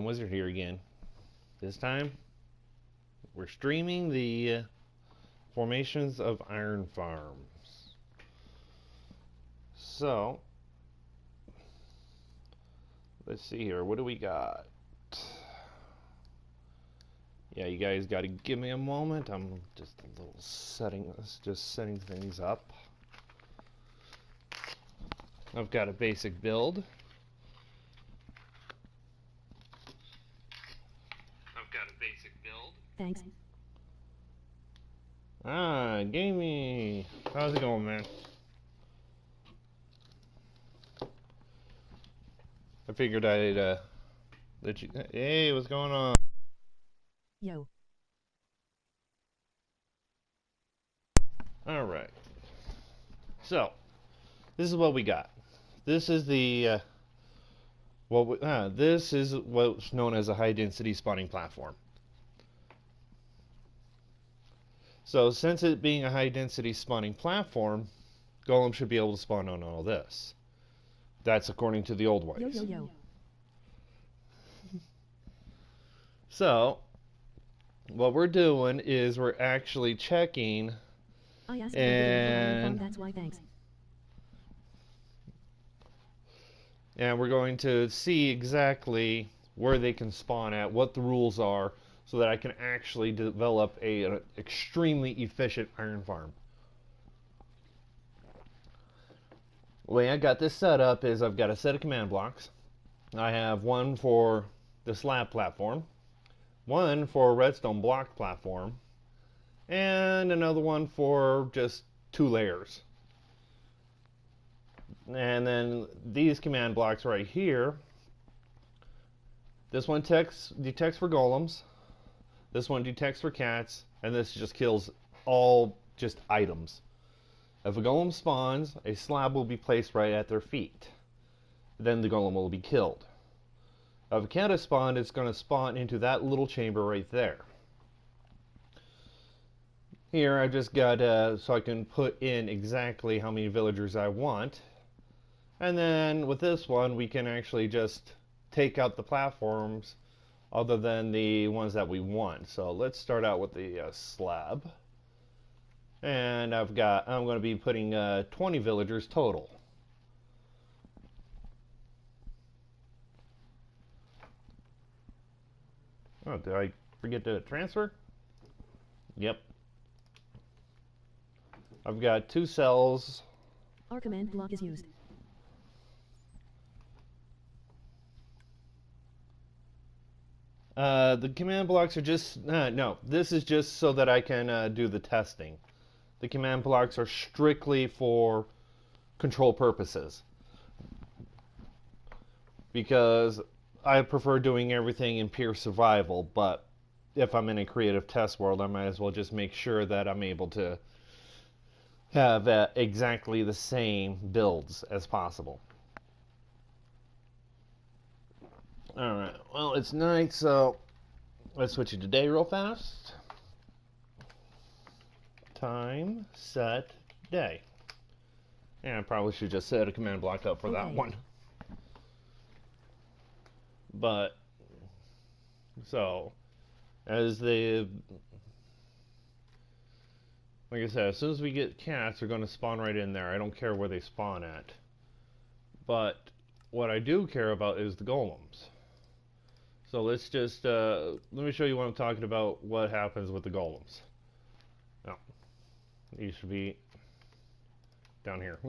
Redstone Wizard here again. This time, we're streaming the formations of iron farms. So, let's see here. What do we got? Yeah, you guys got to give me a moment. I'm just a little setting things up. I've got a basic build. Thanks. Ah, Gamey. How's it going, man? I figured I'd let you. Hey, what's going on? Yo. All right. So, this is what we got. This is the this is what's known as a high density spawning platform. So, since it being a high density spawning platform, Golem should be able to spawn on all this. That's according to the old ways. Yo. So, what we're doing is we're actually checking I asked for a farm, that's why thanks. And we're going to see exactly where they can spawn at, what the rules are, so that I can actually develop an extremely efficient iron farm. The way I got this set up is I've got a set of command blocks. I have one for the slab platform, one for a redstone block platform, and another one for just 2 layers. And then these command blocks right here, this one detects for golems, this one detects for cats, and this just kills all just items. If a golem spawns, a slab will be placed right at their feet. Then the golem will be killed. If a cat is spawned, it's going to spawn into that little chamber right there. Here I just got so I can put in exactly how many villagers I want. And then with this one, we can actually just take out the platforms other than the ones that we want. So let's start out with the slab. And I'm going to be putting 20 villagers total. Oh, did I forget to transfer? Yep. I've got 2 cells. Our command block is used. The command blocks are just, no, this is just so that I can do the testing. The command blocks are strictly for control purposes. Because I prefer doing everything in pure survival, but if I'm in a creative test world, I might as well just make sure that I'm able to have exactly the same builds as possible. Alright, well, it's night, so let's switch it to day real fast. Time, set, day. And I probably should just set a command block up for that one. But, so, like I said, as soon as we get cats, they're going to spawn right in there. I don't care where they spawn at. But what I do care about is the golems. So let's just, let me show you what I'm talking about, what happens with the golems. Now, these should be down here.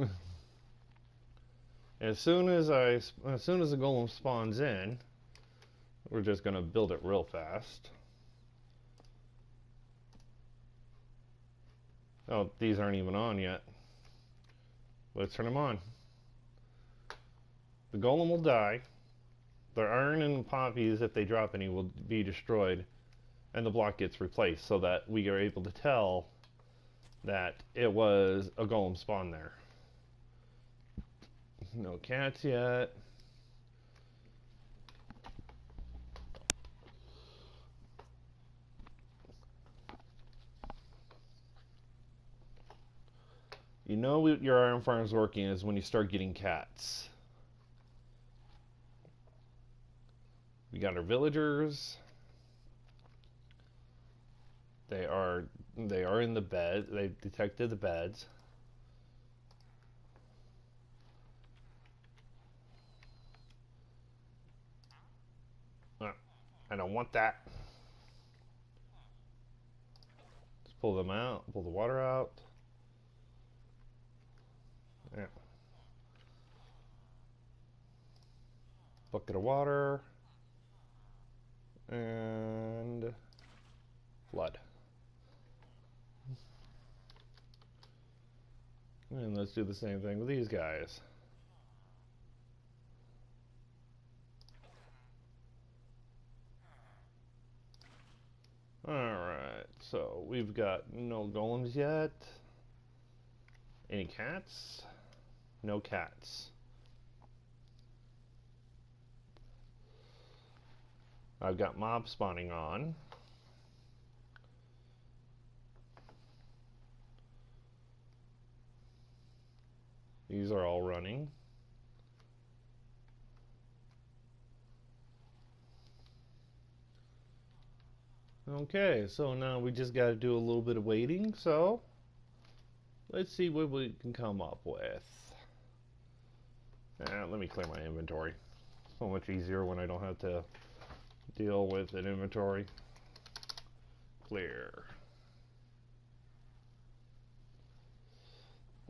As soon as the golem spawns in, we're just going to build it real fast. Oh, these aren't even on yet. Let's turn them on. The golem will die. Their iron and poppies, if they drop any, will be destroyed. And the block gets replaced so that we are able to tell that it was a golem spawn there. No cats yet. You know your iron farm's working is when you start getting cats. We got our villagers. They are in the bed. They detected the beds. I don't want that. Let's pull them out. Pull the water out. Yeah. Bucket of water. And flood. And let's do the same thing with these guys. Alright, so we've got no golems yet. Any cats? No cats. I've got mob spawning on. These are all running. Okay, so now we just got to do a little bit of waiting, so let's see what we can come up with. Let me clear my inventory. So much easier when I don't have to deal with an inventory. Clear.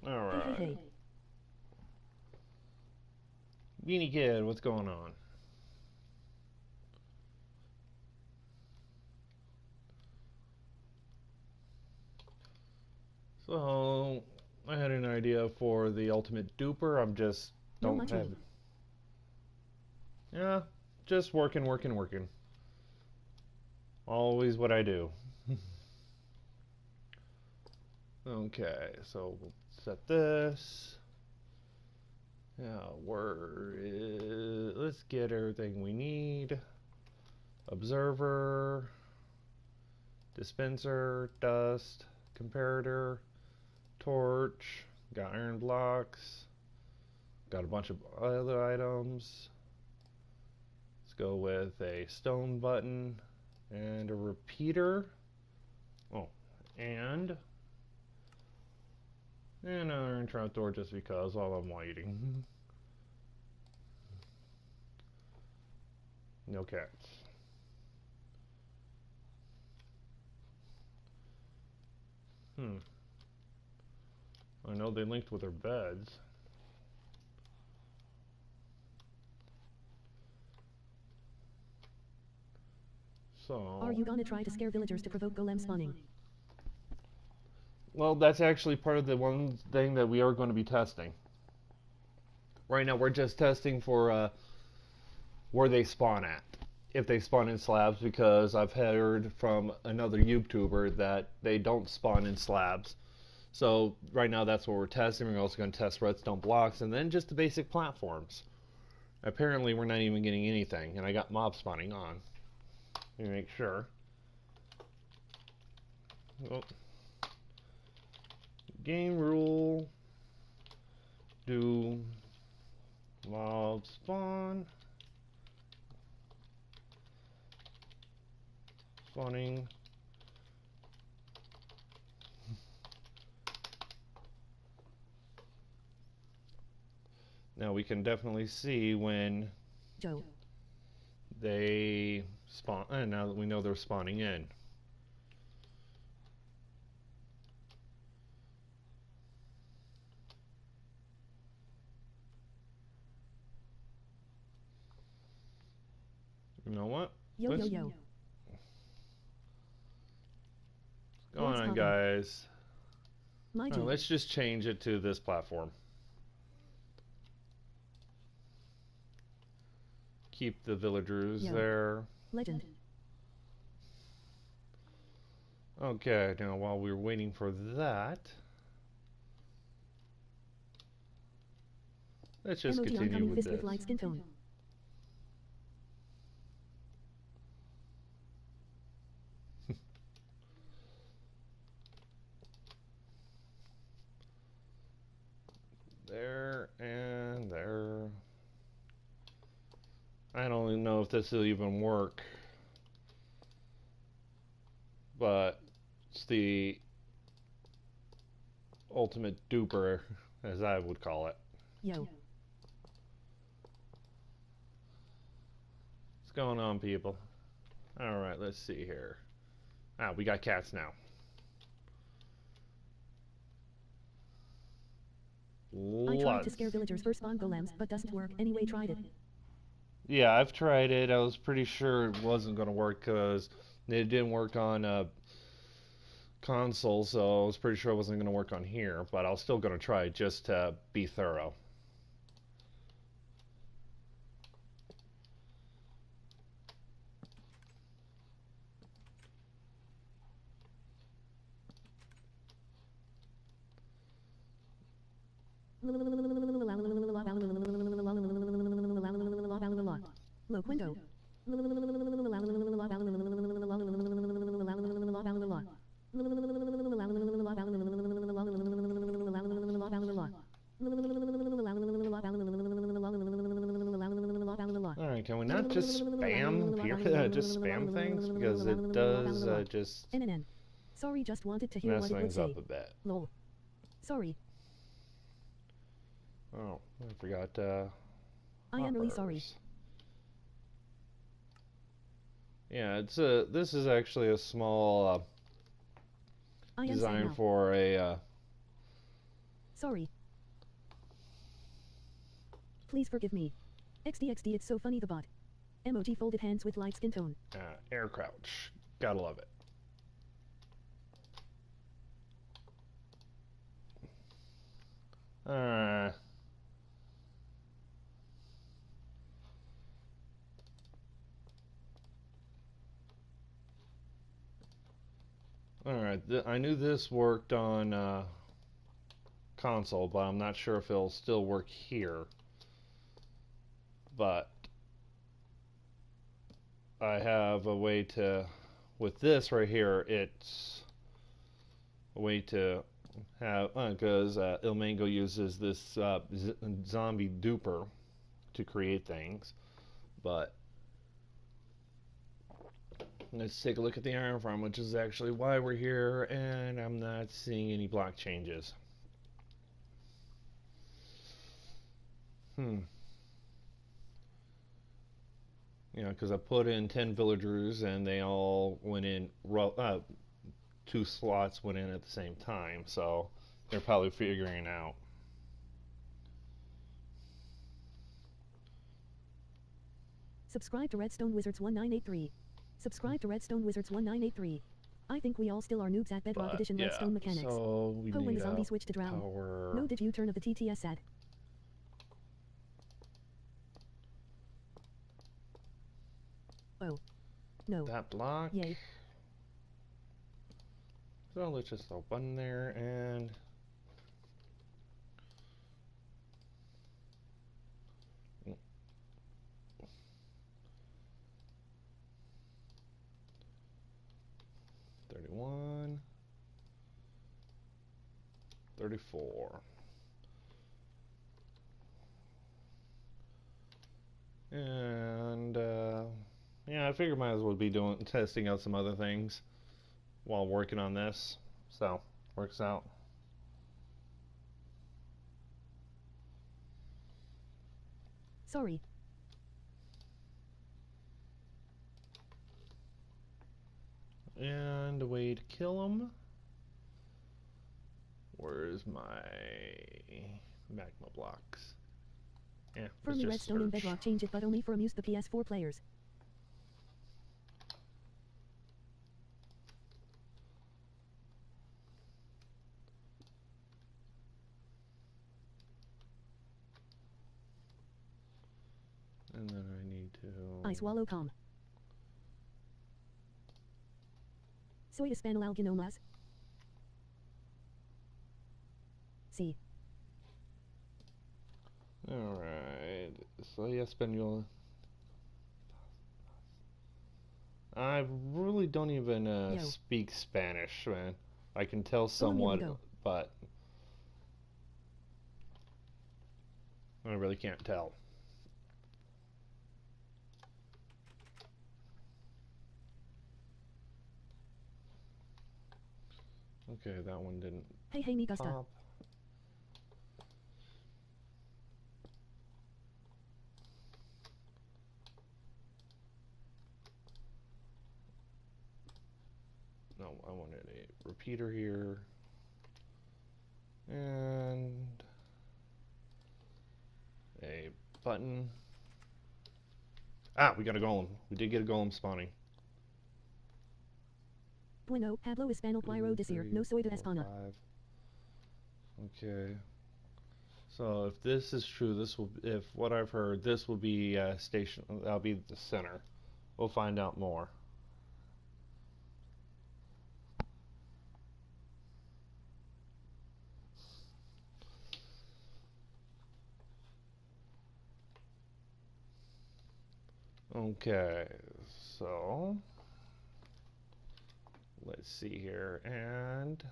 Alright. Hey. Beanie Kid, what's going on? So, I had an idea for the ultimate duper. I'm just No don't much have. way. Yeah, just working. Always what I do. Okay, so we'll set this. Yeah, let's get everything we need. Observer, dispenser, dust, comparator, torch, got iron blocks, got a bunch of other items. Let's go with a stone button and a repeater. Oh, and an iron trapdoor just because while I'm waiting. No cats. I know they linked with their beds. So. Are you gonna try to scare villagers to provoke golem spawning? Well, that's actually part of the one thing that we are going to be testing. Right now, we're just testing for where they spawn at. If they spawn in slabs, because I've heard from another YouTuber that they don't spawn in slabs. So right now, that's what we're testing. We're also going to test redstone blocks and then just the basic platforms. Apparently, we're not even getting anything, and I got mob spawning on. Let me make sure. Oh. Game rule. Do mob spawn. Spawning. Now we can definitely see when Joe. they spawn, and now that we know they're spawning in. You know what? Yo. What's going What's on, poppin'? guys? My G. Let's just change it to this platform. Keep the villagers Yo. there. Legend. Okay, now while we're waiting for that, let's just Emoji continue oncoming with fist this. with light skin tone. There and there. I'd only even know if this will even work, but it's the ultimate duper, as I would call it. Yo. What's going on, people? Alright, let's see here. Ah, we got cats now. I tried to scare villagers for spawn golems, but doesn't work. Anyway, tried it. Yeah, I've tried it. I was pretty sure it wasn't going to work because it didn't work on console, so I was pretty sure it wasn't going to work on here, but I was still going to try it just to be thorough. Look window. Alright, can we not just spam just spam things? Because it does just NNN. Sorry, just wanted to hear mess what it would things say. up a bit. Lol. Sorry. Oh, I forgot I am really sorry. hoppers. Yeah, it's this is actually a small I am sad design now. for a Sorry. Please forgive me. XD, it's so funny the bot. Emoji folded hands with light skin tone. air crouch. Gotta love it. Alright, I knew this worked on console, but I'm not sure if it'll still work here. But I have a way to, with this right here, it's a way to have, because Ilmango uses this zombie duper to create things. But let's take a look at the iron farm, which is actually why we're here, and I'm not seeing any block changes. You know, because I put in 10 villagers and they all went in, 2 slots went in at the same time, so they're probably figuring it out. Subscribe to Redstone Wizards 1983. Subscribe to Redstone Wizards 1983. I think we all still are noobs at Bedrock But, Edition yeah, Redstone mechanics. so we When need the zombie a switch to drown. power. No, did you turn of the TTS ad? Oh. No. That block. Yay. So let's just throw a button there and $31, $34. And yeah, I figured might as well be testing out some other things while working on this. So, works out. Sorry. And a way to kill him. Where's my magma blocks? Yeah, For let's me, just Redstone and search. Bedrock change it, but only for amuse the PS4 players. And then I need to. I swallow calm. Soy español alguien más? Sí. Alright, soy español. I really don't even Yo. speak Spanish, man. I can tell Go, somewhat, amigo. but I really can't tell. Okay, that one didn't Hey, me Gusta. pop. No, I wanted a repeater here. And a button. Ah, we got a golem. We did get a golem spawning. Bueno, Pablo Hispano Guairo Desir, no soy de España. Okay. So if this is true, this will, if what I've heard, this will be station. That'll be the center. We'll find out more. Okay, so let's see here, and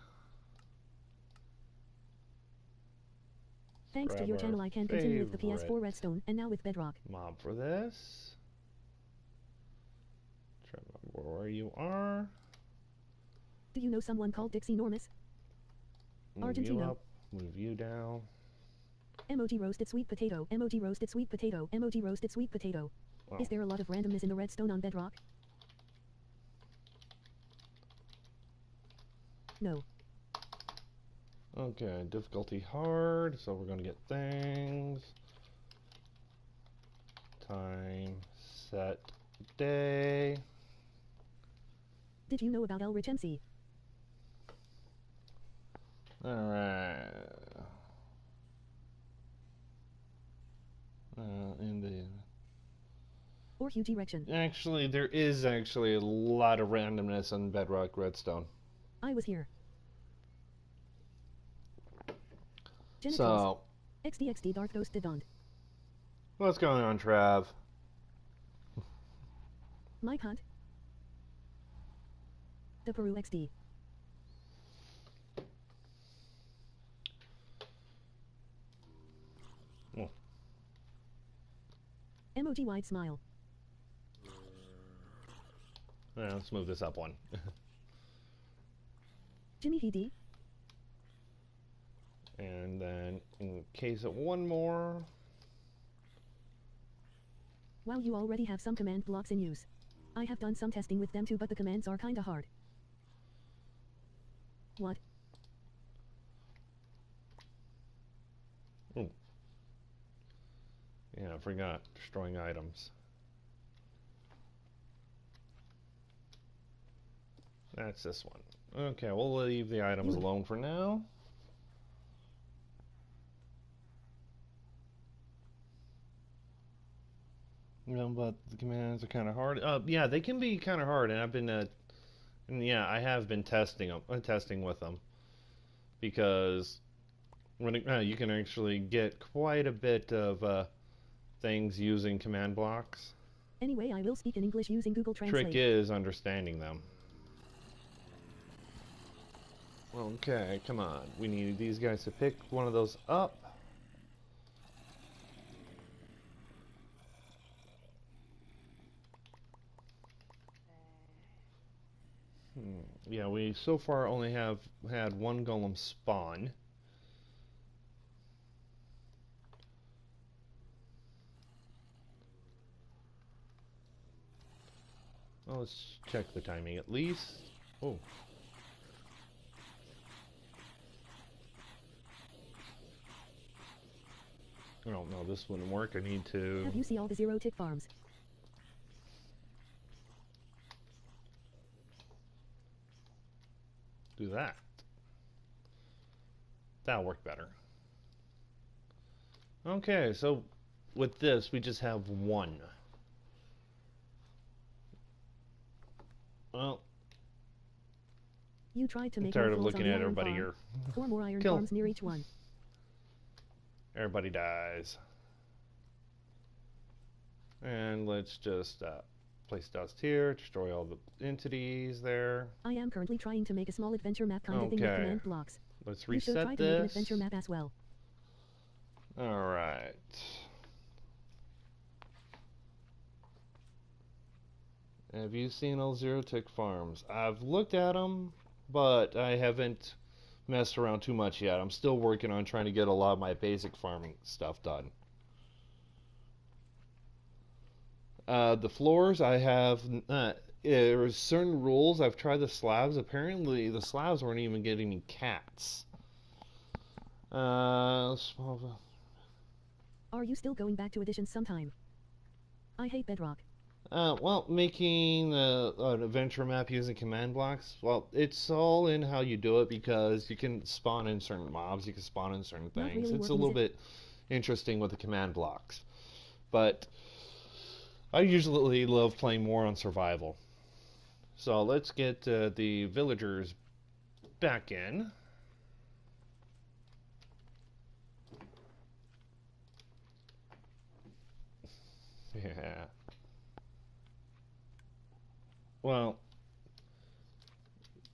Thanks to your channel I can continue with the PS4 Redstone, and now with Bedrock. Mob for this. Try to remember where you are. Do you know someone called Dixie Normus? Move you up, move you down. Emoji roasted sweet potato, emoji roasted sweet potato, emoji roasted sweet potato. Wow. Is there a lot of randomness in the redstone on Bedrock? No. Okay, difficulty hard, so we're gonna get things. Time, set, day. Did you know about El Rich MC? Alright. In the or huge erection. Actually, there is actually a lot of randomness on Bedrock Redstone. I was here. So, XDXD Dark Ghost Didond. What's going on, Trav? Mike Hunt. The Peru XD. Oh. Emoji wide smile. Let's move this up one. Jimmy PD. And then in case of one more. Wow, you already have some command blocks in use. I have done some testing with them too, but the commands are kinda hard. What? Oh. Yeah, I forgot. Destroying items. That's this one. Okay, we'll leave the items alone for now. You know, but the commands are kind of hard. Yeah, they can be kind of hard, and I've been, and yeah, I have been testing them, testing with them, because when you can actually get quite a bit of things using command blocks. Anyway, I will speak in English using Google Translate. Trick is understanding them. Okay, come on. We need these guys to pick one of those up. Yeah, we so far only have had one golem spawn. Well, let's check the timing at least. Oh. Oh no, this wouldn't work. I need to. Have you seen all the zero tick farms? Do that. That'll work better. Okay, so with this, we just have one. Well, you tried to make I'm tired more of floors looking on the at iron everybody farm. here. 4 more iron Kill. farms near each one. Everybody dies. And let's just place dust here, destroy all the entities there. I am currently trying to make a small adventure map kind of thing with command blocks. Let's you should reset try to make an adventure map as well. Alright. Have you seen all zero tick farms? I've looked at them. but I haven't messed around too much yet. I'm still working on trying to get a lot of my basic farming stuff done. The floors, I have. There are certain rules. I've tried the slabs. Apparently, the slabs weren't even getting me cats. Small. Are you still going back to additions sometime? I hate bedrock. Well, making an adventure map using command blocks, well, it's all in how you do it because you can spawn in certain mobs, you can spawn in certain Not things. really It's a working, little is it? bit interesting with the command blocks. But I usually love playing more on survival. So let's get the villagers back in. Yeah. Well,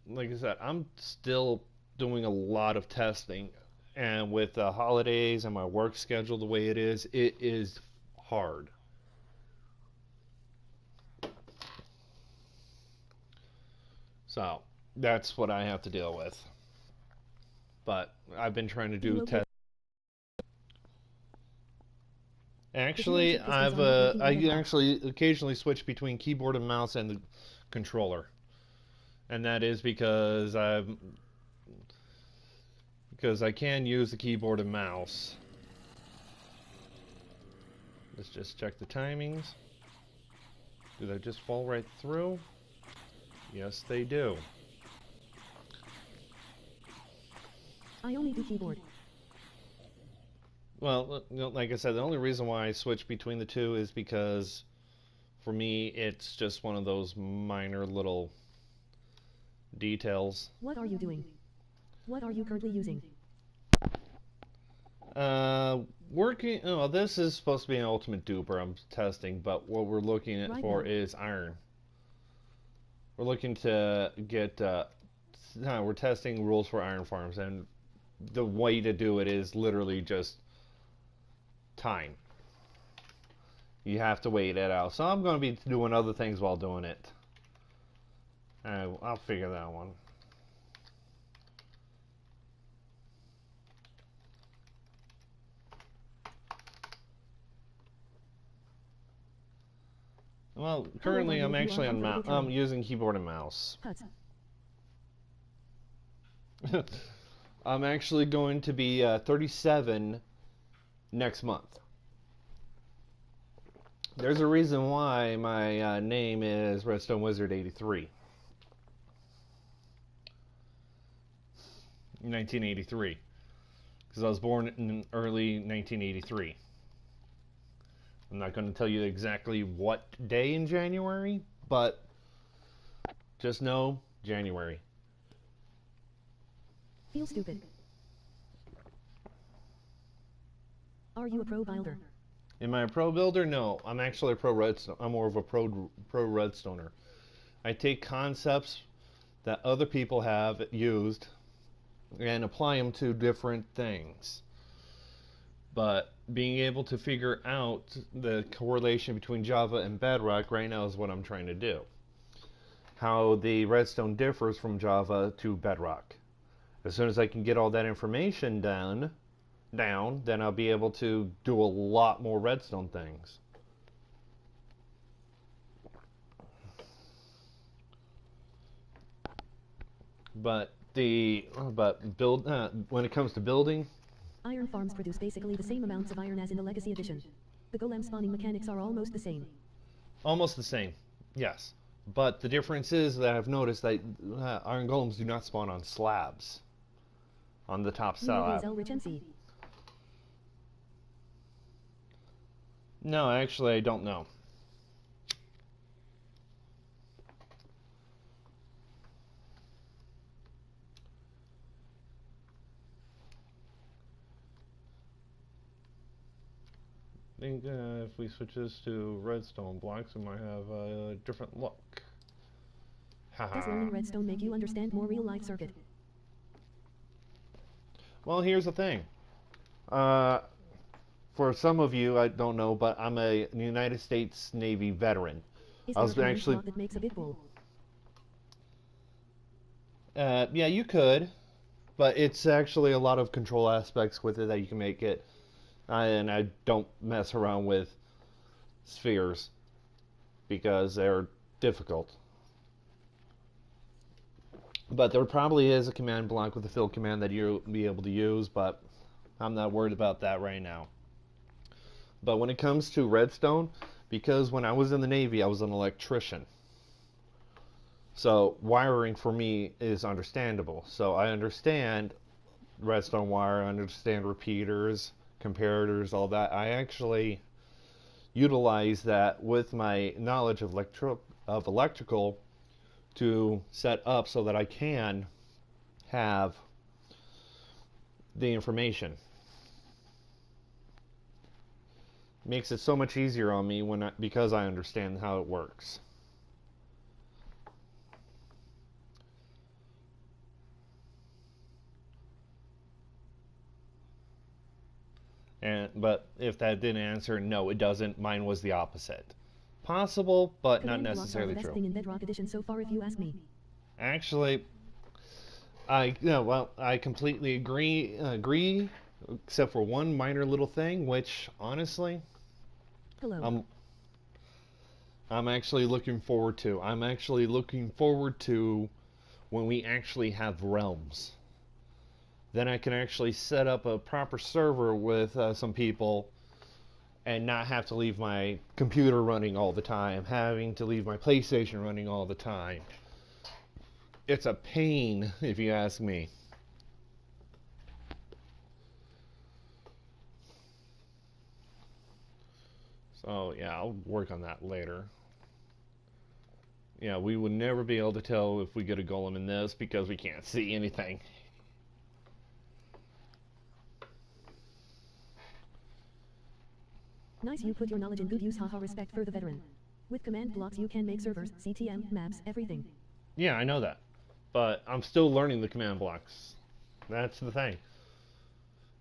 like I said, I'm still doing a lot of testing, and with the holidays and my work schedule the way it is hard. So that's what I have to deal with. But I've been trying to You do okay? tests. The hero Actually, chip pistons are not working I on bedrock. actually occasionally switch between keyboard and mouse and the controller, and that is because I can use the keyboard and mouse. Let's just check the timings. Do they just fall right through? Yes, they do. I only do keyboard. Well, like I said, the only reason why I switch between the two is because for me it's just one of those minor little details. What are you doing? What are you currently using? Uh, Working. Oh, this is supposed to be an ultimate duper I'm testing, but what we're looking at Right for now. is iron. We're looking to get. No, we're testing rules for iron farms, and the way to do it is literally just time. You have to wait it out. So I'm going to be doing other things while doing it. I'll figure that one. Well, How old are currently you I'm if you are actually on comfortable I'm telling? using keyboard and mouse. Huts. I'm actually going to be 37 next month. There's a reason why my name is Redstone Wizard 83. 1983. Because I was born in early 1983. I'm not going to tell you exactly what day in January, but just know January. Feel stupid. Are you a pro builder? Am I a pro builder? No, I'm actually a pro redstone. I'm more of a pro redstoner. I take concepts that other people have used and apply them to different things. But being able to figure out the correlation between Java and Bedrock right now is what I'm trying to do. How the redstone differs from Java to Bedrock. As soon as I can get all that information down, then I'll be able to do a lot more redstone things. But build when it comes to building, Iron farms produce basically the same amounts of iron as in the Legacy Edition. The golem spawning mechanics are almost the same. almost the same. Yes. But the difference is that I've noticed that iron golems do not spawn on slabs. On the top You know who slab. is Elrich MC? No, actually, I don't know. I think if we switch this to redstone blocks, we might have a different look. Does Haha. learning redstone make you understand more real-life circuit? Well, here's the thing. Uh, for some of you, I don't know, but I'm a United States Navy veteran. Is I there a was command actually slot that makes a big bowl? Yeah, you could, but it's actually a lot of control aspects with it that you can make it. And I don't mess around with spheres because they're difficult. But there probably is a command block with the fill command that you'll be able to use, but I'm not worried about that right now. But when it comes to redstone, because when I was in the Navy, I was an electrician. So wiring for me is understandable. So I understand redstone wire, I understand repeaters, comparators, all that. I actually utilize that with my knowledge of electrical to set up so that I can have the information. Makes it so much easier on me because I understand how it works. But if that didn't answer, no, it doesn't. Mine was the opposite. Possible, but not Command blocks are the necessarily best true. thing in Bedrock Edition so far, if you ask me. Actually, I completely agree, except for one minor little thing, which honestly, Hello. I'm actually looking forward to. I'm actually looking forward to when we actually have realms. Then I can actually set up a proper server with some people and not have to leave my computer running all the time, having to leave my PlayStation running all the time. It's a pain, if you ask me. So, yeah, I'll work on that later. Yeah, we would never be able to tell if we get a golem in this because we can't see anything. Nice, you put your knowledge in good use, haha, respect for the veteran. With command blocks you can make servers, CTM, maps, everything. Yeah, I know that. But I'm still learning the command blocks. That's the thing.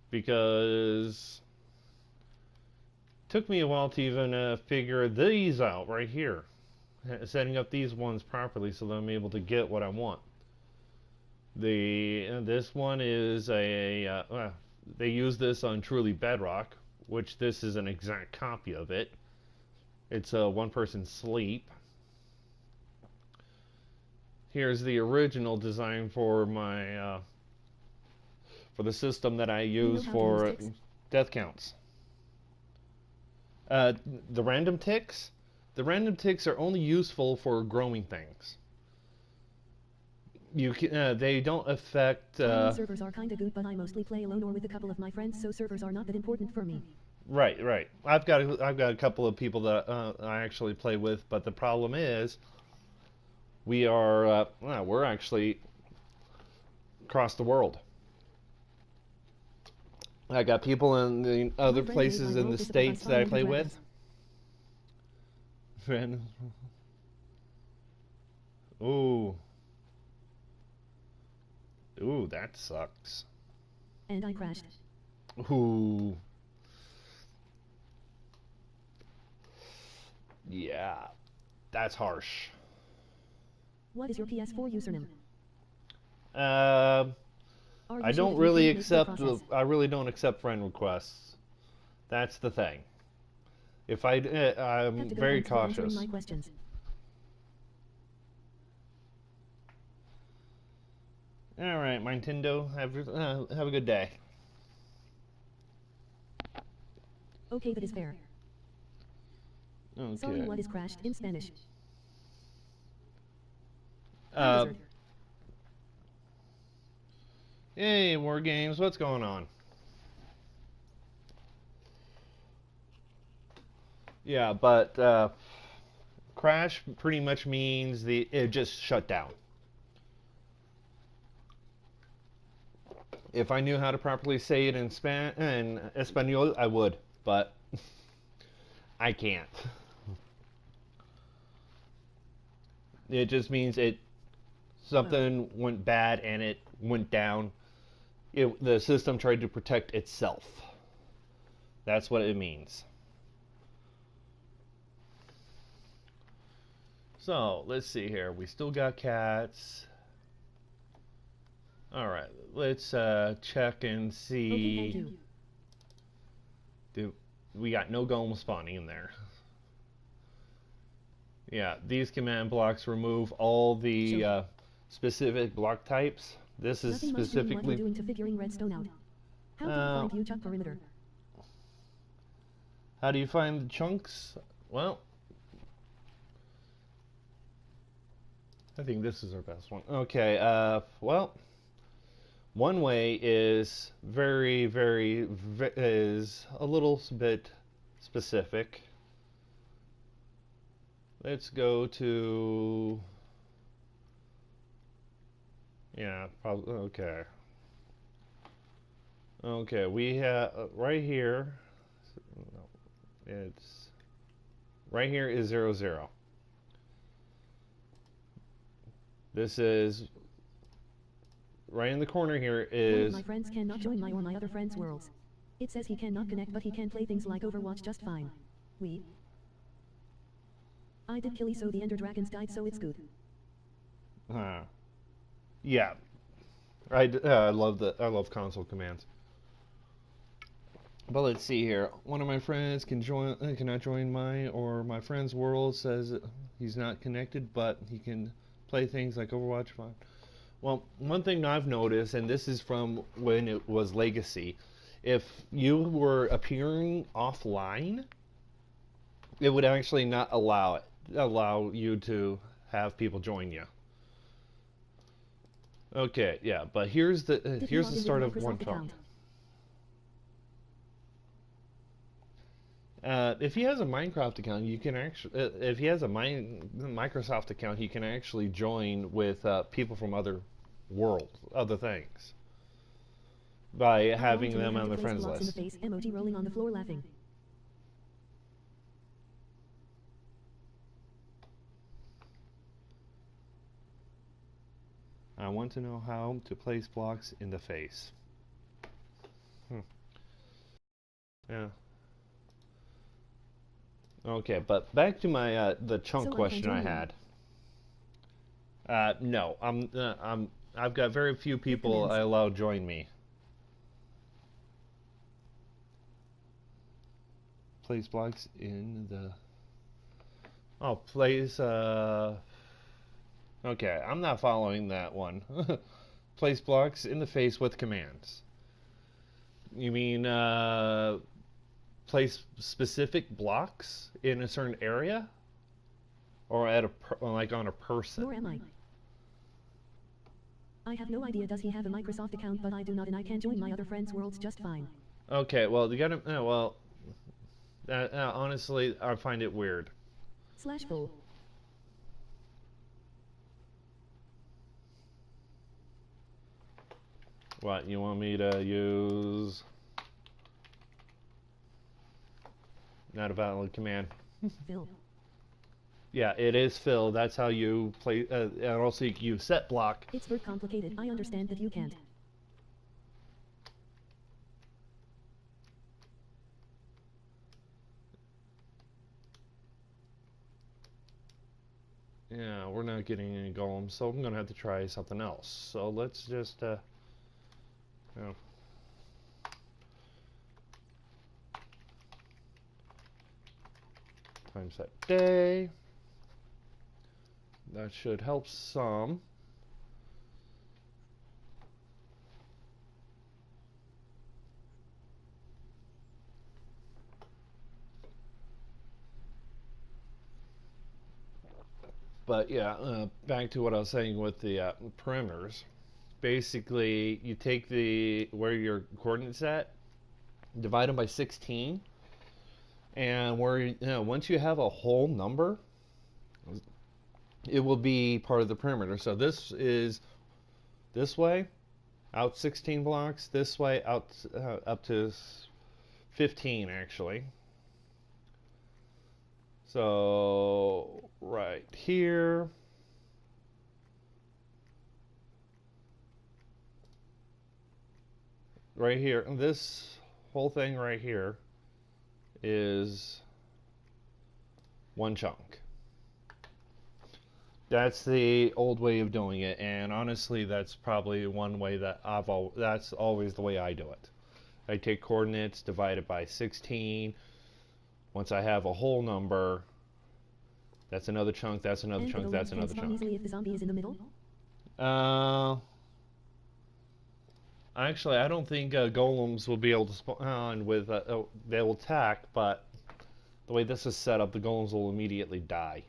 Because it took me a while to even figure these out right here. Setting up these ones properly so that I'm able to get what I want. This one is they use this on truly bedrock, which this is an exact copy of it. It's a one-person sleep. Here's the original design for my for the system that I use for death counts. Uh, the random ticks, the random ticks are only useful for growing things. They don't affect. Servers are kinda good, but I mostly play alone or with a couple of my friends, so servers are not that important for me. Right, right. I've got a couple of people that I actually play with, but the problem is we're actually across the world. I got people in the other places in the states that I play with. Ooh. Ooh, that sucks. And I crashed. Ooh. Yeah. That's harsh. What is your PS4 username? I don't really accept. I really don't accept friend requests. That's the thing. If I'm very cautious. My questions. All right, Nintendo. Have a good day. Okay, that is fair. Okay. Sorry, what is crashed in Spanish? Hey, War Games, what's going on? Yeah, but crash pretty much means it just shut down. If I knew how to properly say it in Espanol, I would, but I can't. It just means something went bad and it went down. The system tried to protect itself. That's what it means. So, let's see here. We still got cats. All right, let's check and Okay, thank see. you. Do we got no golem spawning in there? Yeah, these command blocks remove all the Sure. specific block types. This is Nothing much doing what you're specifically. doing to figuring redstone out. How do you Uh, find view chuck perimeter? how do you find the chunks? Well, I think this is our best one. Okay, well, one way is is a little bit specific. Let's go to, yeah, probably, okay. Okay, we have right here, it's, right here is 0, 0. This is, right in the corner here One of is, my friends cannot join my or my other friend's worlds. It says he cannot connect, but he can play things like Overwatch just fine. I did kill so the ender dragons died, so it's good. yeah, I love console commands. But let's see here. One of my friends cannot join my or my friend's world. Says he's not connected, but he can play things like Overwatch. Fine. Well, one thing I've noticed, and this is from when it was Legacy, if you were appearing offline, it would actually not allow you to have people join you. Okay, yeah, but here's the start of one chunk. If he has a Minecraft account, you can actually. If he has a Microsoft account, he can actually join with people from other worlds, other things, by having them on the friends list. In the face, emoji rolling on the floor laughing. I want to know how to place blocks in the face. Yeah. Okay, but back to my the chunk question I had. No, I've got very few people I allow join me. Place blocks in the. Oh, place. Okay, I'm not following that one. Place blocks in the face with commands. You mean place specific blocks in a certain area, or at like on a person? Nor am I. I have no idea. Does he have a Microsoft account? But I do not, and I can join my other friends' worlds just fine. Okay, well, you gotta. Well, honestly, I find it weird. /full. What, you want me to use? Not a valid command. Fill. Yeah, it is fill. That's how you play. And also, you can use set block. It's very complicated. I understand that you can't. Yeah, we're not getting any golems, so I'm gonna have to try something else. So let's just, you know. Time set day. That should help some. But yeah, back to what I was saying with the perimeters. Basically, you take where your coordinates at, divide them by 16, and once you have a whole number, it will be part of the perimeter. So this is this way, out 16 blocks. This way, out up to 15 actually. So right here. Right here, this whole thing right here is one chunk. That's the old way of doing it, and honestly, that's probably one way that that's always the way I do it. I take coordinates, divide it by 16. Once I have a whole number, that's another chunk, that's another And the chunk, that's golems can another spawn chunk. easily if the zombie is in the middle? Uh, Actually, I don't think golems will be able to spawn with. They will attack, but the way this is set up, the golems will immediately die.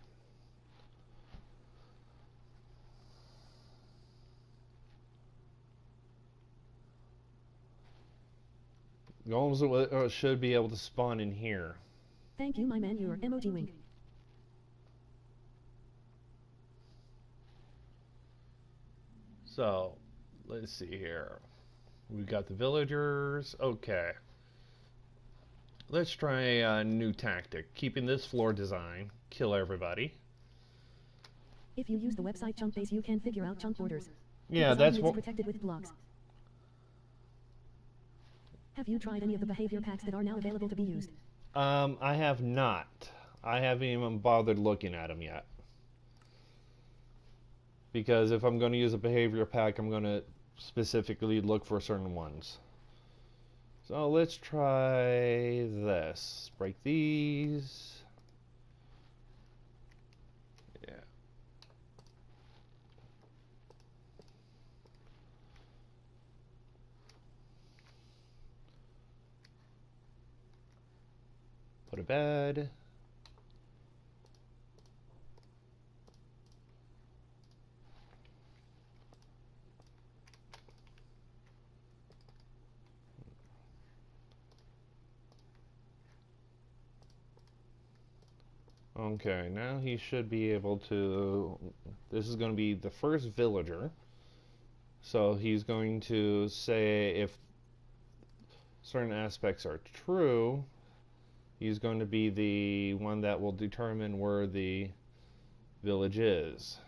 Golems should be able to spawn in here. Thank you, my man, your emoji wink. So, let's see here. We've got the villagers. Okay. Let's try a new tactic. Keeping this floor design. Kill everybody. If you use the website chunk base, you can figure out chunk borders. Yeah, The zombie that's is what. protected with blocks. Have you tried any of the behavior packs that are now available to be used? I have not. I haven't even bothered looking at them yet. Because if I'm going to use a behavior pack, I'm going to specifically look for certain ones. So let's try this. Break these. Yeah. Put a bed. Okay, now he should be able to. This is going to be the first villager. So he's going to say if certain aspects are true, he's going to be the one that will determine where the village is.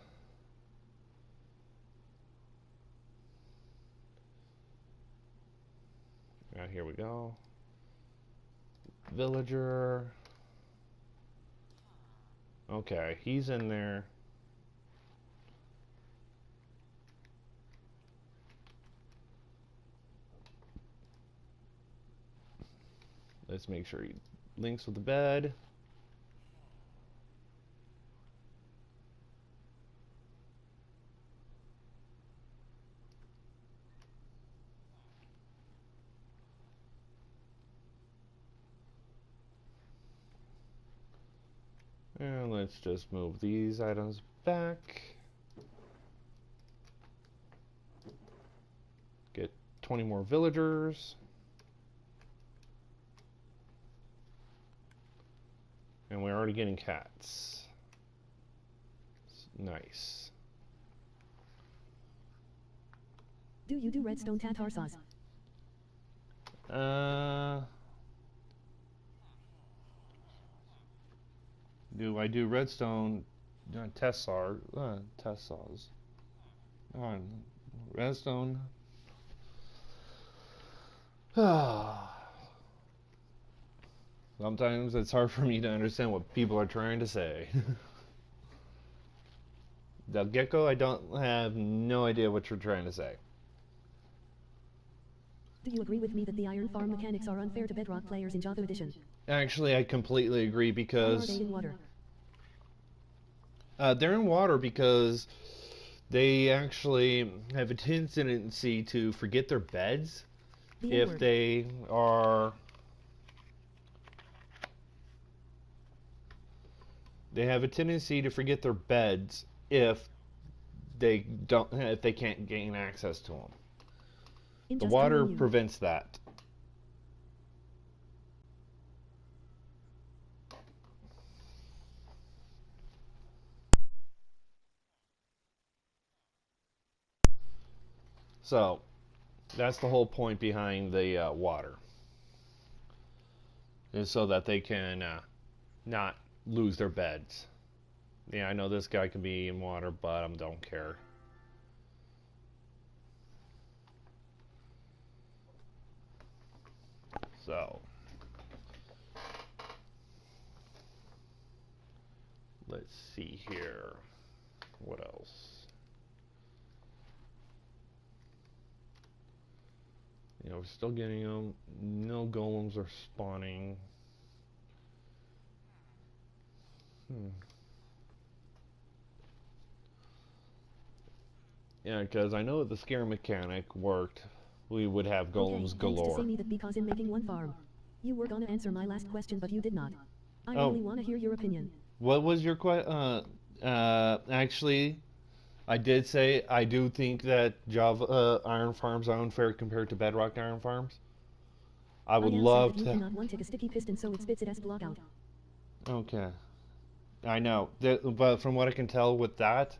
Here we go. Villager. Okay, he's in there. Let's make sure he links with the bed. And let's just move these items back. Get 20 more villagers. And we're already getting cats. Nice. Do you do redstone tatar sauce? Do I do redstone test saws? Test saws. Redstone. Sometimes it's hard for me to understand what people are trying to say. The gecko, I don't have no idea what you're trying to say. Do you agree with me that the iron farm mechanics are unfair to bedrock players in Java Edition? Actually, I completely agree Why are because they in water? they're in water because they actually have a tendency to forget their beds The if N-word. they are. They have a tendency to forget their beds if they can't gain access to them. In The just water trolling you. prevents that. So that's the whole point behind the water, is so that they can not lose their beds. Yeah, I know this guy can be in water, but I don't care. So let's see here. What else? You know, we're still getting them. No golems are spawning. Yeah, because I know if the scare mechanic worked, we would have golems Thanks to galore. say me that because in making one farm. You were gonna answer my last question, but you did not. I Oh, really wanna hear your opinion. what was your question? Actually, I did say I do think that Java iron farms are unfair compared to bedrock iron farms. I I would am sad love that you to. cannot one tick a sticky piston so it spits its block out. Okay, I know. But from what I can tell with that,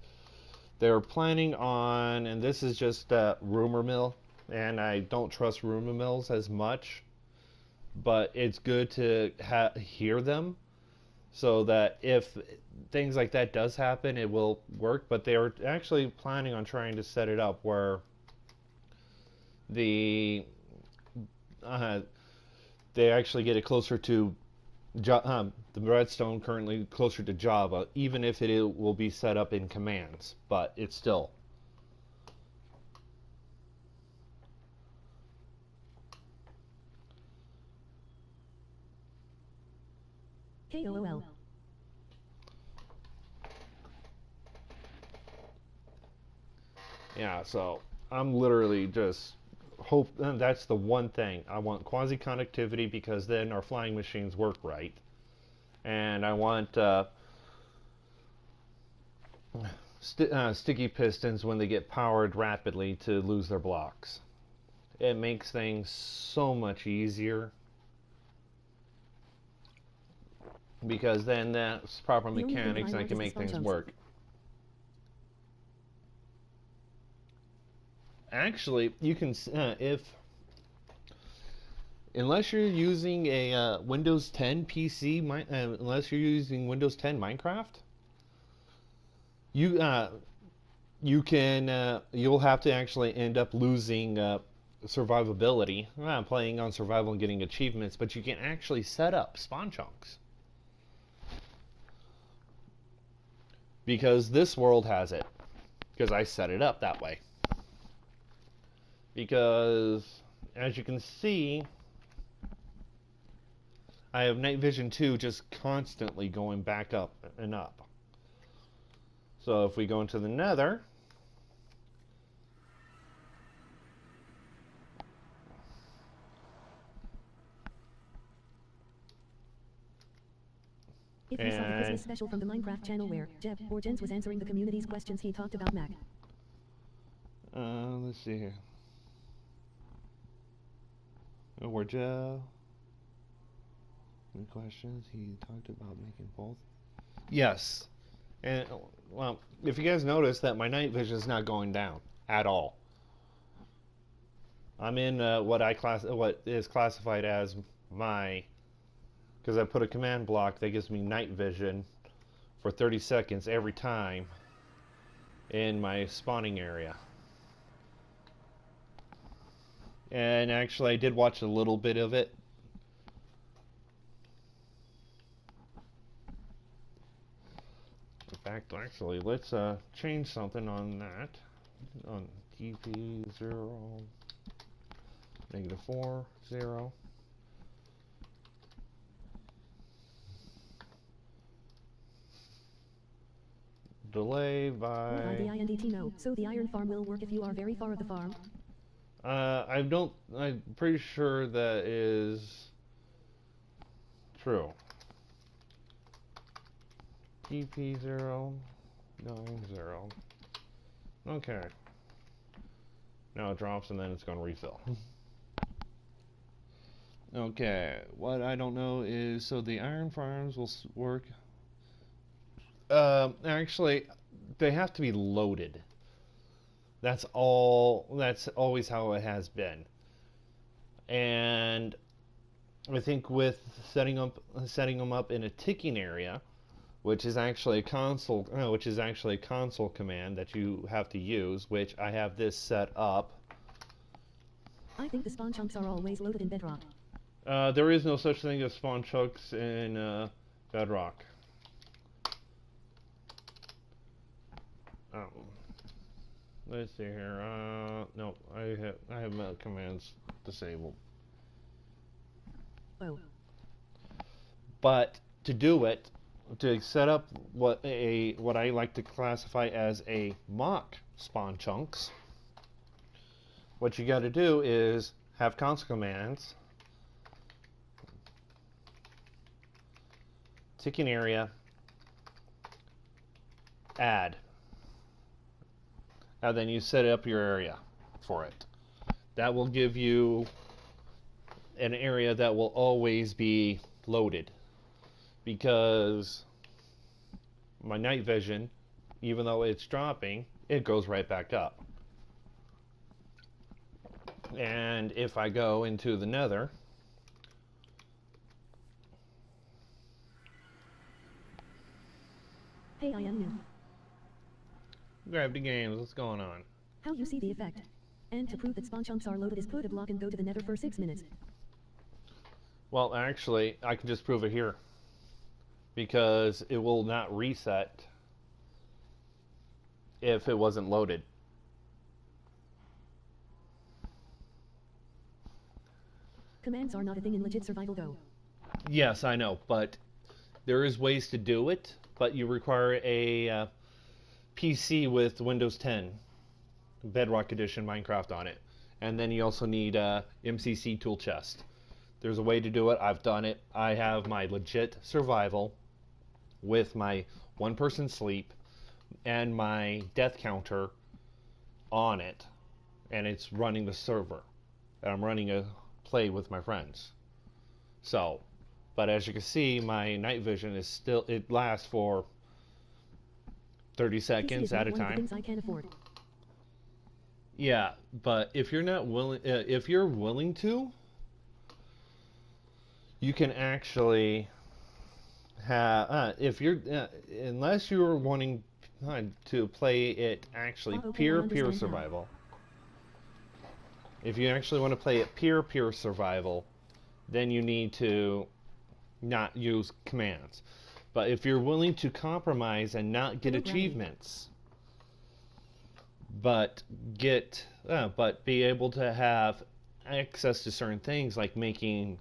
they're planning on, and this is just a rumor mill, and I don't trust rumor mills as much, but it's good to hear them so that if things like that does happen, it will work. But they are actually planning on trying to set it up where the uh, they actually get it closer to the Redstone currently closer to Java, even if it will be set up in commands, but it's still. KOOL. Yeah, so I'm literally just hope that's the one thing I want: quasi connectivity, because then our flying machines work right, and I want sticky pistons when they get powered rapidly to lose their blocks. It makes things so much easier because then that's proper The only thing that mechanics I and I want can is the make spawn things chunks. work. Actually, you can if unless you're using a Windows 10 PC, unless you're using Windows 10 Minecraft, you you'll have to actually end up losing survivability, playing on survival and getting achievements, but you can actually set up spawn chunks because this world has it, because I set it up that way. Because as you can see, I have night vision 2 just constantly going back up and up. So if we go into the nether, If you saw the and Christmas special from the Minecraft channel where Jeb or Jens was answering the community's questions, he talked about Mac. let's see here. Where Joe? Any questions? He talked about making both. Yes, and well, if you guys notice that my night vision is not going down at all. I'm in what is classified as my, because I put a command block that gives me night vision for 30 seconds every time in my spawning area. And actually, I did watch a little bit of it. In fact, actually, let's change something on that. On TP0, -4, 0. Delay by. IDINDT no. So the iron farm will work if you are very far of the farm. I don't. I'm pretty sure that is true. TP090. Okay. Now it drops and then it's going to refill. Okay. What I don't know is so the iron farms will work. Actually, they have to be loaded. That's all. That's always how it has been. And I think with setting them up in a ticking area, which is actually a console command that you have to use, which I have this set up. I think the spawn chunks are always loaded in bedrock. There is no such thing as spawn chunks in bedrock. let's see here. No, I have commands disabled. Oh. But to do it, to set up what I like to classify as a mock spawn chunks, what you got to do is have console commands, ticking area, add, and then you set up your area for it. That will give you an area that will always be loaded, because my night vision, even though it's dropping, it goes right back up. And if I go into the nether, Hey, I am new. Gravity Games, what's going on? How you see the effect? And to prove that spawn chunks are loaded is put a block and go to the nether for 6 minutes. Well, actually, I can just prove it here, because it will not reset if it wasn't loaded. Commands are not a thing in legit survival though. Yes, I know, but there is ways to do it, but you require a PC with Windows 10 Bedrock Edition Minecraft on it, and then you also need a MCC tool chest. There's a way to do it. I've done it. I have my legit survival with my one-person sleep and my death counter on it, and it's running the server, and I'm running a play with my friends. So, but as you can see, my night vision is still, it lasts for 30 seconds at a one of the time. things I can't afford. Yeah, but if you're not willing, if you're willing to, you can actually have, if you're, unless you're wanting to play it actually pure survival. If you actually want to play it pure survival, then you need to not use commands. But if you're willing to compromise and not get achievements, but be able to have access to certain things, like making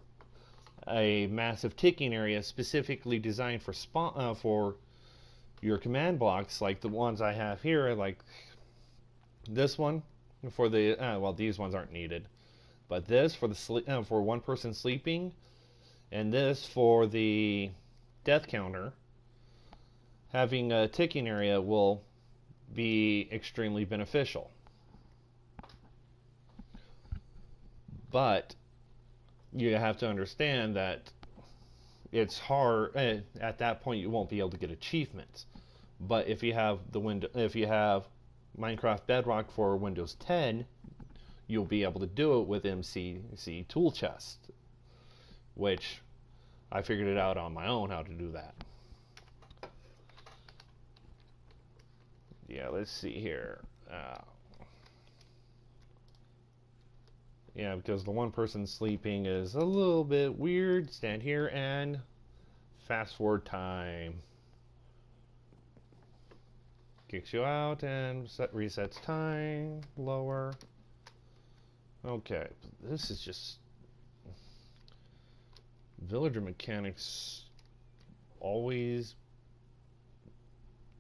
a massive ticking area specifically designed for for your command blocks, like the ones I have here, like this one for the well, these ones aren't needed, but this for the for one person sleeping, and this for the death counter. Having a ticking area will be extremely beneficial. But you have to understand that it's hard. At that point, you won't be able to get achievements. But if you have Minecraft Bedrock for Windows 10, you'll be able to do it with MCC Tool Chest, which I figured it out on my own how to do that. Yeah, let's see here. Yeah, because the one person sleeping is a little bit weird. Stand here and fast forward time. Kicks you out and resets time. Lower. Okay, this is just... Villager mechanics always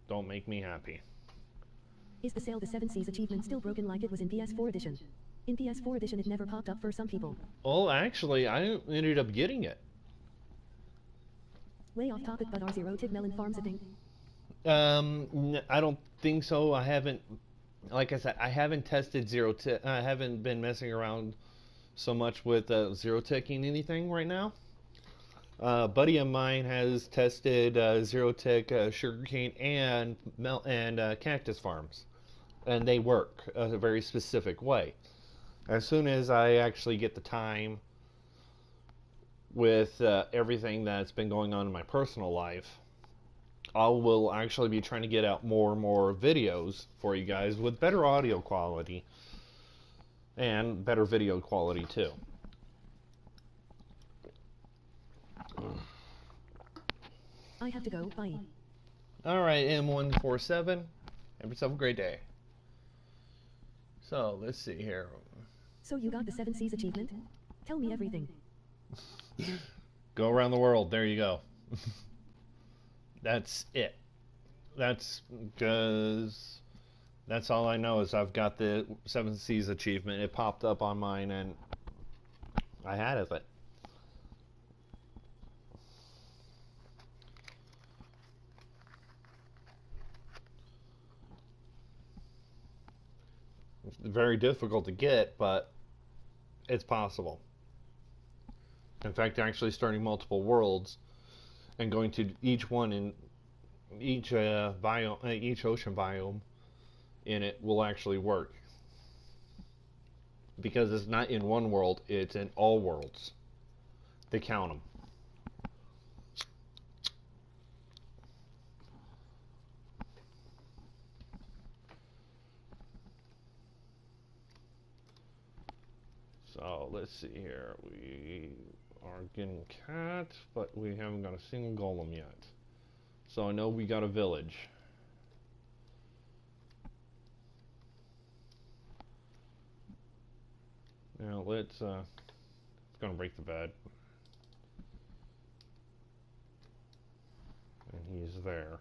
don't make me happy. Is the Sail the Seven Seas achievement still broken like it was in PS4 edition? In PS4 edition it never popped up for some people. Well, actually, I ended up getting it. Way off topic, but are zero-tick melon farms a thing? I don't think so. I haven't, like I said, I haven't tested zero-tick. I haven't been messing around so much with zero-ticking anything right now. A buddy of mine has tested zero-tick sugarcane and cactus farms, and they work a very specific way. As soon as I actually get the time with everything that's been going on in my personal life, I will actually be trying to get out more and more videos for you guys with better audio quality and better video quality too. I have to go, bye. Alright, M147, Have yourself a great day. So, let's see here. So you got the 7 Seas achievement? Tell me everything. Go around the world. There you go. That's it. That's because that's all I know is I've got the 7 Seas achievement. It popped up on mine and I had it. It's very difficult to get, but it's possible. In fact, actually starting multiple worlds and going to each one in each biome, each ocean biome in it will actually work because it's not in one world; it's in all worlds. They count them. So let's see here. We are getting cat, but we haven't got a single golem yet. So I know we got a village. Now let's it's gonna break the bed. And he's there.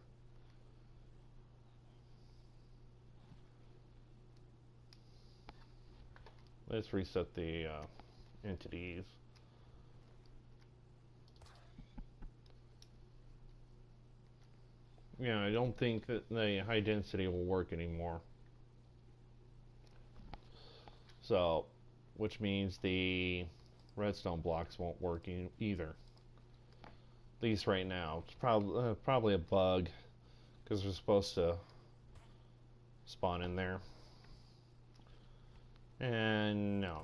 Let's reset the entities. Yeah, I don't think that the high density will work anymore. So, which means the redstone blocks won't work either. At least right now. It's probably a bug because they're supposed to spawn in there. And no.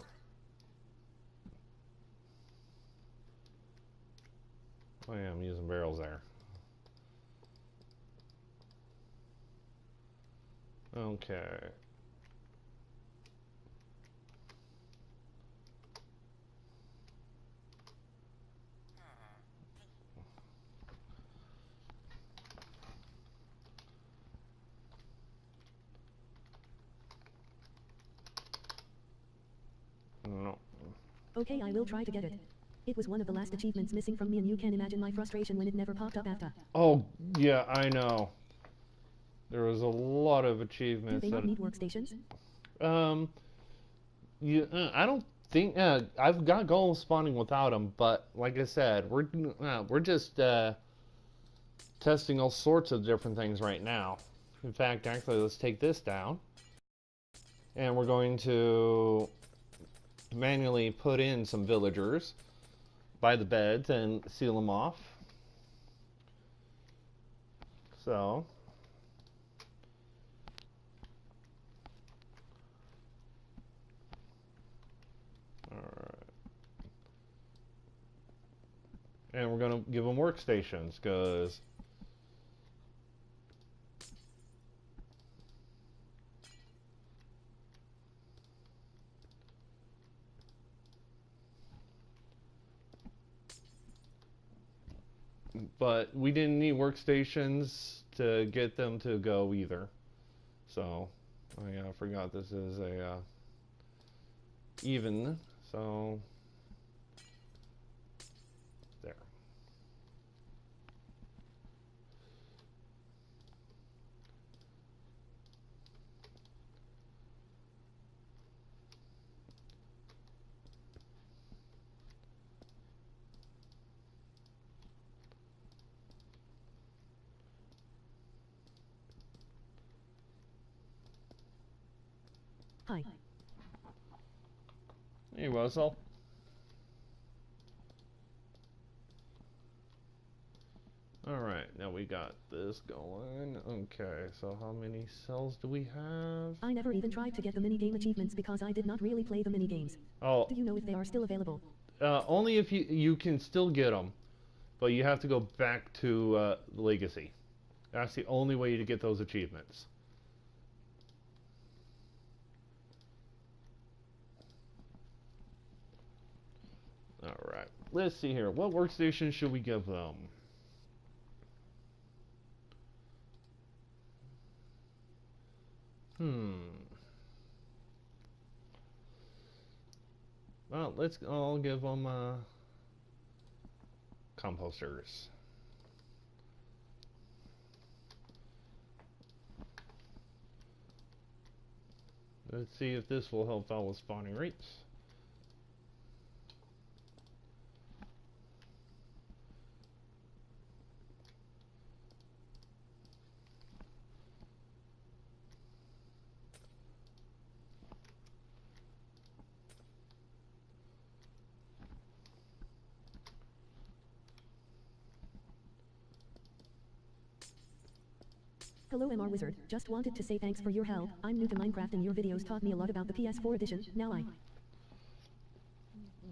Oh yeah, I'm using barrels there. Okay. No. Okay, I will try to get it. It was one of the last achievements missing from me, and you can imagine my frustration when it never popped up after. Oh, yeah, I know. There was a lot of achievements. Do they not need workstations? I don't think I've got golems spawning without them, but like I said, we're just testing all sorts of different things right now. In fact, actually, let's take this down, and we're going to manually put in some villagers by the beds and seal them off. So. Alright. And we're going to give them workstations because but we didn't need workstations to get them to go either. So, oh yeah, I forgot this is a even, so there. Hi. Hey, Russell. Alright, now we got this going. Okay, so how many cells do we have? I never even tried to get the minigame achievements because I did not really play the minigames. Oh, Do you know if they are still available? only if you can still get them, but you have to go back to Legacy. That's the only way to get those achievements. Alright, let's see here. What workstation should we give them? Well, I'll give them composters. Let's see if this will help out with spawning rates. Hello MR Wizard, just wanted to say thanks for your help. I'm new to Minecraft and your videos taught me a lot about the PS4 edition. Now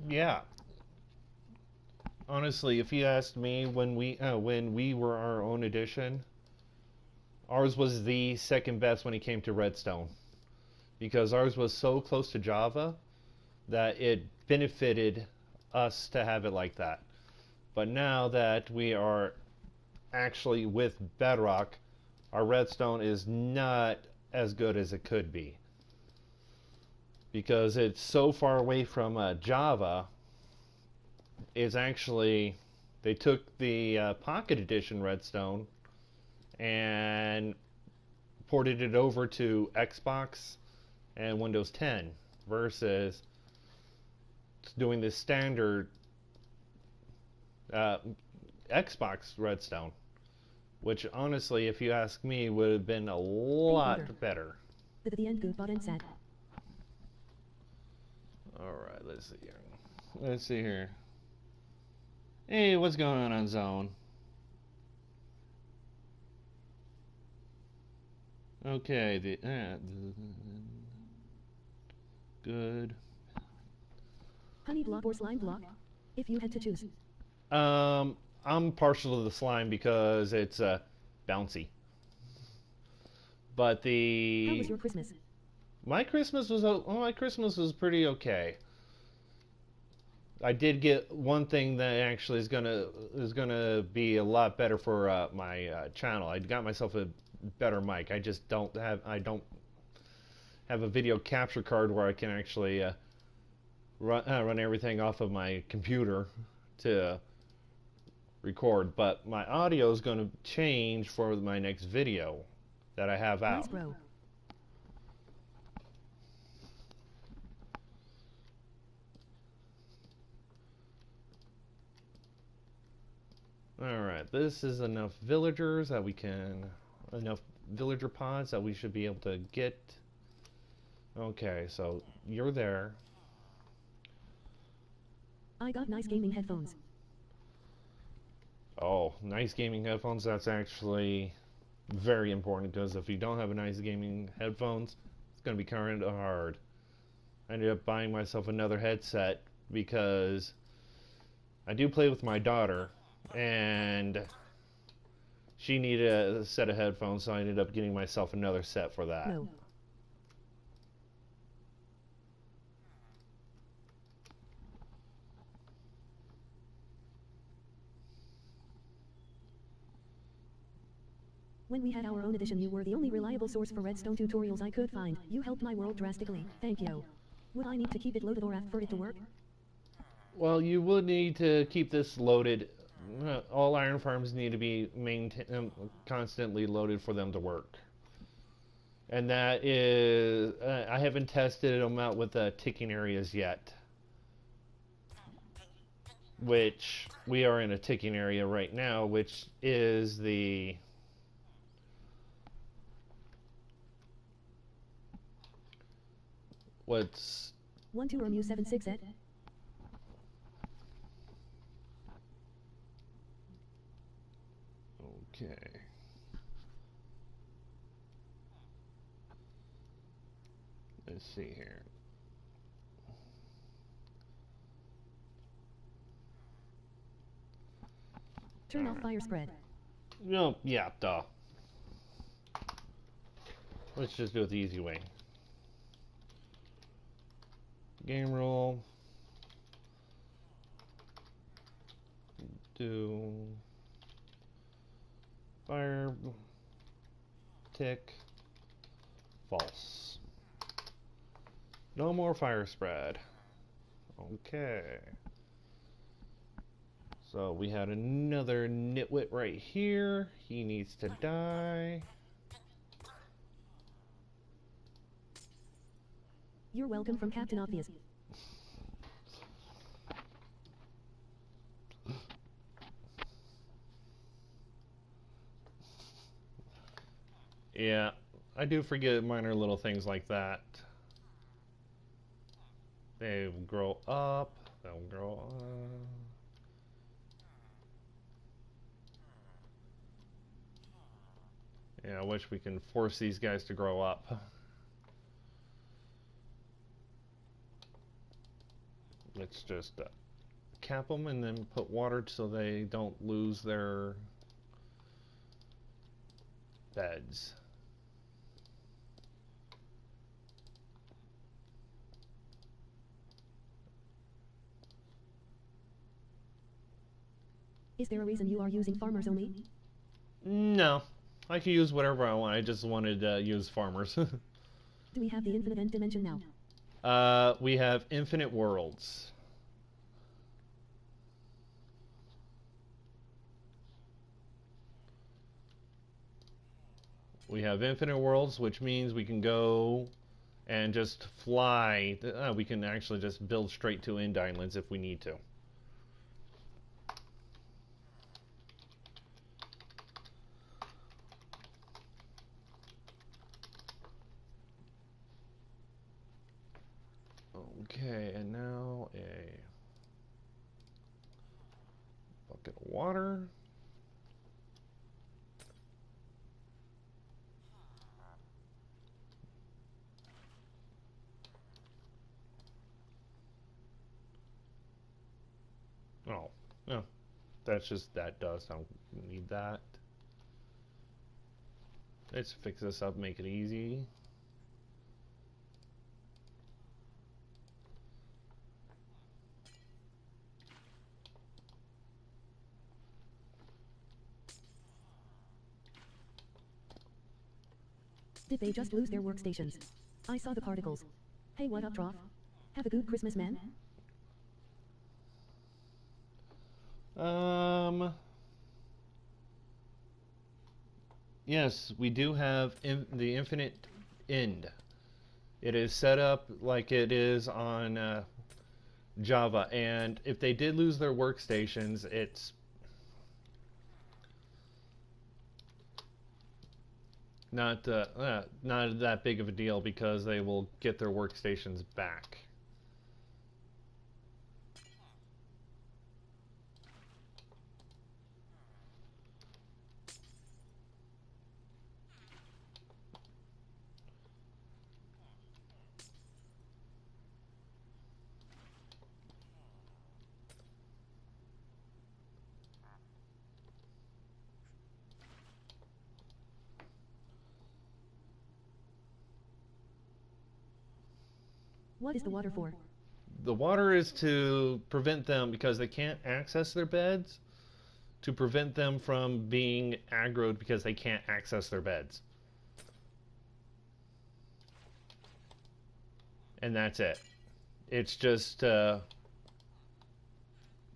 Yeah. Honestly, if you asked me when we were our own edition, ours was the second best when it came to Redstone, because ours was so close to Java that it benefited us to have it like that. But now that we are actually with bedrock, our Redstone is not as good as it could be, because it's so far away from Java. It's actually, they took the Pocket Edition Redstone and ported it over to Xbox and Windows 10 versus doing the standard Xbox Redstone, which honestly, if you ask me, would have been a lot better. the end good bot and set. Alright, let's see here. Let's see here. Hey, what's going on Zone? Okay, good. Honey block or slime block? If you had to choose. I'm partial to the slime because it's bouncy. But How was your Christmas? My Christmas was pretty okay. I did get one thing that actually is gonna be a lot better for my channel. I got myself a better mic. I don't have a video capture card where I can actually run everything off of my computer to record. But my audio is going to change for my next video that I have out. Nice, bro. Alright, this is enough villagers that we can... enough villager pods that we should be able to get. Okay, so you're there. I got nice gaming headphones. Oh, nice gaming headphones. That's actually very important, because if you don't have a nice gaming headphones, it's going to be kind of hard. I ended up buying myself another headset because I do play with my daughter, and she needed a set of headphones, so I ended up getting myself another set for that. No. When we had our own edition, you were the only reliable source for redstone tutorials I could find. You helped my world drastically. Thank you. Would I need to keep it loaded or ask for it to work? Well, you would need to keep this loaded. All iron farms need to be constantly loaded for them to work. And that is... I haven't tested them out with ticking areas yet. Which, we are in a ticking area right now, which is the... What's... 1-2 or mu-76 et? Okay. Let's see here. Turn off fire spread. No, yeah, duh. Let's just do it the easy way. Game rule. Do fire tick false. No more fire spread. Okay. So we had another nitwit right here. He needs to die. You're welcome from Captain Obvious. Yeah, I do forget minor little things like that. They grow up. They'll grow up. Yeah, I wish we can force these guys to grow up. Let's just cap them and then put water so they don't lose their beds. Is there a reason you are using farmers only? No, I can use whatever I want. I just wanted to use farmers. Do we have the infinite end dimension now? We have infinite worlds. We have infinite worlds, which means we can go and just fly. We can actually just build straight to end islands if we need to. Okay, and now a bucket of water. Oh, no, that's just that dust. I don't need that. Let's fix this up, make it easy. Did they just lose their workstations? I saw the particles. Hey, what up, Trough? Have a good Christmas, man. Yes, we do have the infinite end. It is set up like it is on Java, and if they did lose their workstations, it's not that big of a deal because they will get their workstations back. What is the water for? The water is to prevent them, because they can't access their beds, to prevent them from being aggroed because they can't access their beds. And that's it. It's just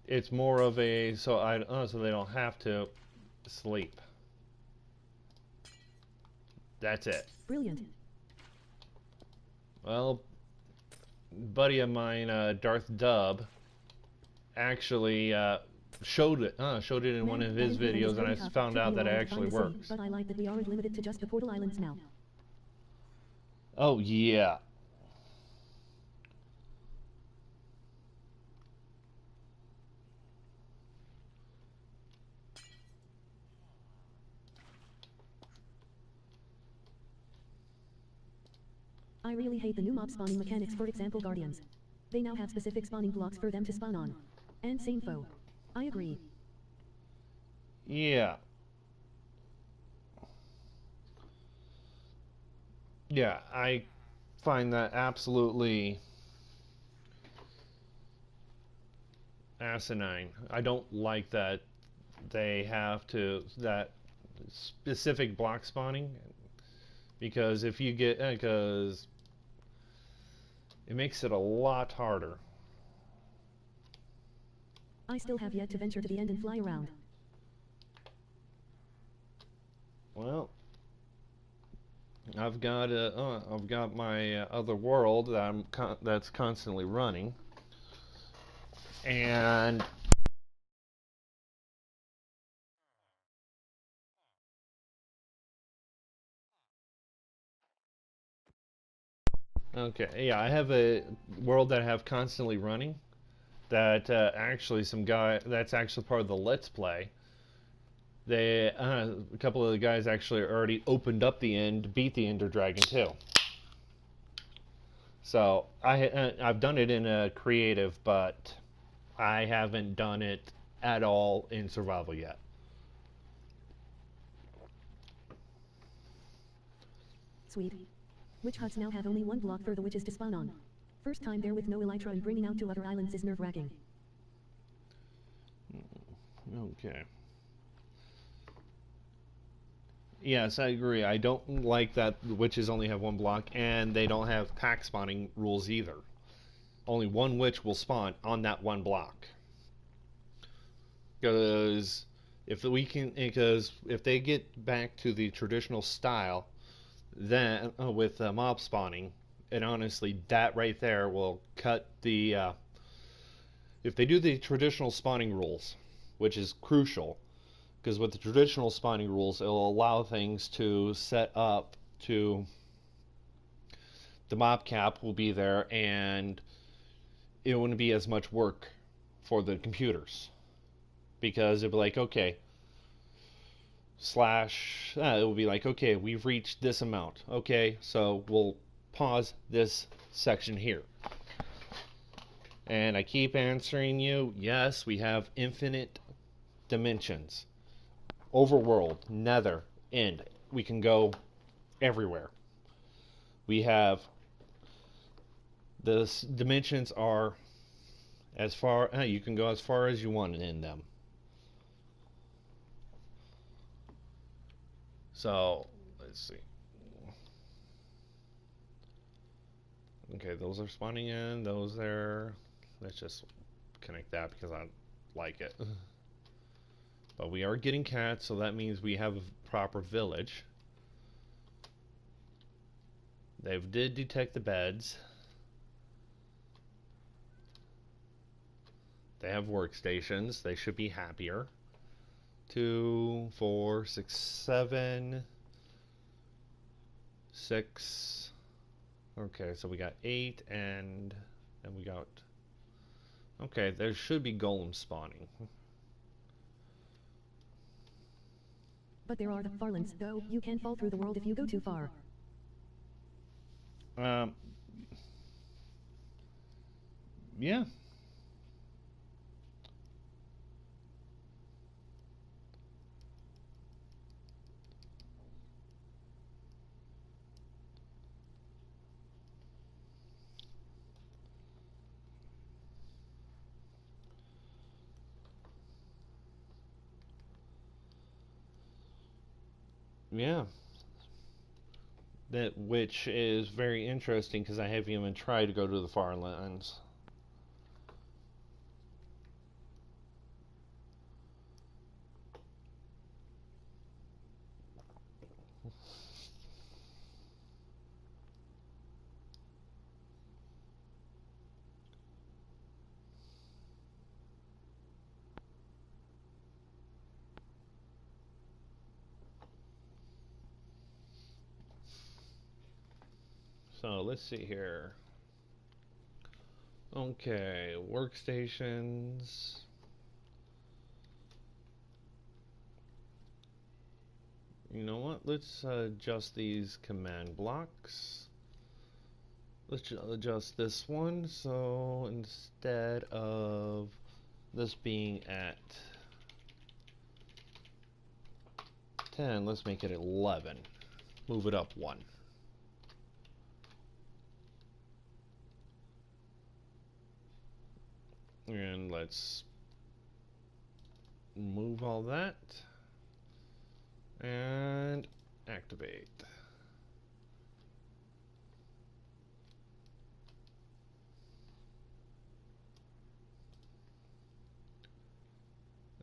it's more of a so they don't have to sleep. That's it. Brilliant. Well, buddy of mine, Darth Dub, actually showed it in one of his videos, and I found out that it actually works. But I like that we aren't limited to just the portal islands now. Oh yeah. I really hate the new mob spawning mechanics, for example Guardians. They now have specific spawning blocks for them to spawn on. And same foe. I agree. Yeah. Yeah, I find that absolutely asinine. I don't like that they have that specific block spawning, because if you get because it makes it a lot harder. I still have yet to venture to the end and fly around. Well, I've got my other world that that's constantly running, and okay, yeah, I have a world that I have constantly running. That actually some guy that's actually part of the Let's Play. They a couple of the guys actually already opened up the end, beat the Ender Dragon too. So I've done it in a creative, but I haven't done it at all in survival yet. Sweet. Witch huts now have only one block for the witches to spawn on. First time there with no elytra and bringing out to other islands is nerve-wracking. Okay. Yes, I agree. I don't like that the witches only have one block and they don't have pack spawning rules either. Only one witch will spawn on that one block. Because if they get back to the traditional style, then with mob spawning, and honestly, that right there will cut the. If they do the traditional spawning rules, which is crucial, because with the traditional spawning rules, it'll allow things to set up to the mob cap will be there, and it wouldn't be as much work for the computers because it'd be like, okay, it will be like, okay, we've reached this amount. Okay, so we'll pause this section here. And I keep answering you, yes, we have infinite dimensions. Overworld, nether, end. We can go everywhere. We have the dimensions are as far you can go as far as you want in them. So let's see. Okay, those are spawning in. Those there. Let's just connect that because I like it. But we are getting cats, so that means we have a proper village. They did detect the beds. They have workstations. They should be happier. 2, 4, 6, 7, 6. Okay, so we got 8 and we got. Okay, there should be golems spawning. But there are the farlands, though. You can fall through the world if you go too far. Yeah. Yeah. That which is very interesting because I haven't even tried to go to the far lands. So let's see here. Okay, workstations. You know what? Let's adjust these command blocks. Let's adjust this one. So instead of this being at 10, let's make it 11. Move it up 1. And let's move all that and activate.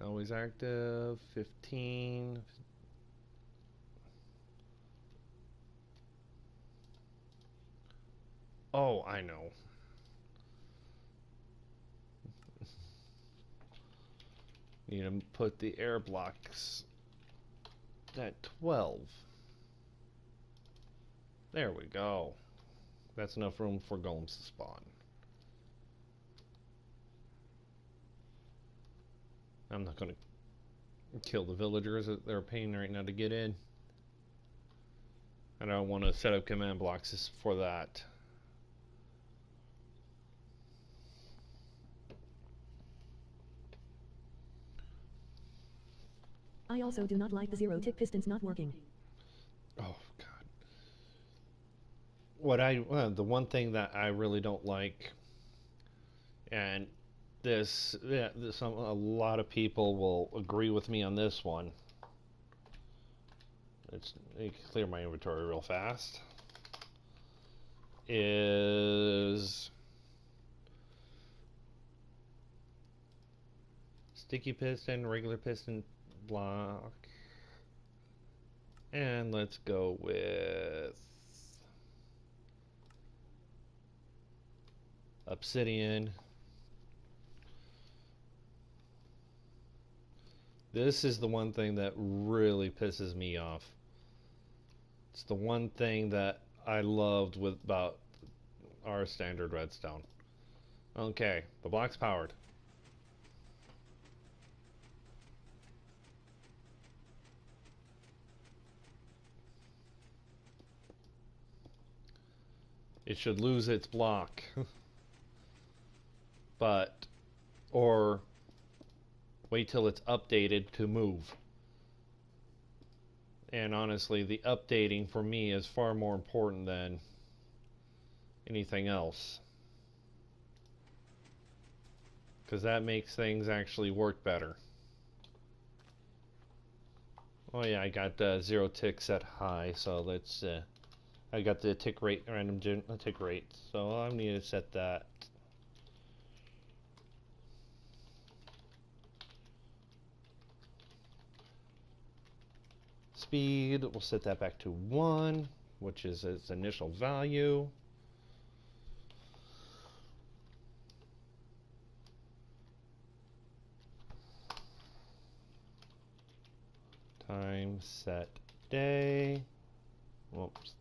Always active. 15. Oh, I know. Need to put the air blocks at 12. There we go. That's enough room for golems to spawn. I'm not going to kill the villagers. They're a pain right now to get in. And I don't want to set up command blocks for that. I also do not like the zero-tick pistons not working. Oh, God. The one thing that I really don't like, and a lot of people will agree with me on this one. Let me clear my inventory real fast. Is sticky piston, regular piston block, and let's go with obsidian. This is the one thing that really pisses me off. It's the one thing that I loved about our standard redstone. Okay, the block's powered. It should lose its block. Or wait till it's updated to move. And honestly, the updating for me is far more important than anything else. Because that makes things actually work better. Oh yeah, I got 0 tick set high, so let's... I got the tick rate, random tick rate, so I need to set that. Speed, we'll set that back to 1, which is its initial value. Time set day. Whoops.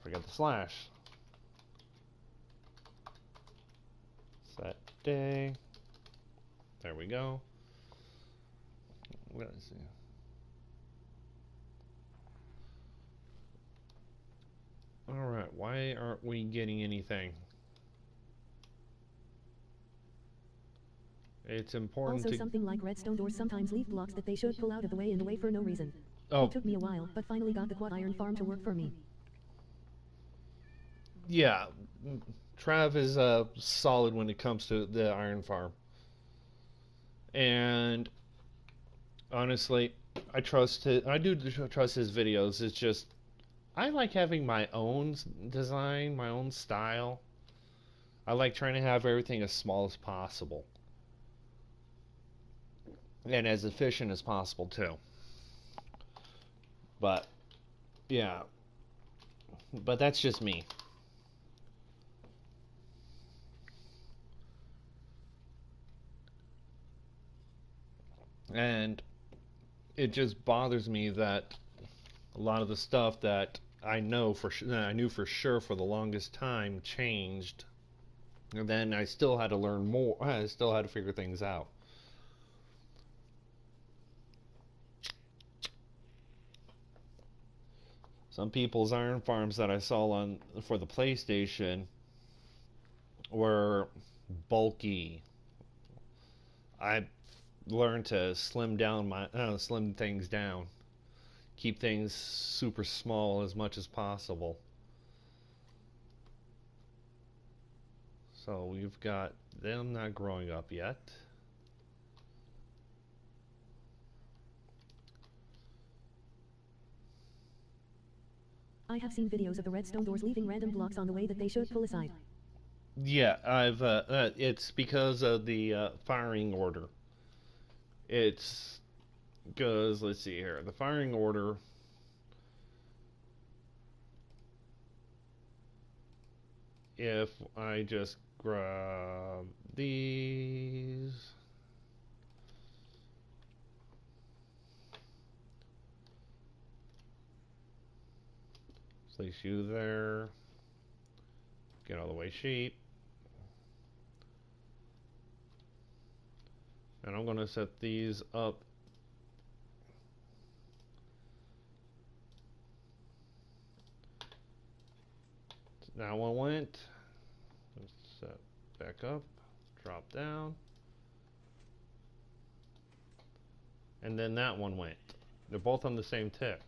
Forgot the slash. Set day. There we go. Let's see. Alright, why aren't we getting anything? It's important also, something like redstone doors sometimes leave blocks that they should pull out of the way in the way for no reason. Oh. It took me a while, but finally got the quad iron farm to work for me. Yeah, Trav is solid when it comes to the iron farm. And honestly, I do trust his videos. It's just I like having my own design, my own style. I like trying to have everything as small as possible. And as efficient as possible too. But yeah. But that's just me. And it just bothers me that a lot of the stuff that I knew for sure for the longest time changed. And then I still had to learn more. I still had to figure things out. Some people's iron farms that I saw for the PlayStation were bulky. I learned to slim things down, keep things super small as much as possible. So we've got them not growing up yet. I have seen videos of the redstone doors leaving random blocks on the way that they should pull aside. Yeah, it's because of the firing order. It's because, let's see here, the firing order. If I just grab these, place you there, get all the way sheep, and I'm going to set these up. That one went. Let's set back up, drop down, and then that one went. They're both on the same tick.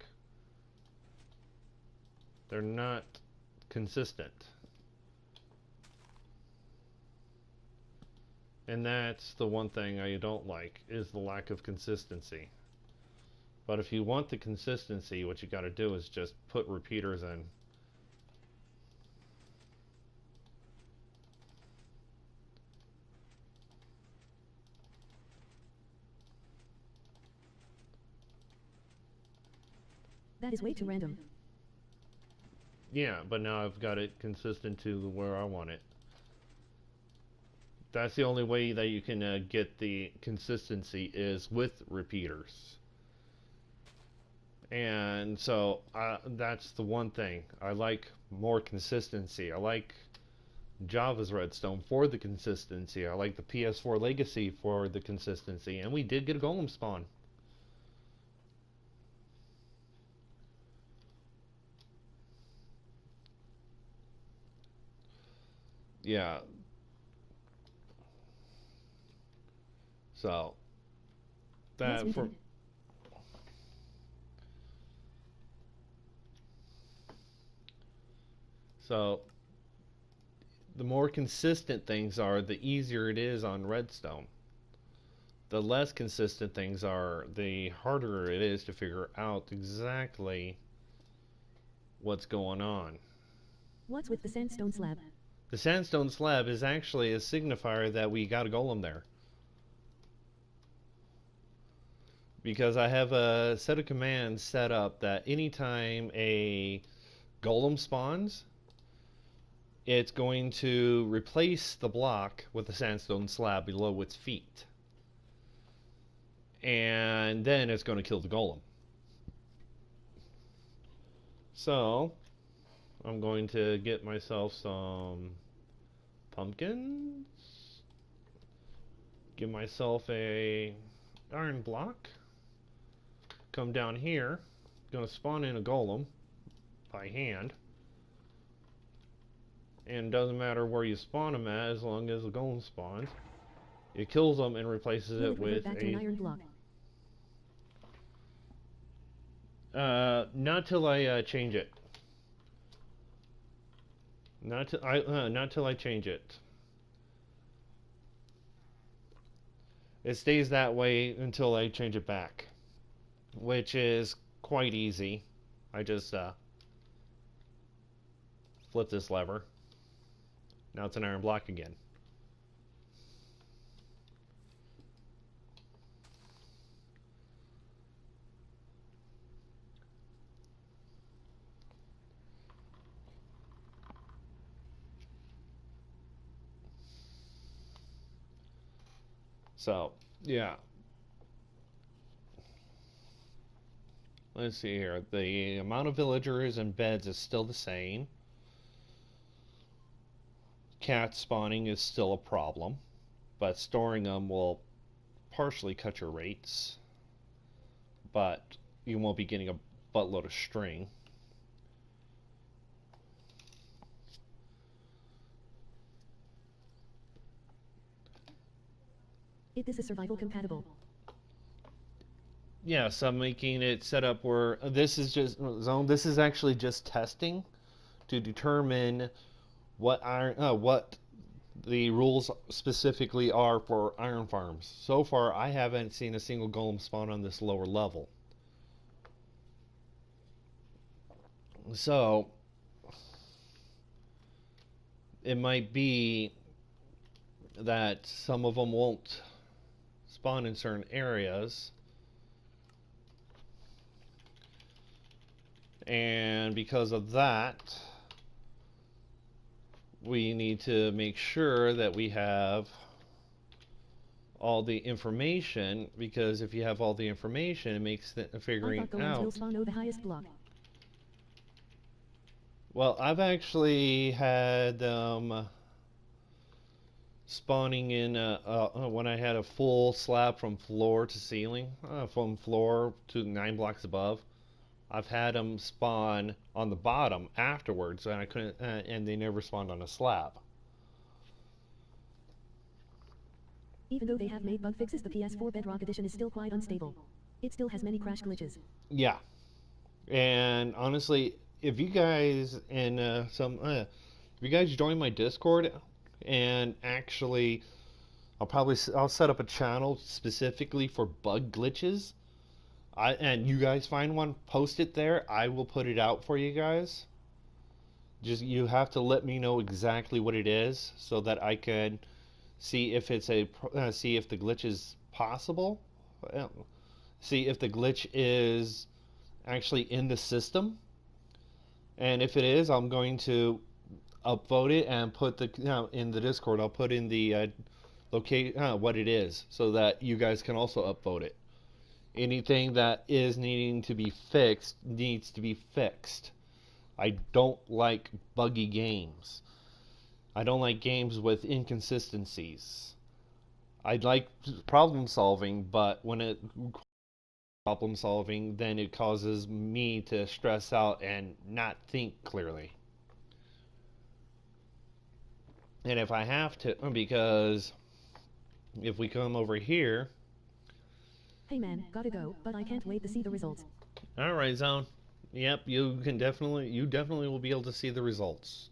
They're not consistent. And that's the one thing I don't like, is the lack of consistency. But if you want the consistency, what you got to do is just put repeaters in. That is way too random. Yeah, but now I've got it consistent to where I want it. That's the only way that you can get the consistency, is with repeaters. And so that's the one thing. I like more consistency. I like Java's Redstone for the consistency. I like the PS4 Legacy for the consistency. And we did get a golem spawn. Yeah. So Yes, that we for did. so the more consistent things are, the easier it is on Redstone. The less consistent things are, the harder it is to figure out exactly what's going on. What's with the sandstone slab? The sandstone slab is actually a signifier that we got a golem there. Because I have a set of commands set up that anytime a golem spawns, it's going to replace the block with a sandstone slab below its feet. And then it's going to kill the golem. So I'm going to get myself some pumpkins, give myself a iron block, come down here, going to spawn in a golem by hand, and it doesn't matter where you spawn them at as long as the golem spawns. It kills them and replaces Will it it revert with back to an iron block? not till I change it. Not till I change it. It stays that way until I change it back, which is quite easy. I just flip this lever. Now it's an iron block again. So, yeah. Let's see here. The amount of villagers and beds is still the same. Cat spawning is still a problem, but storing them will partially cut your rates, but you won't be getting a buttload of string. This is survival compatible. Yes, I'm making it set up where this is just zone. This is actually just testing to determine what the rules specifically are for iron farms. So far, I haven't seen a single golem spawn on this lower level. So it might be that some of them won't spawn in certain areas. And because of that, we need to make sure that we have all the information, because if you have all the information, it makes figuring I thought golems will spawn the highest block. Well, I've actually had spawning in when I had a full slab from floor to ceiling, from floor to 9 blocks above. I've had them spawn on the bottom afterwards, and I couldn't, and they never spawned on a slab. Even though they have made bug fixes, the PS4 Bedrock Edition is still quite unstable. It still has many crash glitches. Yeah, and honestly, if you guys and if you guys join my Discord, and actually, I'll set up a channel specifically for bug glitches. And you guys find one, post it there. I will put it out for you guys. Just you have to let me know exactly what it is so that I can see if it's see if the glitch is possible. See if the glitch is actually in the system. And if it is, I'm going to upvote it and put the in the Discord. I'll put in the what it is so that you guys can also upvote it. Anything that is needing to be fixed needs to be fixed. I don't like buggy games. I don't like games with inconsistencies. I like problem solving, but when it problem solving, then it causes me to stress out and not think clearly. And if I have to, because if we come over here. Hey man, gotta go, but I can't wait to see the results. All right, Zone. Yep, you definitely will be able to see the results.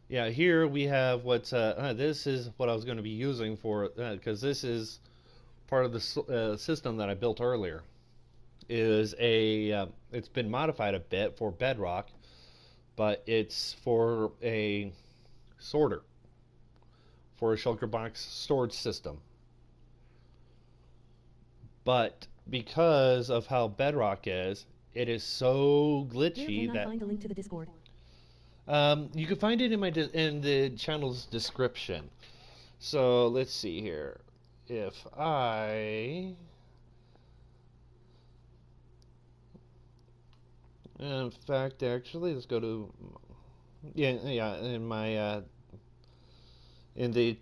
Yeah, here we have what's this is what I was going to be using for because this is part of the system that I built earlier. Is it's been modified a bit for bedrock, but it's for a sorter for a shulker box storage system. But because of how bedrock is, it is so glitchy. Where can I find a link to the Discord? You can find it in the channel's description. So let's see here. If I, in fact, actually, let's go to in my in the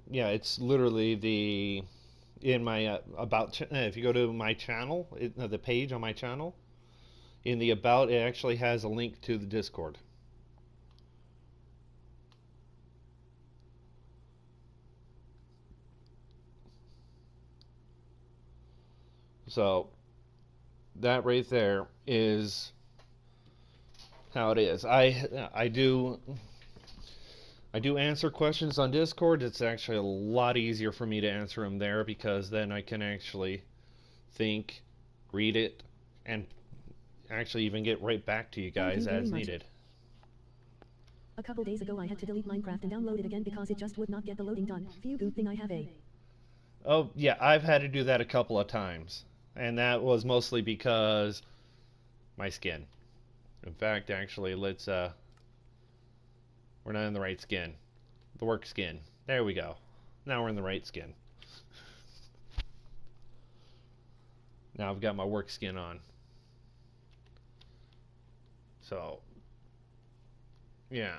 it's literally the in my about if you go to my channel, the page on my channel, in the about, it actually has a link to the Discord. So that right there is how it is. I do answer questions on Discord. It's actually a lot easier for me to answer them there because then I can actually think, read it, and actually even get right back to you guys as needed. A couple days ago I had to delete Minecraft and download it again because it just would not get the loading done. Phew, good thing I have a... Oh, yeah, I've had to do that a couple of times. And that was mostly because my skin. In fact, actually, let's, we're not in the right skin. The work skin. There we go. Now we're in the right skin. Now I've got my work skin on. So, yeah.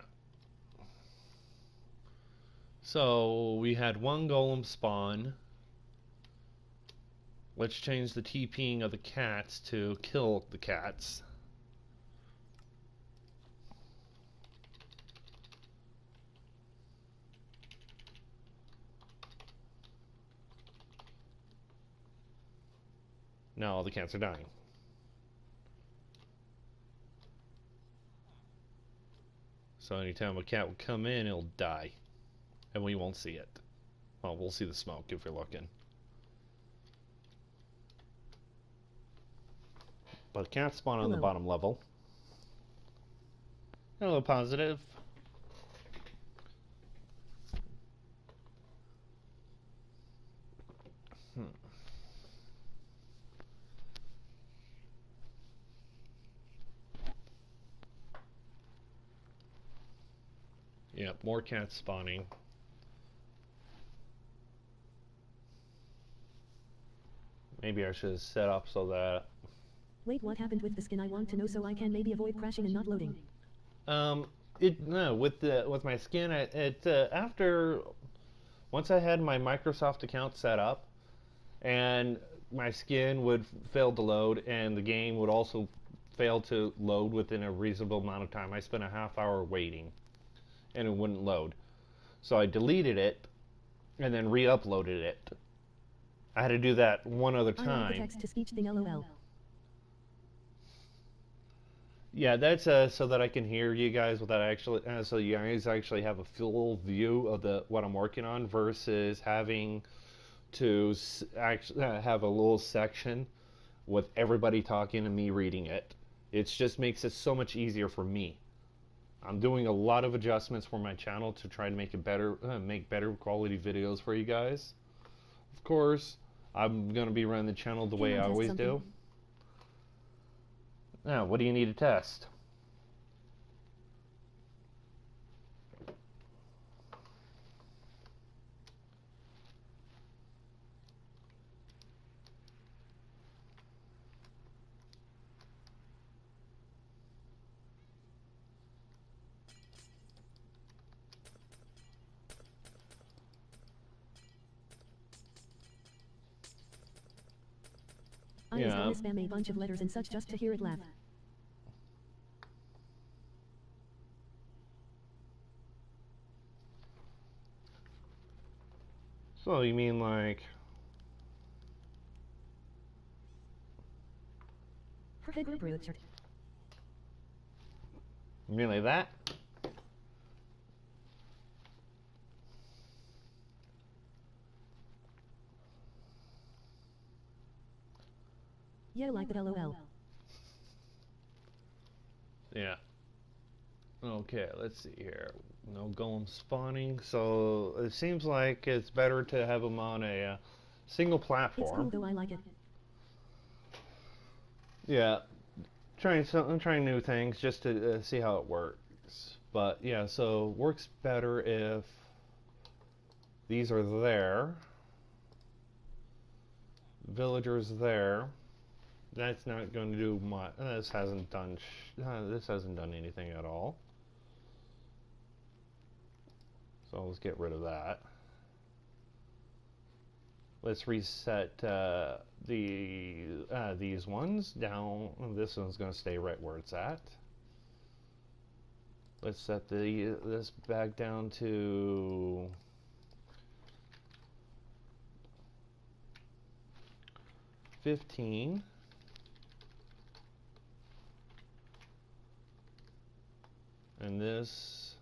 So, we had one golem spawn. Let's change the TPing of the cats to kill the cats. Now all the cats are dying. So anytime a cat will come in, it'll die. And we won't see it. Well, we'll see the smoke if you're looking. But cats spawn on the bottom level. Hello, Positive. Yep, more cats spawning. Maybe I should set up so that... Wait, what happened with the skin? I want to know so I can maybe avoid crashing and not loading. No, with my skin, after once I had my Microsoft account set up, and my skin would fail to load, and the game would also fail to load within a reasonable amount of time. I spent a half hour waiting, and it wouldn't load. So I deleted it, and then re-uploaded it. I had to do that one other I like the time. text-to-speech thing, lol. Yeah, that's so that I can hear you guys without actually, so you guys actually have a full view of what I'm working on versus having to actually have a little section with everybody talking and me reading it. It just makes it so much easier for me. I'm doing a lot of adjustments for my channel to try to make it better, make better quality videos for you guys. Of course, I'm gonna be running the channel the way I always do. Now, what do you need to test? I was gonna spam a bunch of letters and such just to hear it laugh. So you mean like... Richard. You mean like that? Yeah, like that, lol. Yeah. Okay, let's see here. No golem spawning, so it seems like it's better to have them on a single platform. It's cool though, I like it. Yeah, I'm trying new things just to see how it works. But yeah, so works better if these are there, villagers there. That's not going to do much. This hasn't done anything at all. So let's get rid of that. Let's reset these ones down. This one's going to stay right where it's at. Let's set this back down to 15. And this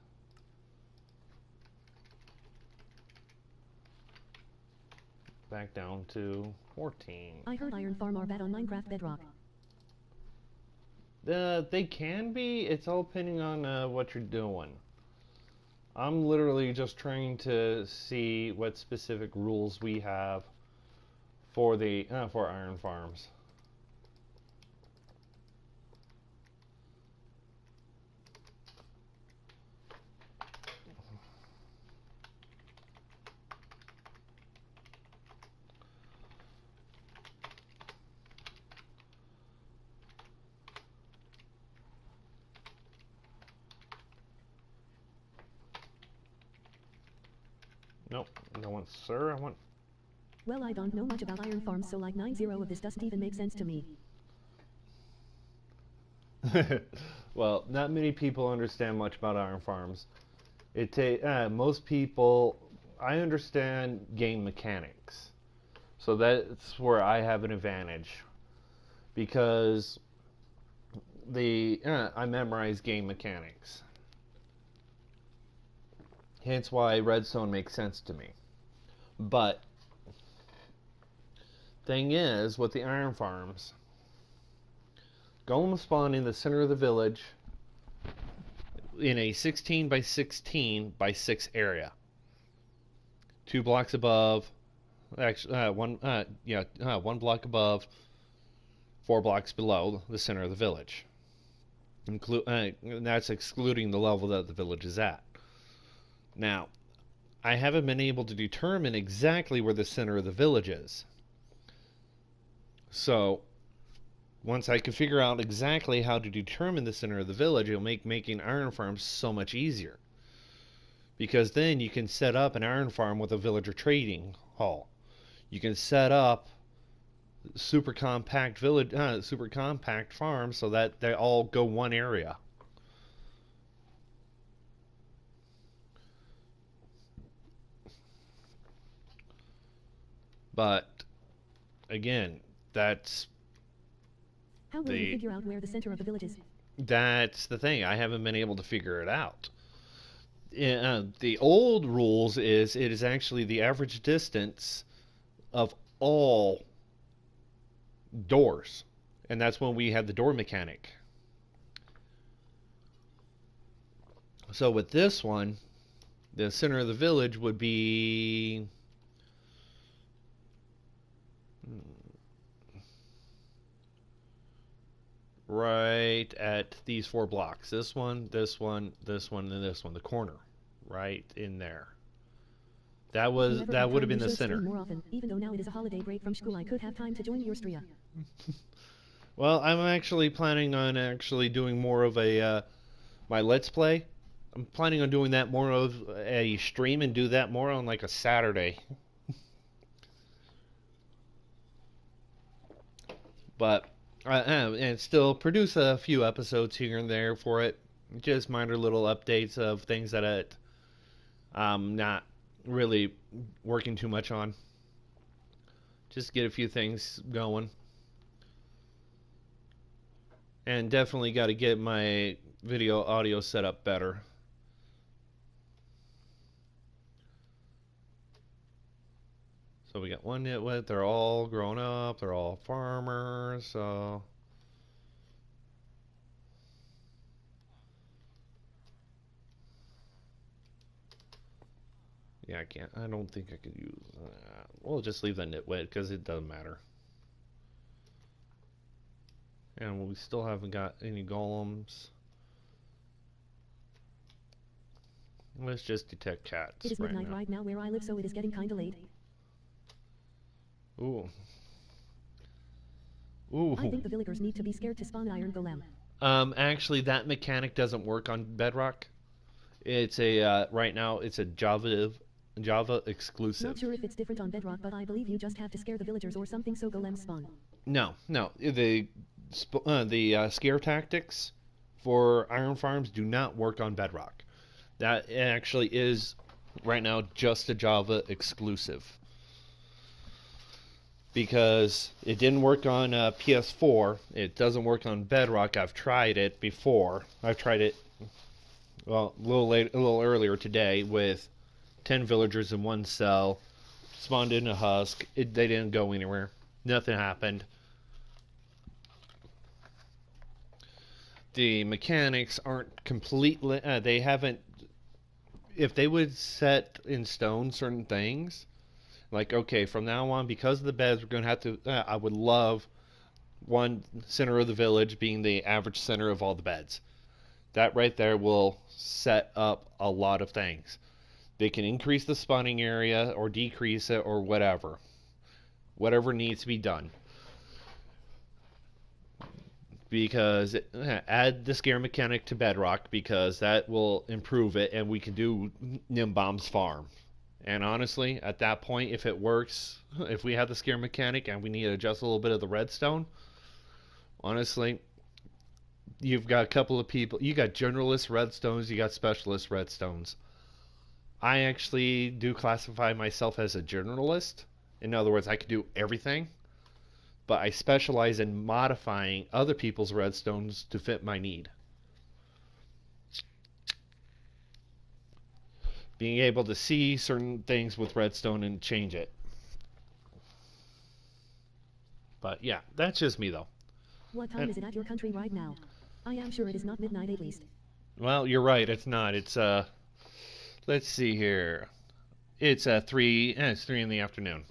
back down to 14. I heard iron farm are bad on Minecraft Bedrock. They can be. It's all depending on what you're doing. I'm literally just trying to see what specific rules we have for the for iron farms. Nope, no one, sir. I want... Well, I don't know much about iron farms, so like 90 of this doesn't even make sense to me. Well, not many people understand much about iron farms. Most people... I understand game mechanics. So that's where I have an advantage. Because I memorize game mechanics. Hence why Redstone makes sense to me. But thing is, with the iron farms, golem spawn in the center of the village in a 16 by 16 by 6 area. 2 blocks above, actually one block above, 4 blocks below the center of the village. That's excluding the level that the village is at. Now, I haven't been able to determine exactly where the center of the village is. So, once I can figure out exactly how to determine the center of the village, it'll make making iron farms so much easier. Because then you can set up an iron farm with a villager trading hall. You can set up super compact super compact farms so that they all go one area. But again, that's How will you figure out where the center of the village is? that's the thing. I haven't been able to figure it out. The old rules is it is actually the average distance of all doors, and that's when we had the door mechanic. So with this one, the center of the village would be right at these 4 blocks. This one, this one, this one, and this one. The corner, right in there. That would have been the center. More often, even though now it is a holiday break from school, I could have time to join your stream. Well, I'm actually planning on doing more of a my Let's Play. I'm planning on doing that more of a stream and do that more on like a Saturday. But and still produce a few episodes here and there for it. Just minor little updates of things that I'm not really working too much on. Just get a few things going. And definitely got to get my video audio set up better. So we got one nitwit. They're all grown up. They're all farmers. So yeah, I can't. I don't think I could use. We'll just leave that nitwit because it doesn't matter. And we still haven't got any golems. Let's just detect cats. It is midnight right now where I live, so it is getting kinda late. Ooh. Ooh. I think the villagers need to be scared to spawn iron golem. Actually, that mechanic doesn't work on bedrock. It's a right now. It's a Java exclusive. Not sure if it's different on bedrock, but I believe you just have to scare the villagers or something so golems spawn. No. The scare tactics for iron farms do not work on bedrock. That actually is right now just a Java exclusive. Because it didn't work on PS4, it doesn't work on Bedrock. I've tried it before. I've tried it, well, a little earlier today with 10 villagers in one cell. Spawned in a husk. They didn't go anywhere. Nothing happened. The mechanics aren't completely. They haven't. If they would set in stone certain things. Like, okay, from now on, because of the beds, we're going to have to... I would love one center of the village being the average center of all the beds. That right there will set up a lot of things. They can increase the spawning area or decrease it or whatever. Whatever needs to be done. Because add the scare mechanic to Bedrock because that will improve it and we can do Nimbomb's farm. And honestly, at that point, if it works, if we have the scare mechanic and we need to adjust a little bit of the redstone, honestly, you've got a couple of people. You got generalist redstones, you got specialist redstones. I actually do classify myself as a generalist. In other words, I can do everything, but I specialize in modifying other people's redstones to fit my need. Being able to see certain things with redstone and change it. But yeah, that's just me though. What time is it at your country right now? I am sure it is not midnight at least. Well, you're right, it's not. It's let's see here. It's 3 in the afternoon.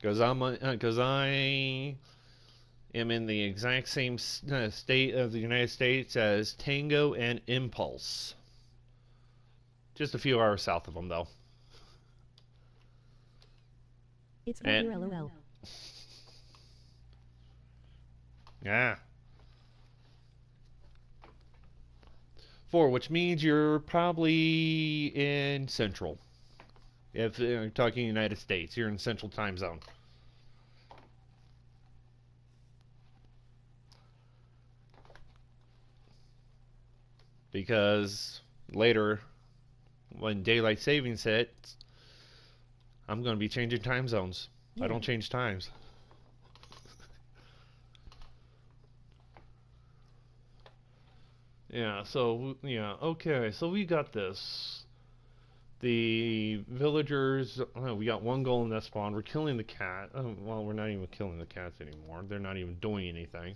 Cuz am in the exact same state of the United States as Tango and Impulse. Just a few hours south of them, though. It's And here, lol. yeah, 4, which means you're probably in Central. If you're talking United States, you're in Central Time Zone. Because later, when daylight savings hits, I'm going to be changing time zones. Yeah. I don't change times. Yeah, so, yeah, okay, so we got this. The villagers, we got one goal in that spawn. We're killing the cat. Well, we're not even killing the cats anymore. They're not even doing anything.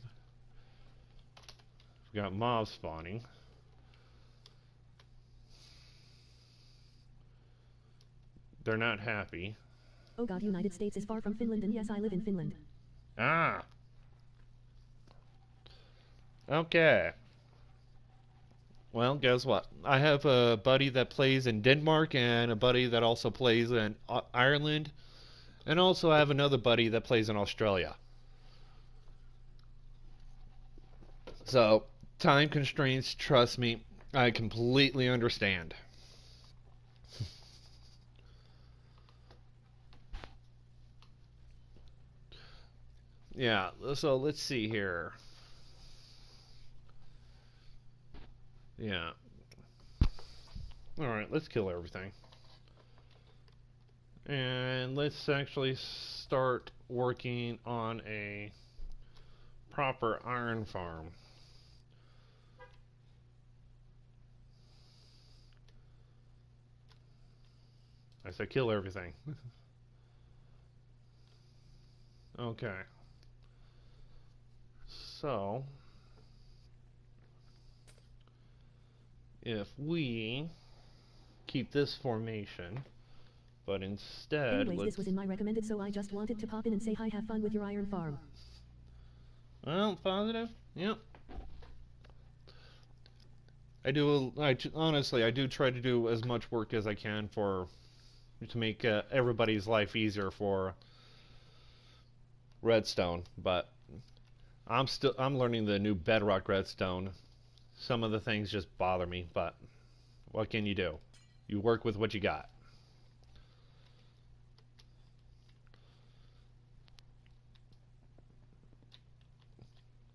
We got mobs spawning. They're not happy. Oh god, United States is far from Finland, and yes, I live in Finland. Ah! Okay. Well, guess what? I have a buddy that plays in Denmark and a buddy that also plays in Ireland. And also I have another buddy that plays in Australia. So, time constraints, trust me, I completely understand. Yeah, so let's see here. Yeah. Alright, let's kill everything. And let's actually start working on a proper iron farm. I said kill everything. Okay. So, if we keep this formation, but instead Anyways, this was in my recommended, so I just wanted to pop in and say hi, have fun with your iron farm. Well, positive? Yep. Honestly, I do try to do as much work as I can to make everybody's life easier for Redstone, but I'm learning the new bedrock Redstone. Some of the things just bother me, but what can you do? You work with what you got.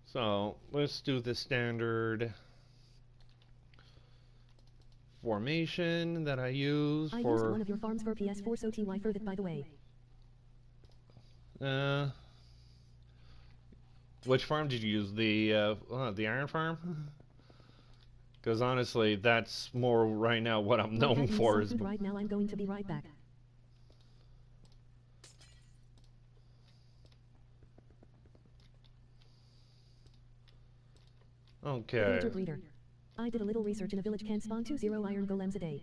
So let's do the standard formation that I use I used one of your farms for PS4, so TY for that, by the way. Which farm did you use? The iron farm? Because honestly, that's more right now what I'm known for. Is right now. I'm going to be right back. Okay. Villager breeder. I did a little research, and a village can spawn 20 iron golems a day.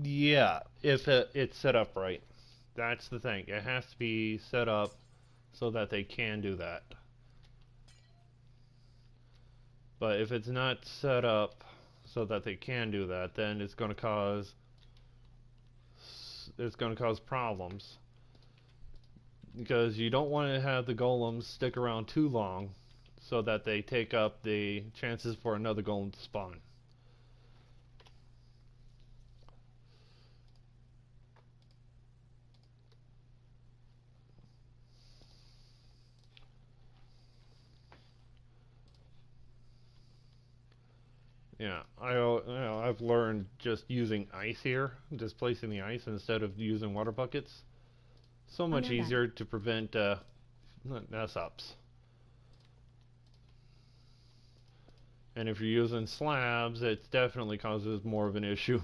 Yeah, if it's set up right. That's the thing. It has to be set up so that they can do that. But if it's not set up so that they can do that, then it's going to cause problems. Because you don't want to have the golems stick around too long so that they take up the chances for another golem to spawn. Yeah, I've learned just using ice here, just placing the ice instead of using water buckets. So much easier to prevent mess ups. And if you're using slabs, it definitely causes more of an issue.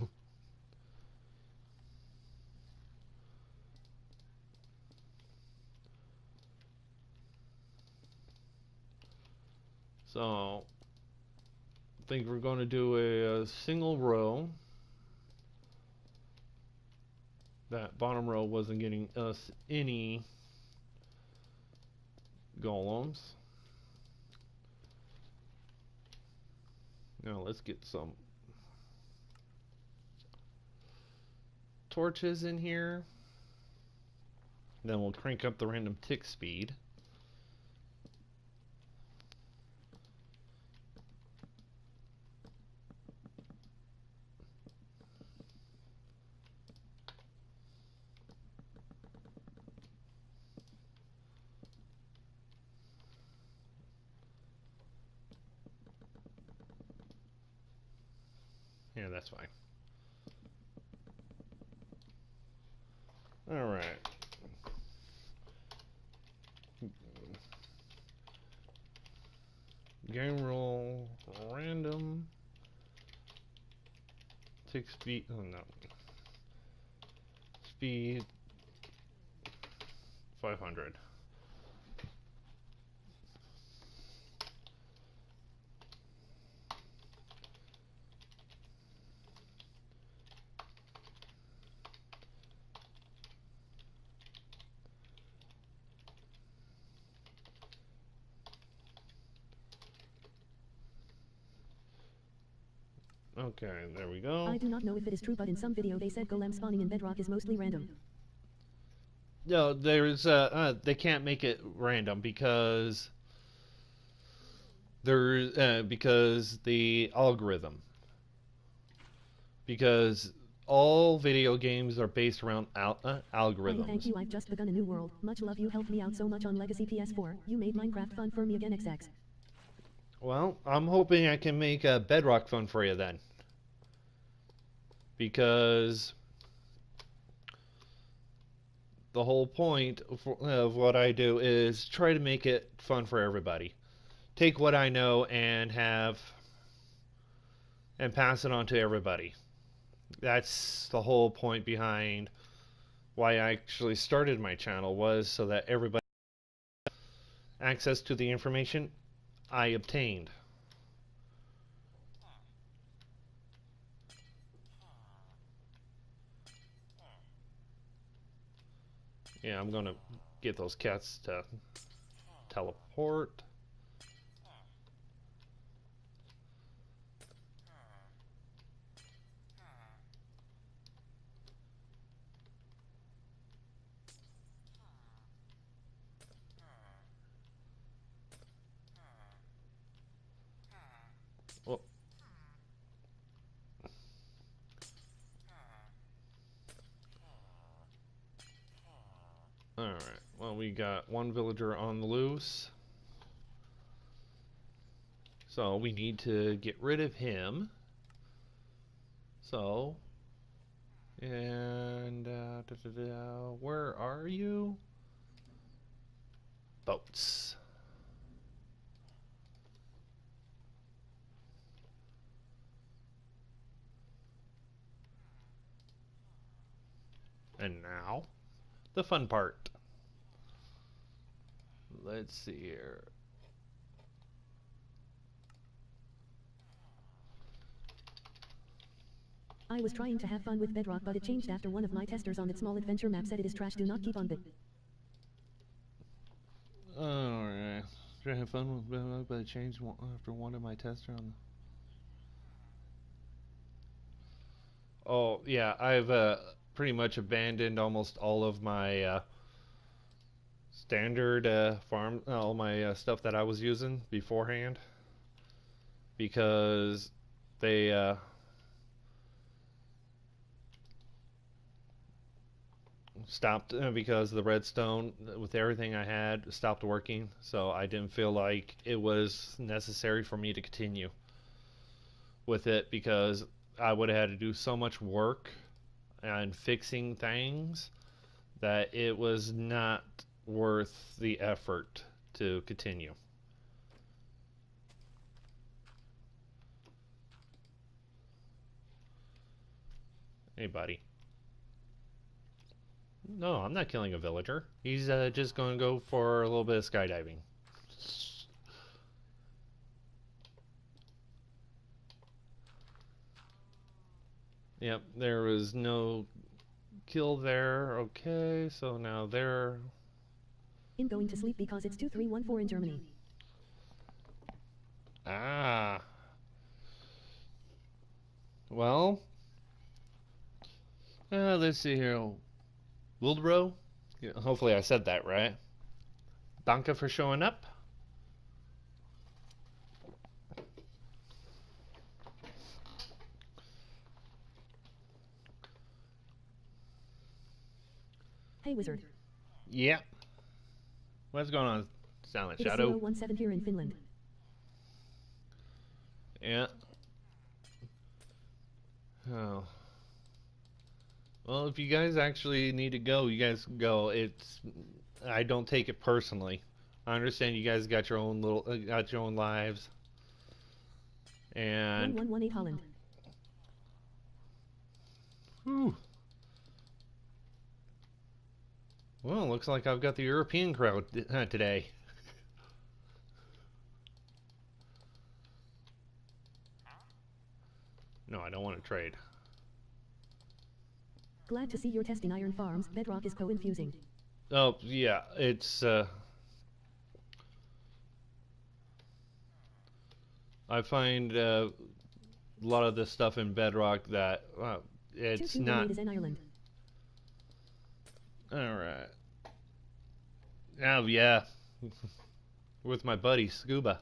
So, I think we're going to do a single row. that bottom row wasn't getting us any golems. Now let's get some torches in here. Then we'll crank up the random tick speed. Yeah, that's fine. All right. Game roll random tick speed. Oh no. Speed 500. Okay, there we go. I do not know if it is true, but in some video they said golem spawning in bedrock is mostly random. No, there's they can't make it random because because the algorithm. Because all video games are based around algorithms. Thank you. I've just begun a new world. Much love. You helped me out so much on Legacy PS4. You made Minecraft fun for me again, XX. Well, I'm hoping I can make a bedrock fun for you then. Because the whole point of what I do is try to make it fun for everybody. Take what I know and pass it on to everybody. That's the whole point behind why I actually started my channel, was so that everybody had access to the information I obtained. Yeah, I'm gonna get those cats to teleport. Well, alright, well, we got one villager on the loose. So we need to get rid of him. So, and where are you? Boats. And now, the fun part. Let's see here. I was trying to have fun with bedrock, but it changed after one of my testers on its small adventure map said it is trash. Do not keep on bit. Alright. Trying to have fun with bedrock, but it changed after one of my testers on. Oh, yeah, I've pretty much abandoned almost all of my standard farm, all my stuff that I was using beforehand, because they stopped, because the redstone with everything I had stopped working, so I didn't feel like it was necessary for me to continue with it, because I would have had to do so much work and fixing things that it was not worth the effort to continue. Hey, buddy. No, I'm not killing a villager. He's just going to go for a little bit of skydiving. Yep, there was no kill there. Okay, so now there. In going to sleep because it's 2314 in Germany. Ah. Well, let's see here. Wildrow? Yeah, hopefully I said that right. Danke for showing up. Hey wizard. Yeah. What's going on, Silent It is Shadow? 017 here in Finland. Yeah. Oh. Well, if you guys actually need to go, you guys go. I don't take it personally. I understand you guys got your own got your own lives. And 1118 Holland. whew. Well, looks like I've got the European crowd today. No, I don't want to trade. Glad to see you're testing iron farms. Bedrock is co-infusing. Oh, yeah, it's I find a lot of this stuff in Bedrock that it's not. Is in Ireland. All right. Oh yeah, with my buddy Scuba.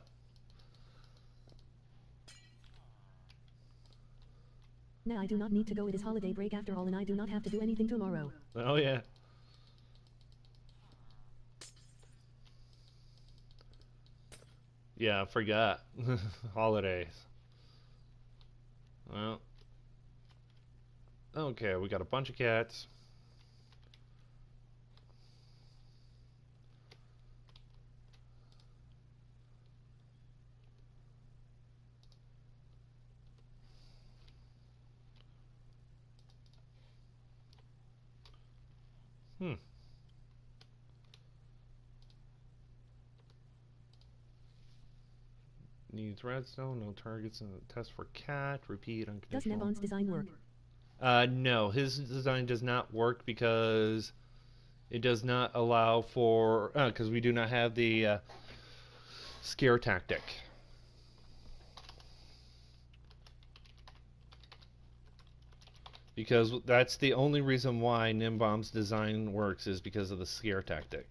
Nah, I do not need to go. It is holiday break after all, and I do not have to do anything tomorrow. Oh yeah. Yeah, I forgot. Holidays. Well. Okay, we got a bunch of cats. Hmm. Needs redstone, no targets in the test for cat, repeat Does unconditional. Nevon's design work? No, his design does not work because it does not allow for, because we do not have the scare tactic. Because that's the only reason why Nimbomb's design works is because of the scare tactic.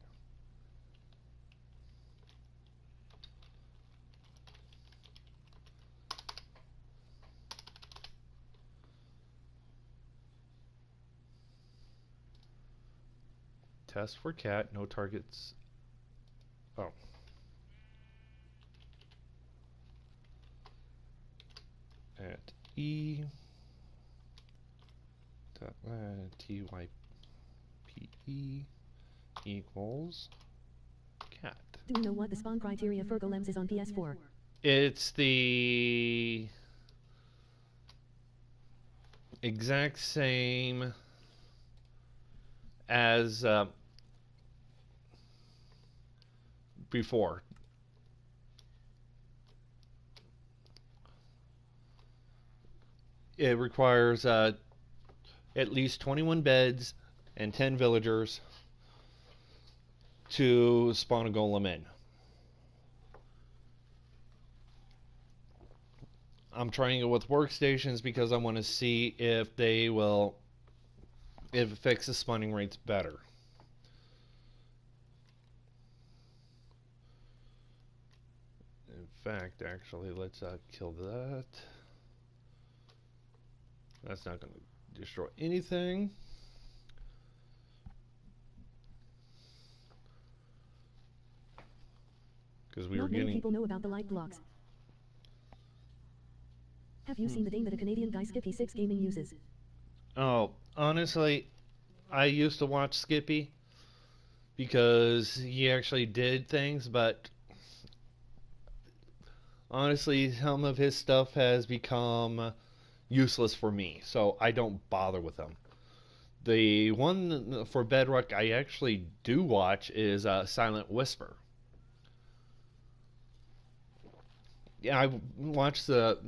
Test for cat, no targets. Oh. At E. TYPE equals cat. Do you know what the spawn criteria for golems is on PS4? It's the exact same as before. It requires at least 21 beds and 10 villagers to spawn a golem in. I'm trying it with workstations because I want to see if they will, if it fixes spawning rates better. In fact, actually, let's kill that. That's not going to destroy anything. Because we were Not many getting. people know about the light blocks. Have you seen the dame that a Canadian guy Skippy6 Gaming uses? Oh, honestly, I used to watch Skippy because he actually did things, but honestly, some of his stuff has become useless for me, so I don't bother with them. The one for Bedrock I actually do watch is Silent Whisper. Yeah, I watch the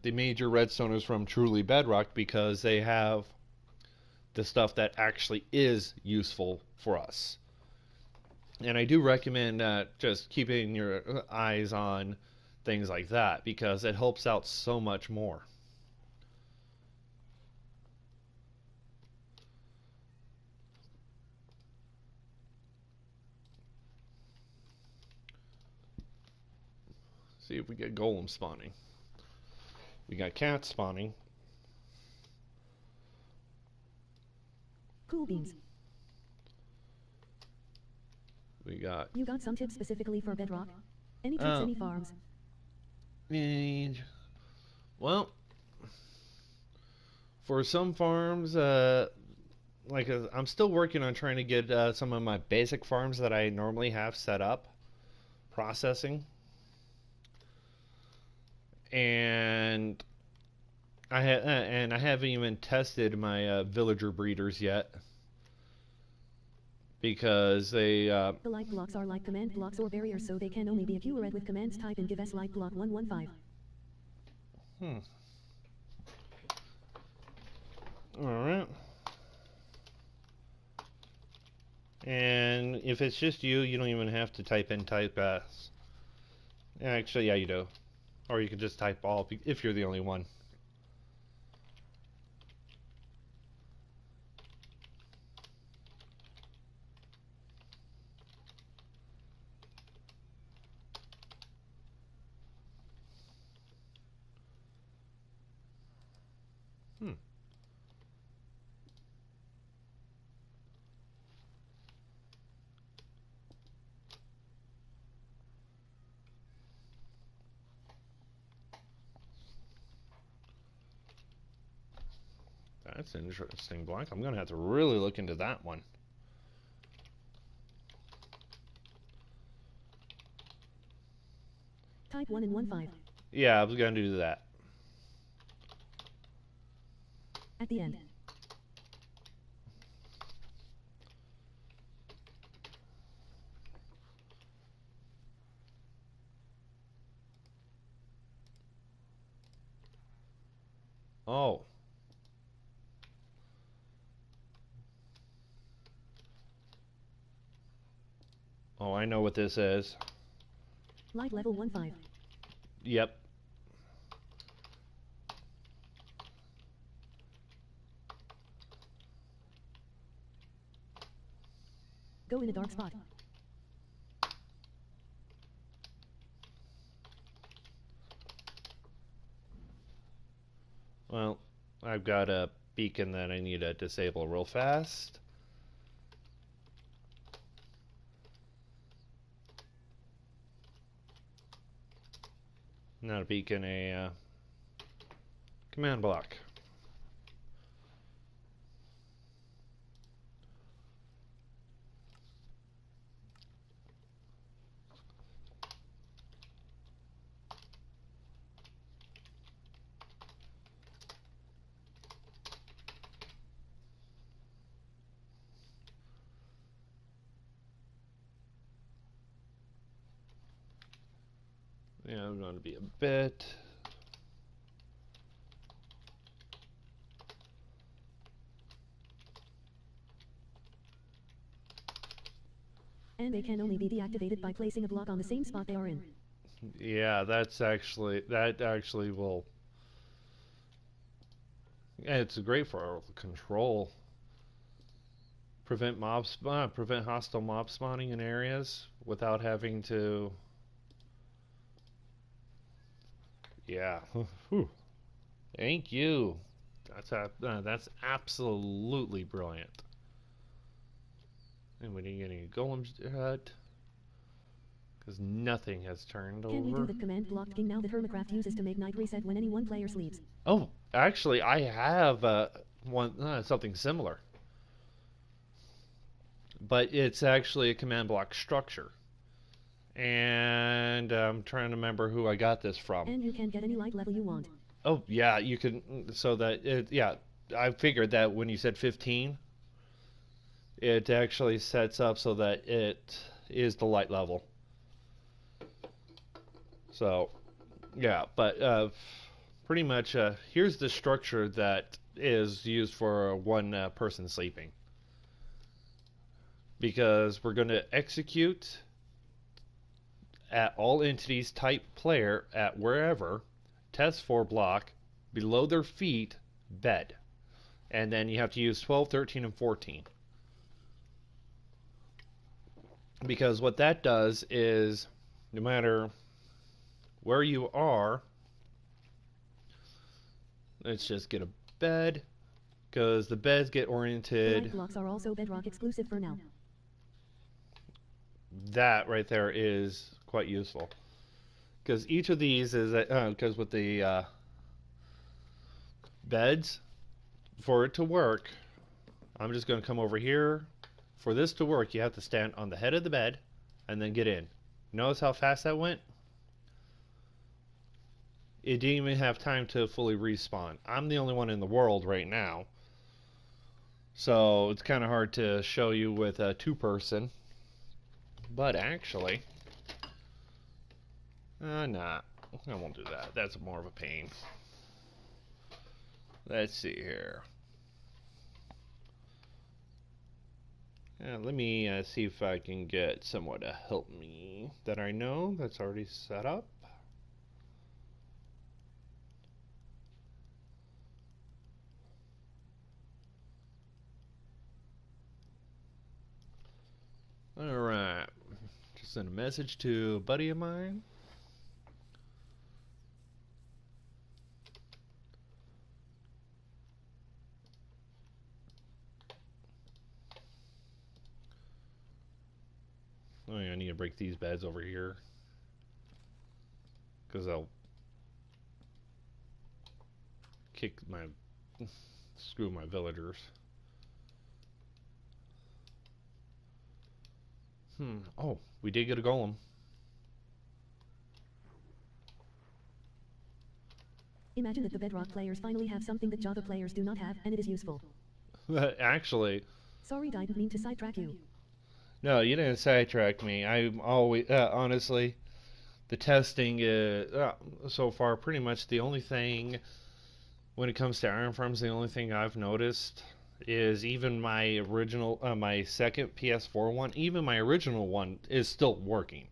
major Redstoners from Truly Bedrock because they have the stuff that actually is useful for us. And I do recommend just keeping your eyes on things like that because it helps out so much more. See if we get golem spawning. We got cats spawning. Cool beans. We got. You got some tips specifically for bedrock? Any tricks, any farms? Well, for some farms, I'm still working on trying to get some of my basic farms that I normally have set up, processing, and I haven't even tested my villager breeders yet because they. The light blocks are like command blocks or barriers, so they can only be accurate with commands. Type in give s light block 115. Alright. And if it's just you, you don't even have to type in type S. Actually, yeah, you do. Or you could just type all if you're the only one. That's an interesting block. I'm going to have to really look into that one. Type 1 and 15. Yeah, I was going to do that. At the end. Oh. Oh, I know what this is. Light level 15. Yep. Go in a dark spot. Well, I've got a beacon that I need to disable real fast. Not a beacon, a command block. Yeah, I'm going to be a bit. And they can only be deactivated by placing a block on the same spot they are in. Yeah, that actually will. Yeah, it's great for our control. Prevent prevent hostile mob spawning in areas without having to. Yeah. Whew. Thank you. That's absolutely brilliant. And we didn't get any golems yet. Because nothing has turned over. Can we do the command blocked king now that Hermitcraft uses to make night reset when any one player sleeps? Oh, actually, I have something similar. But it's actually a command block structure. And I'm trying to remember who I got this from. And you can get any light level you want. Oh, yeah, you can. So that, yeah, I figured that when you said 15, it actually sets up so that it is the light level. So, yeah, but pretty much here's the structure that is used for one person sleeping. Because we're going to execute at all entities type player at wherever, test for block, below their feet, bed. And then you have to use 12, 13, and 14. Because what that does is, no matter where you are, let's just get a bed, because the beds get The oriented. light blocks are also bedrock exclusive for now. That right there is quite useful. Because each of these is, because with the beds, for it to work, I'm just going to come over here. For this to work, you have to stand on the head of the bed and then get in. Notice how fast that went? It didn't even have time to fully respawn. I'm the only one in the world right now, so it's kind of hard to show you with a two-person. But actually, nah, I won't do that. That's more of a pain. Let's see here. Let me see if I can get someone to help me that I know that's already set up. Alright. Just send a message to a buddy of mine. Oh yeah, I need to break these beds over here, because I'll kick my screw my villagers. Oh, we did get a golem. Imagine that the bedrock players finally have something that Java players do not have, and it is useful. Actually, Sorry, didn't mean to sidetrack you. no, you didn't sidetrack me. I'm always, honestly, the testing is, so far pretty much the only thing, when it comes to iron farms, the only thing I've noticed is even my original, my second PS4 one, even my original one is still working.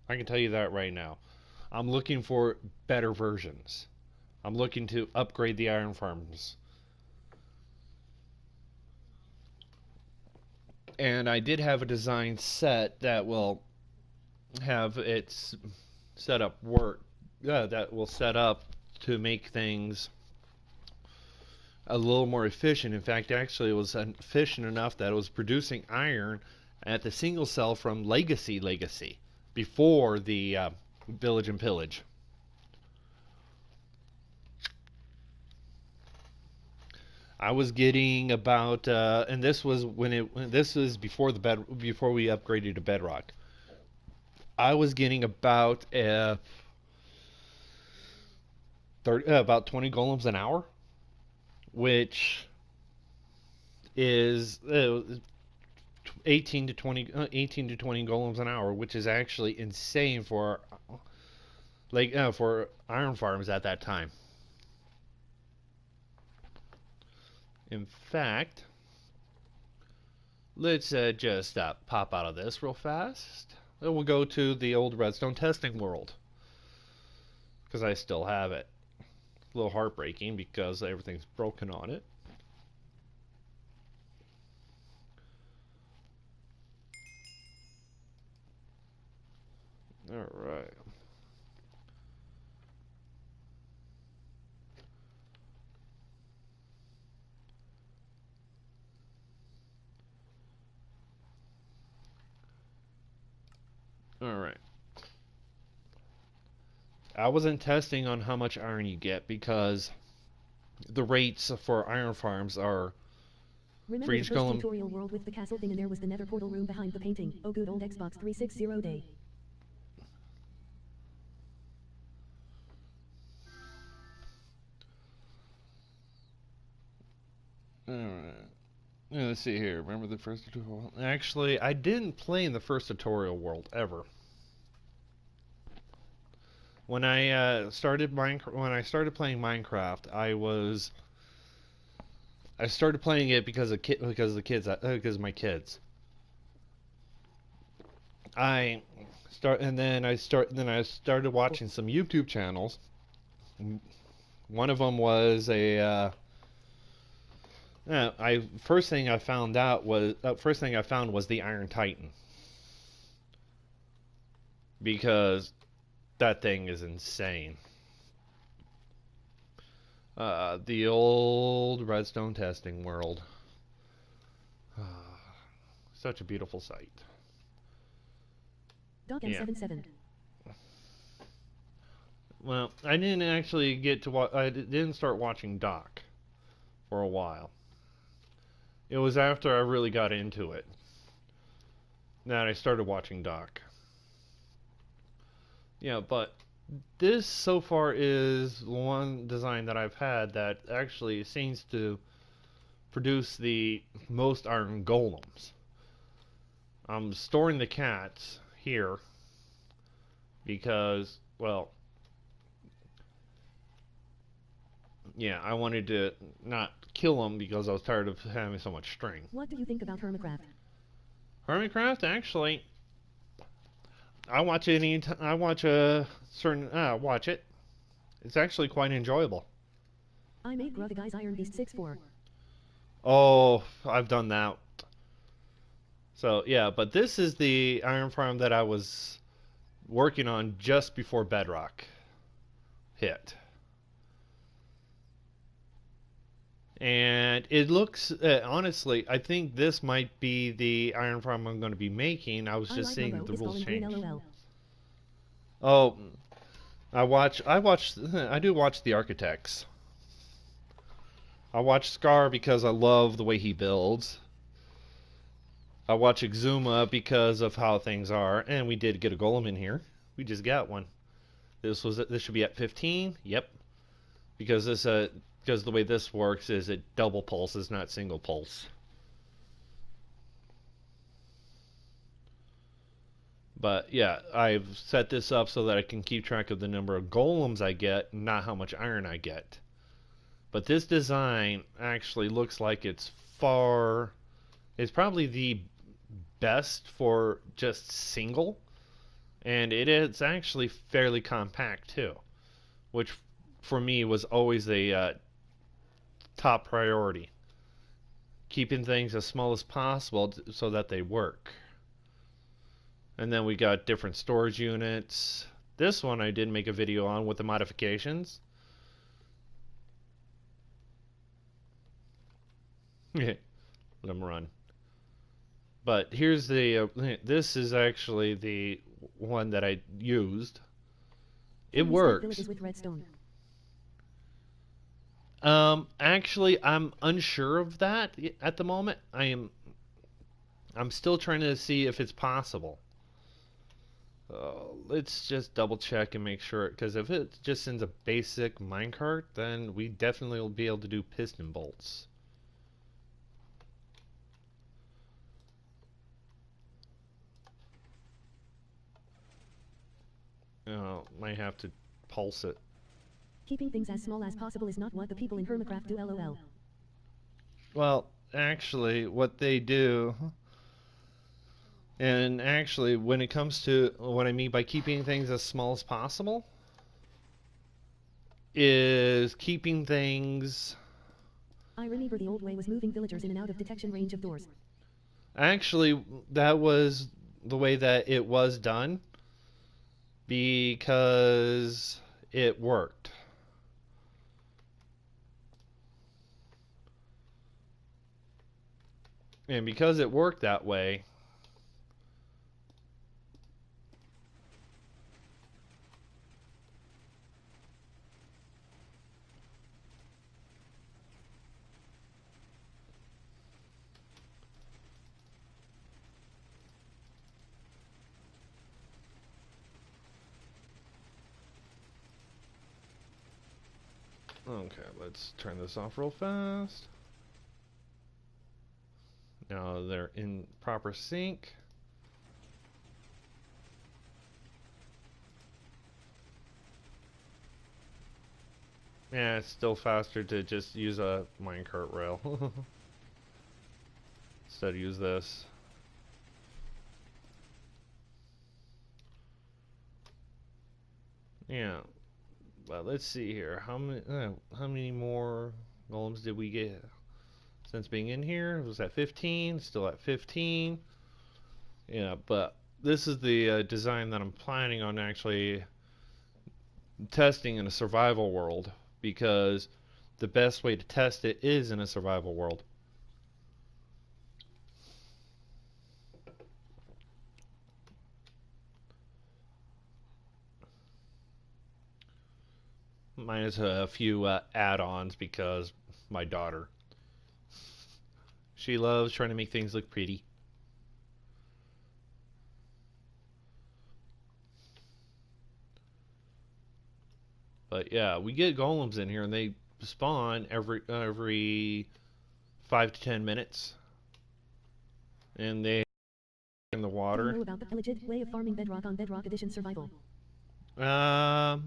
I can tell you that right now. I'm looking for better versions. I'm looking to upgrade the iron farms. And I did have a design set that will have its setup work, that will set up to make things a little more efficient. In fact, actually, it was efficient enough that it was producing iron at the single cell from Legacy before the Village and Pillage. I was getting about, and this was this was before before we upgraded to bedrock. I was getting about 20 golems an hour, which is 18 to 20 golems an hour, which is actually insane for for iron farms at that time. In fact, let's just pop out of this real fast. Then we'll go to the old Redstone testing world, because I still have it. A little heartbreaking because everything's broken on it. Alright. Alright. I wasn't testing on how much iron you get because the rates for iron farms are Remember for the each first golem. tutorial world with the castle thing and there was the nether portal room behind the painting? Oh good old Xbox 360 day. Alright. Let's see here. Remember the first tutorial? Actually, I didn't play in the first tutorial world ever. When I started playing Minecraft, I was I started playing it because of because of my kids. I then I started watching some YouTube channels. One of them was I first thing I found out was first thing I found was the Iron Titan, because that thing is insane. The old Redstone testing world. Such a beautiful sight. Doc Yeah. M77. Well, I didn't actually get to watch. I didn't start watching Doc for a while. It was after I really got into it that I started watching Doc. Yeah, but this so far is one design that I've had that actually seems to produce the most iron golems. I'm storing the cats here because, well, yeah, I wanted to not kill them because I was tired of having so much string. What do you think about Hermitcraft? Hermitcraft, actually, I watch it I watch a certain watch it. It's actually quite enjoyable. I made Grug the guy's Iron Beast 6-4. Oh, I've done that. So yeah, but this is the iron farm that I was working on just before bedrock hit. And it looks, honestly, I think this might be the iron farm I'm going to be making. I was just seeing the rules change. Oh, I do watch the architects. I watch Scar because I love the way he builds. I watch Exuma because of how things are, and we did get a golem in here. We just got one. This should be at 15. Yep, because because the way this works is it double pulses, not single pulse. But yeah, I've set this up so that I can keep track of the number of golems I get, not how much iron I get. But this design actually looks like it's probably the best for just single, and it is actually fairly compact too, which for me was always a top priority. Keeping things as small as possible so that they work. And then we got different storage units. This one I did make a video on with the modifications. Let them run. But here's the this is actually the one that I used. It works. With redstone. Actually, I'm unsure of that at the moment. I'm still trying to see if it's possible. Let's just double check and make sure, because if it just sends a basic minecart, then we definitely will be able to do piston bolts. Might have to pulse it. Keeping things as small as possible is not what the people in Hermitcraft do, lol. Well, actually, what they do, and actually, when it comes to what I mean by keeping things as small as possible, is keeping things... I remember the old way was moving villagers in and out of detection range of doors. Actually, that was the way that it was done, because it worked. And because it worked that way, okay, let's turn this off real fast. Now they're in proper sync. Yeah, it's still faster to just use a minecart rail. Instead use this. Yeah. But let's see here. How many more golems did we get since being in here? It was at 15, still at 15. Yeah, but this is the design that I'm planning on actually testing in a survival world, because the best way to test it is in a survival world. Minus a few add-ons because my daughter. She loves trying to make things look pretty. But yeah, we get golems in here and they spawn every 5 to 10 minutes, and they in the Do you water. know about the legit way of farming bedrock on Bedrock Edition Survival? You know,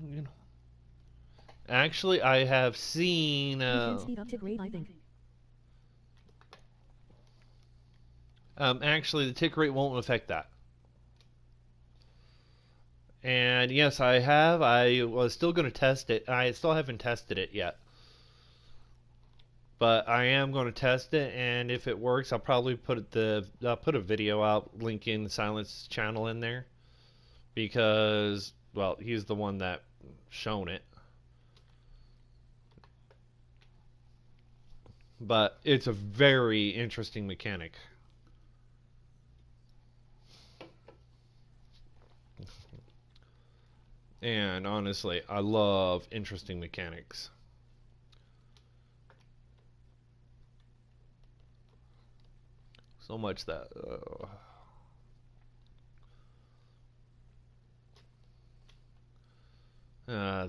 actually, I have seen. We can speed up tick rate, I think. Actually, the tick rate won't affect that. And yes, I have. I was still going to test it. I still haven't tested it yet. But I am going to test it, and if it works, I'll probably I'll put a video out linking the Silence channel in there, because well, he's the one that shown it. But it's a very interesting mechanic. And honestly, I love interesting mechanics. So much that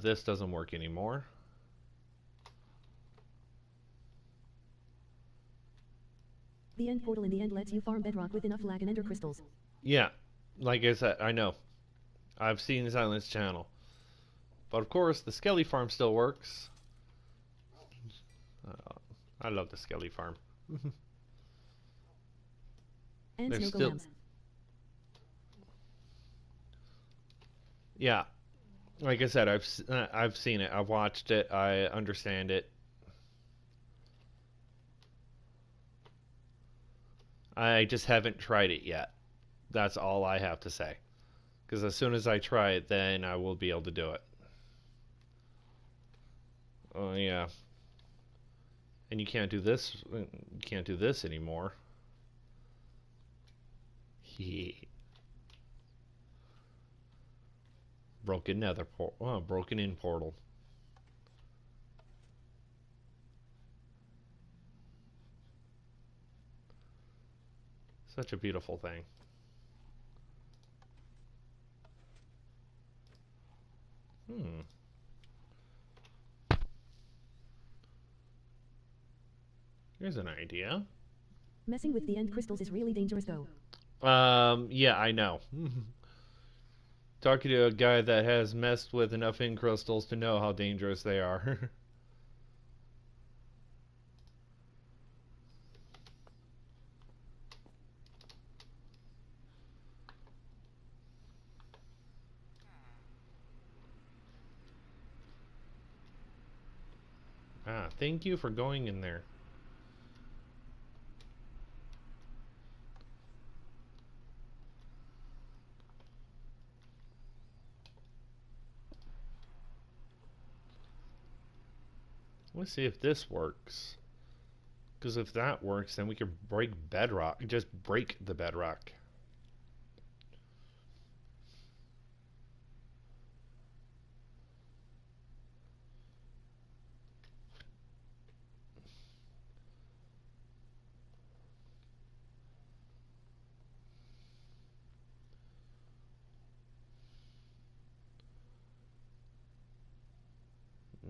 this doesn't work anymore. The end portal in the end lets you farm bedrock with enough lag and ender crystals. Yeah, like I said, I know. I've seen the Silence channel. But of course, the Skelly farm still works. I love the Skelly farm. And There's snow still, golems. yeah, like I said, I've seen it. I've watched it. I understand it. I just haven't tried it yet. That's all I have to say. Because as soon as I try it, then I will be able to do it. Oh yeah. And you can't do this. You can't do this anymore. Broken nether portal. Oh, broken in portal. Such a beautiful thing. Hmm. Here's an idea. Messing with the end crystals is really dangerous though. Yeah, I know. Talking to a guy that has messed with enough ink crystals to know how dangerous they are. Ah, thank you for going in there. Let's see if this works. Because if that works, then we can break bedrock. Just break the bedrock.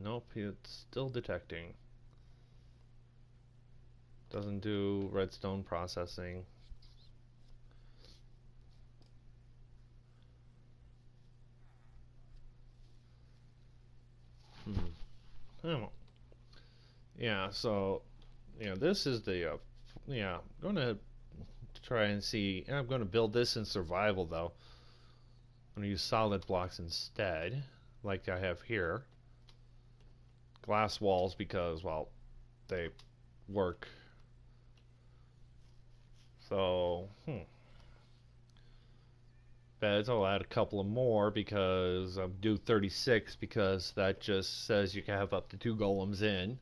Nope, it's still detecting. Doesn't do redstone processing. Hmm. Oh, yeah. So, this is the yeah. I'm gonna try and see. I'm gonna build this in survival though. I'm gonna use solid blocks instead, like I have here. Glass walls because, well, they work. So, beds. I'll add a couple of more because I'll do 36 because that just says you can have up to 2 golems in.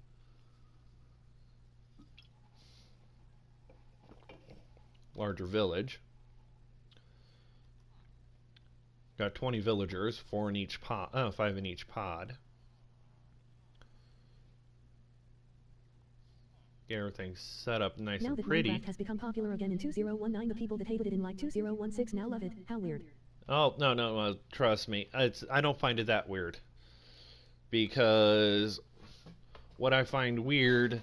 Larger village. Got 20 villagers, 4 in each pod, 5 in each pod. Get everything set up nice Now and that pretty. Minecraft has become popular again in 2019, the people that hated it in like 2016 now love it. How weird. Oh, no, no, trust me. I don't find it that weird. Because what I find weird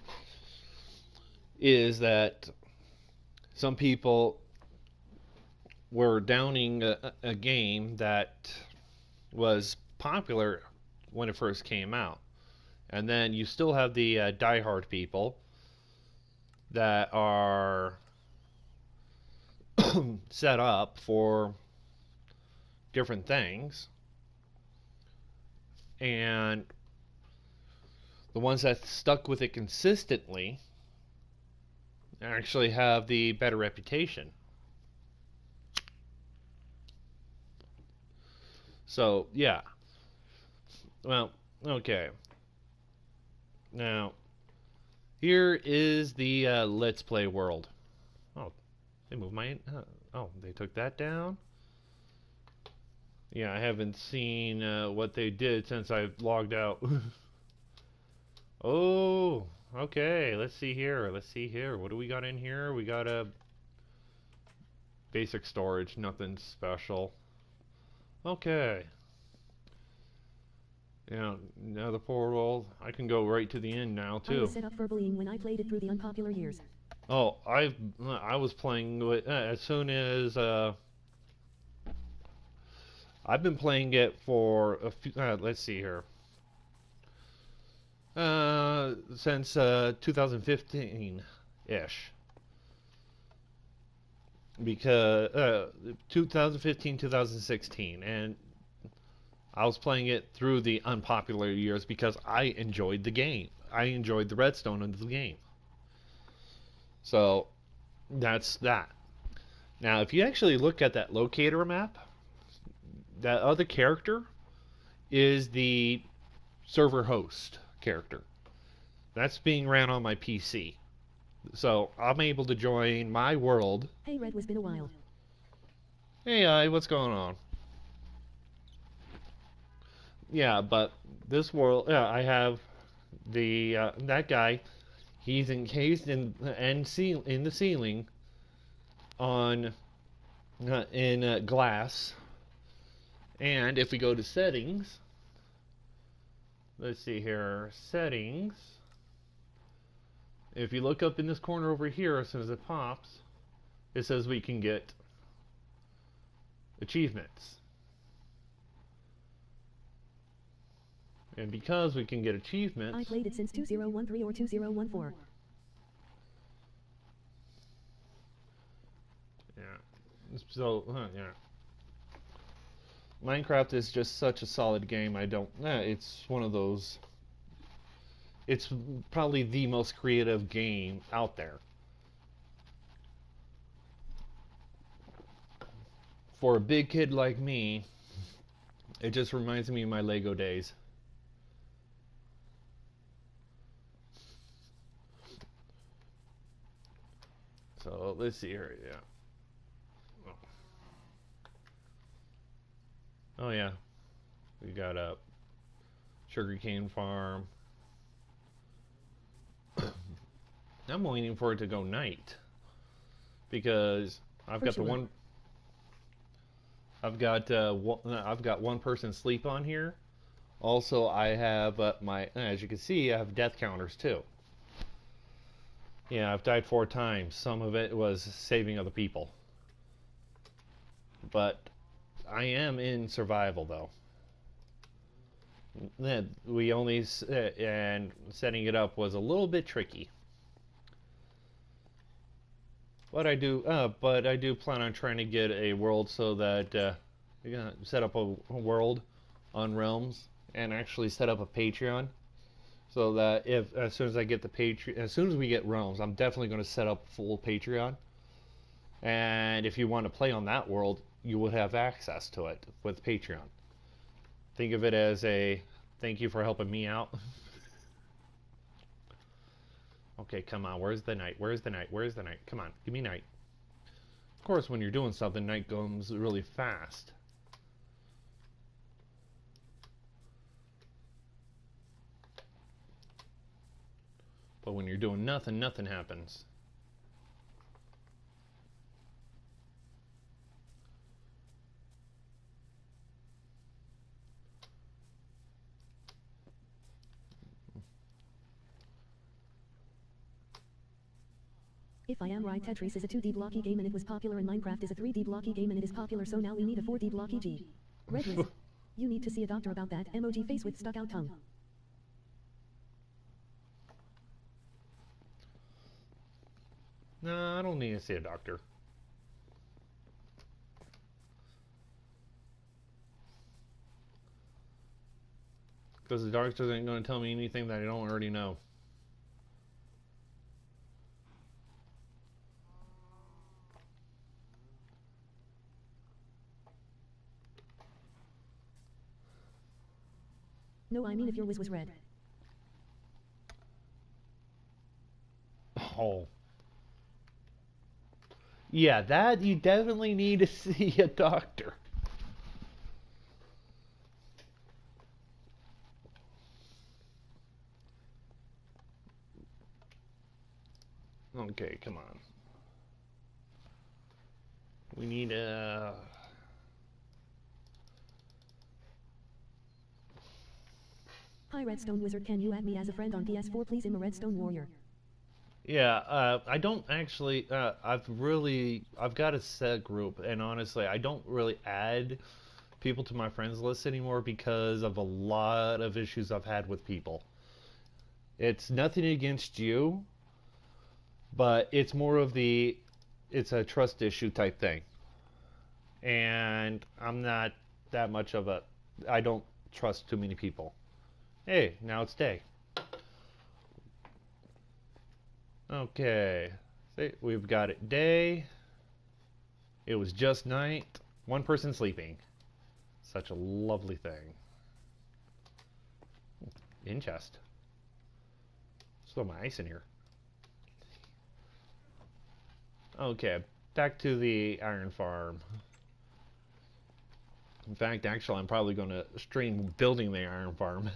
is that some people were downing a game that was popular when it first came out. And then you still have the diehard people that are set up for different things. And the ones that stuck with it consistently actually have the better reputation. So, yeah. Well, okay. Now, here is the Let's Play world. Oh, they moved my... oh, they took that down? Yeah, I haven't seen what they did since I logged out. Oh, okay. Let's see here. Let's see here. What do we got in here? We got a basic storage. Nothing special. Okay. Yeah, now the portal. I can go right to the end now I too. was set up for bullying when I played it through the unpopular years. Oh, I was playing with as soon as I've been playing it for a few. Let's see here. Since 2015 ish. Because 2015, 2016, and I was playing it through the unpopular years because I enjoyed the game. I enjoyed the redstone of the game. So that's that. Now, if you actually look at that locator map, that other character is the server host character. That's being ran on my PC. So I'm able to join my world. Hey Red, was been a while. Hey, what's going on? Yeah, but this world, I have the that guy. He's encased in the ceiling on in glass. And if we go to settings, let's see here, settings. If you look up in this corner over here, as soon as it pops, it says we can get achievements. And because we can get achievements... I played it since 2013 or 2014. Yeah. So, yeah. Minecraft is just such a solid game. It's one of those... It's probably the most creative game out there. For a big kid like me, it just reminds me of my Lego days. So let's see here, yeah. Oh yeah, we got a sugarcane farm. I'm waiting for it to go night because I've got I've got one person sleep on here. Also, I have as you can see, I have death counters too. Yeah, I've died 4 times. Some of it was saving other people. But I am in survival though. We only and setting it up was a little bit tricky. But I do plan on trying to get a world so that you're gonna set up a world on Realms and actually set up a Patreon, so that if as soon as I get the Patreon, as soon as we get Realms, I'm definitely going to set up full Patreon. And if you want to play on that world, you would have access to it with Patreon. Think of it as a thank you for helping me out. Okay, come on. Where's the night? Where's the night? Where's the night? Come on, give me night. Of course, when you're doing something, night comes really fast. But when you're doing nothing, nothing happens. If I am right, Tetris is a 2D blocky game and it was popular, and Minecraft is a 3D blocky game and it is popular, so now we need a 4D blocky G. Red Wiz, you need to see a doctor about that. Emoji face with stuck out tongue. No, I don't need to see a doctor. Because the doctor isn't going to tell me anything that I don't already know. No, I mean if your Wiz was red. Oh. Yeah, that you definitely need to see a doctor. Okay, come on. We need a... Hi Redstone Wizard, can you add me as a friend on PS4 please? I'm a Redstone Warrior. Yeah, I don't actually. I've got a set group, and honestly, I don't really add people to my friends list anymore because of a lot of issues I've had with people. It's nothing against you, but it's more of it's a trust issue type thing. And I'm not that much of a, I don't trust too many people. Hey, now it's day. Okay, see, we've got it day. It was just night. One person sleeping. Such a lovely thing. In chest. Still my ice in here. Okay, back to the iron farm. In fact, actually, I'm probably going to stream building the iron farm.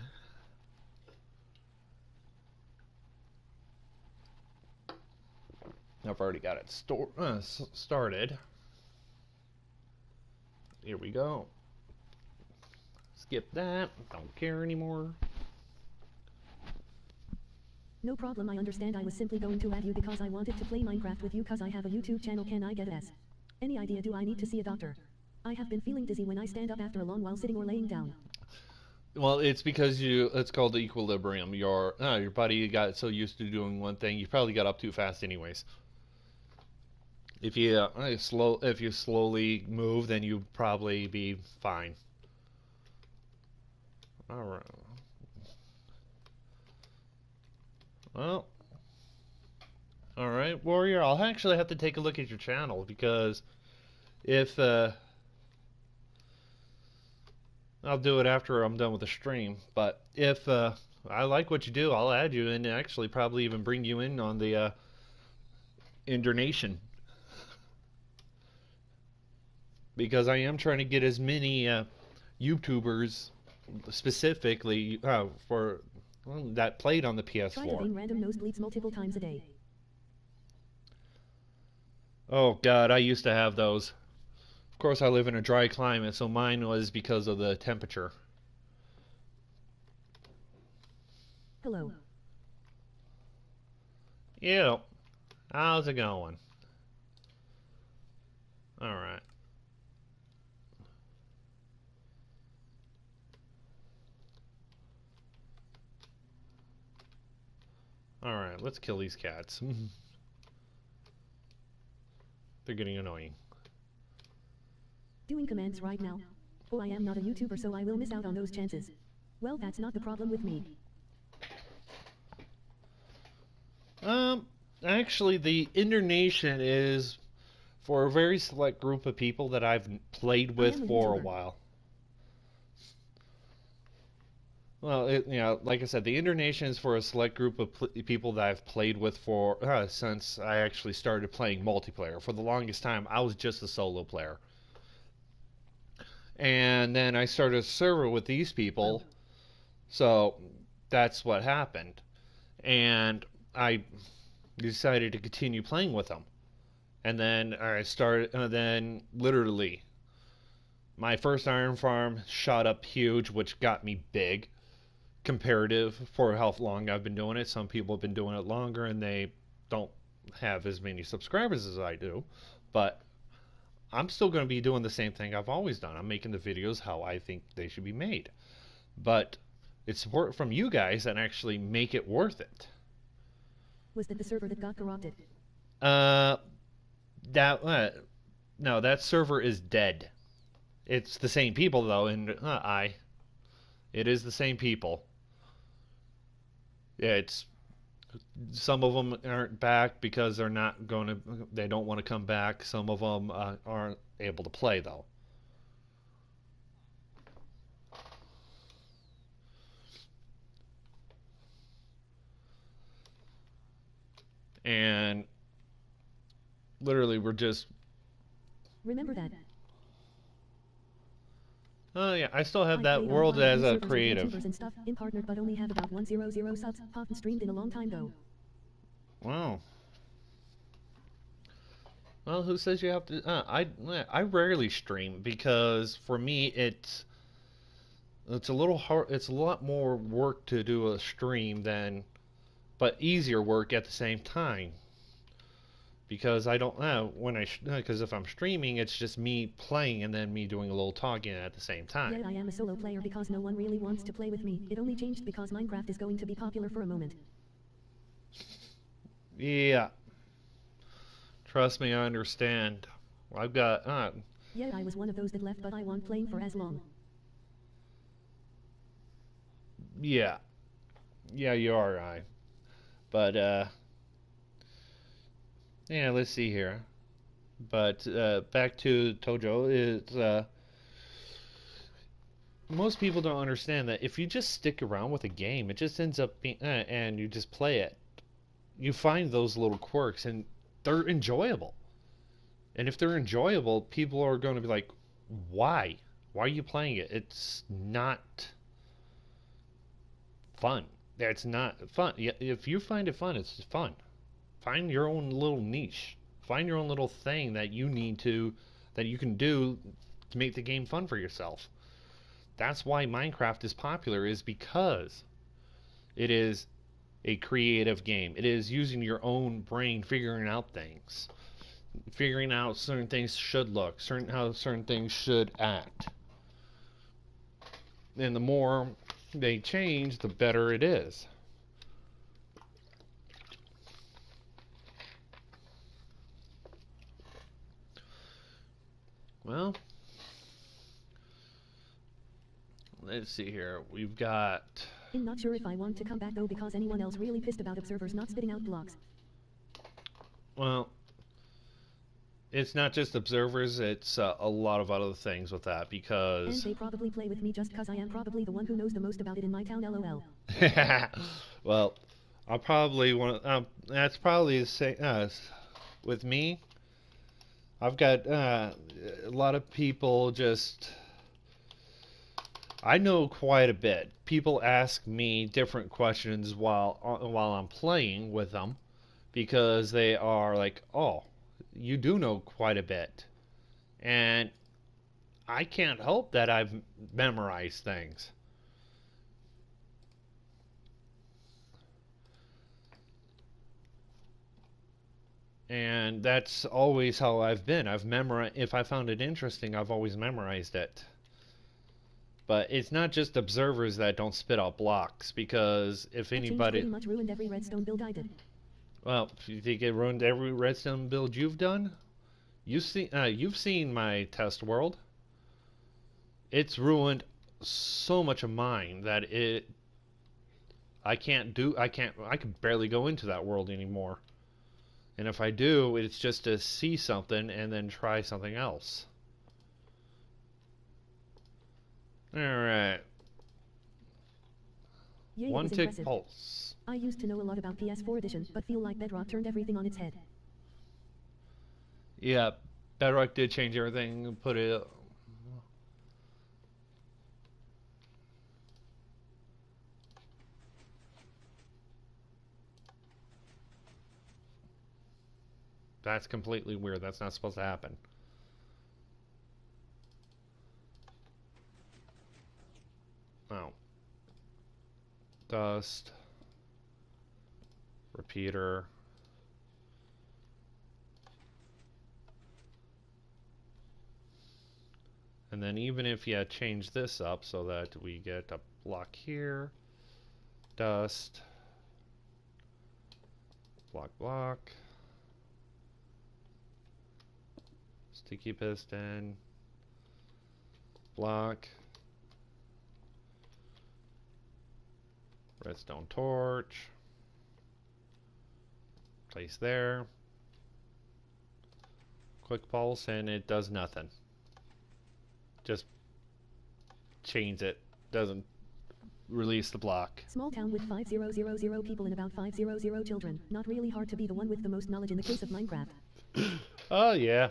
I've already got it started. Here we go. Skip that. Don't care anymore. No problem, I understand. I was simply going to add you because I wanted to play Minecraft with you cause I have a YouTube channel. Can I get S? Any idea, do I need to see a doctor? I have been feeling dizzy when I stand up after a long while sitting or laying down. Well, it's because it's called the equilibrium. Your body got so used to doing one thing, you probably got up too fast anyways. If you slowly move, then you probably be fine. All right. Well, all right, Warrior. I'll actually have to take a look at your channel because if I'll do it after I'm done with the stream. But if I like what you do, I'll add you and actually probably even bring you in on the Indonation. Because I am trying to get as many YouTubers specifically that played on the PS4. Try to gain random nosebleeds multiple times a day. Oh God, I used to have those. Of course, I live in a dry climate, so mine was because of the temperature. Hello. Yeah. How's it going? All right. Alright, let's kill these cats. They're getting annoying. Doing commands right now. Oh, I am not a YouTuber, so I will miss out on those chances. Well, that's not the problem with me. Actually, the Indonesian is for a very select group of people that I've played with for a while. Well, like I said, the Indonesian is for a select group of people that I've played with for since I actually started playing multiplayer. For the longest time, I was just a solo player. And then I started a server with these people, so that's what happened. And I decided to continue playing with them. And then I started, then literally, my first iron farm shot up huge, which got me big. Comparative for how long I've been doing it. Some people have been doing it longer and they don't have as many subscribers as I do. But I'm still going to be doing the same thing I've always done. I'm making the videos how I think they should be made. But it's support from you guys that actually make it worth it. Was that the server that got corrupted? No, that server is dead. It's the same people though, and it is the same people. Yeah, it's some of them aren't back because they don't want to come back. Some of them aren't able to play though. And literally we're just remember that. Oh yeah, I still have that world as a creative. And stuff, in partnered, but only have about 100 subs. Haven't streamed in a long time though. Wow. Well, who says you have to? I rarely stream because for me it's a little hard. It's a lot more work to do a stream than, but easier work at the same time. Because I don't because if I'm streaming, it's just me playing and then me doing a little talking at the same time. Yeah, I am a solo player because no one really wants to play with me. It only changed because Minecraft is going to be popular for a moment. Yeah. Trust me, I understand. I've got yeah, I was one of those that left, but I won't playing for as long. Yeah. Yeah, you are right. But yeah, let's see here. But back to Tojo is most people don't understand that if you just stick around with a game, it just ends up being and you just play it. You find those little quirks and they're enjoyable. And if they're enjoyable, people are going to be like, "Why? Why are you playing it? It's not fun. It's not fun. If you find it fun, it's fun. Find your own little niche. Find your own little thing that you can do to make the game fun for yourself. That's why Minecraft is popular, is because it is a creative game. It is using your own brain, figuring out things, figuring out certain things should look, how certain things should act. And the more they change, the better it is. Well, let's see here. We've got... I'm not sure if I want to come back though because anyone else really pissed about observers not spitting out blocks. Well, it's not just observers, it's a lot of other things with that because... And they probably play with me just because I am probably the one who knows the most about it in my town, lol. Well, I'll probably want to... that's probably the same... with me, I've got a lot of people just... I know quite a bit. People ask me different questions while I'm playing with them because they are like, "Oh, you do know quite a bit," and I can't help that I've memorized things. And that's always how I've been. If I found it interesting, I've always memorized it. But it's not just observers that don't spit out blocks, because if That change anybody, pretty much ruined every redstone build I did. well, you think it ruined every redstone build you've done? You've seen my test world. It's ruined so much of mine that I can barely go into that world anymore. And if I do, it's just to see something and then try something else. Alright. Yay, it One was tick impressive. pulse. I used to know a lot about PS4 edition, but feel like Bedrock turned everything on its head. Yeah, Bedrock did change everything and put it. That's completely weird. That's not supposed to happen. Oh. Dust. Repeater. And then even if you change this up so that we get a block here, dust, block, sticky piston, block, redstone torch, place there, quick pulse, and it does nothing. Just change it, doesn't release the block. Small town with 5000 people and about 500 children. Not really hard to be the one with the most knowledge in the case of Minecraft. Oh yeah.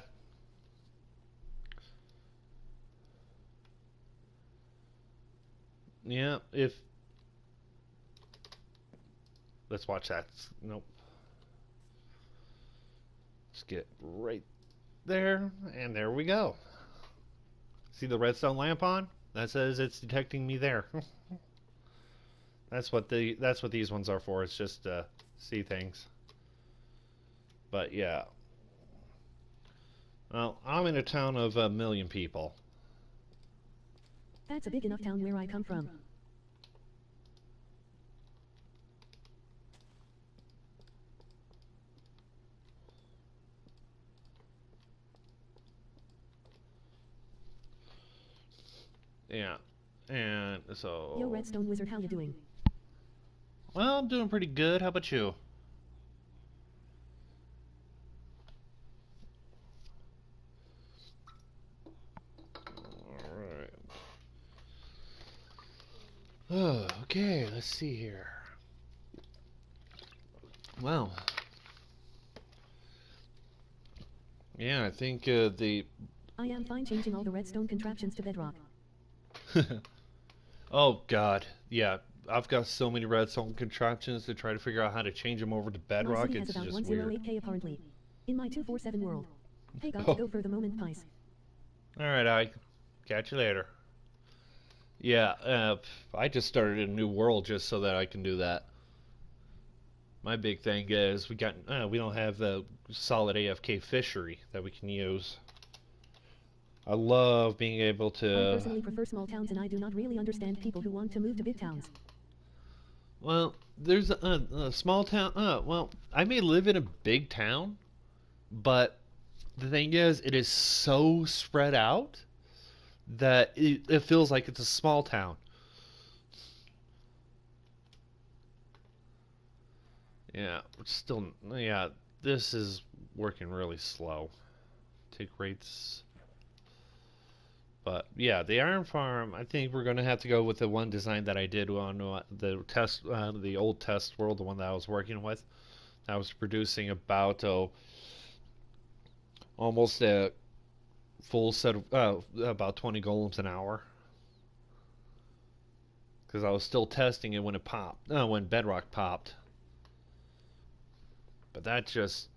Yeah, if let's watch that. Nope. Let's get right there, and there we go. See the redstone lamp on? That says it's detecting me there. That's what these ones are for. It's just to see things. But yeah. Well, I'm in a town of 1,000,000 people. That's a big enough town where I come from. Yeah. And so Yo, Redstone Wizard, how you doing? well, I'm doing pretty good. How about you? Alright. Okay, let's see here. Well, yeah, I think the I am fine changing all the redstone contraptions to bedrock. oh god, yeah, I've got so many redstone contraptions to try to figure out how to change them over to My bedrock. city has It's about just weird. 108k apparently. In my 247 world. Hey, got Oh. to go for the moment, pice. Alright, I catch you later. Yeah, I just started a new world just so that I can do that. My big thing is we don't have the solid AFK fishery that we can use. I love being able I to. personally prefer small towns and I do not really understand people who want to move to big towns. Well, there's a small town. Well, I may live in a big town, but the thing is, it is so spread out that it feels like it's a small town. Yeah, still, yeah, this is working really slow. Take rates. But yeah, the iron farm, I think we're going to have to go with the one design that I did on the old test world, the one that I was working with. I was producing about almost a full set of about 20 golems an hour, because I was still testing it when it popped, when bedrock popped. But that just,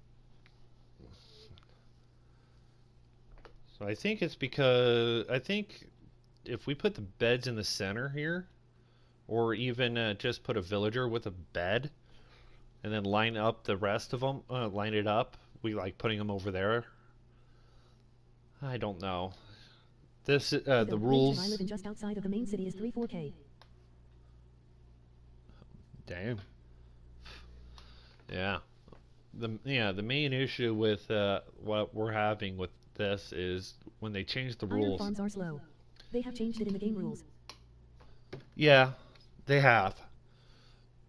so I think it's because I think if we put the beds in the center here, or even just put a villager with a bed, and then line up the rest of them, line it up. We like putting them over there. I don't know. This the Range I rules. live in just outside of the main city is 34K. Damn. Yeah. The main issue with what we're having with this is when they change the Iron rules. farms are slow. They have changed it in the game rules. Yeah, they have.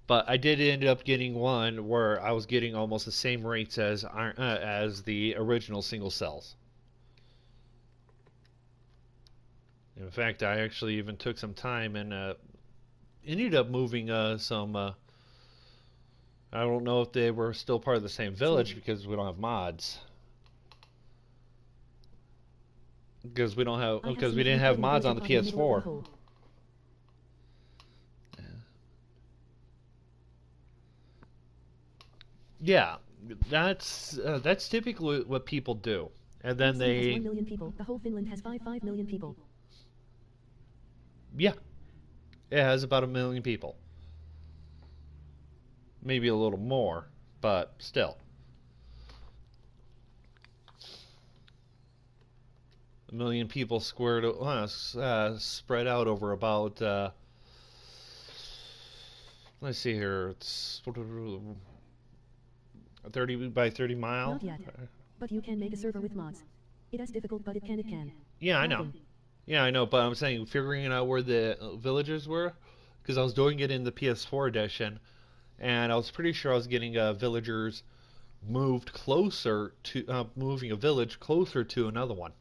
But I did end up getting one where I was getting almost the same rates as the original single cells. In fact, I actually even took some time and ended up moving some. I don't know if they were still part of the same village because we don't have mods. Because we didn't have mods on the PS4. Yeah, that's typically what people do, and then Our city has 1 million people. The whole Finland has 5 million people. Yeah, it has about 1 million people, maybe a little more, but still, 1 million people spread out over about. Let's see here, it's 30 by 30 mile. Not yet. But you can make a server with mods. It is difficult, but it can. Yeah, I know. Yeah, I know, but I'm saying figuring out where the villagers were, because I was doing it in the PS4 edition, and I was pretty sure I was getting villagers moved closer to moving a village closer to another one.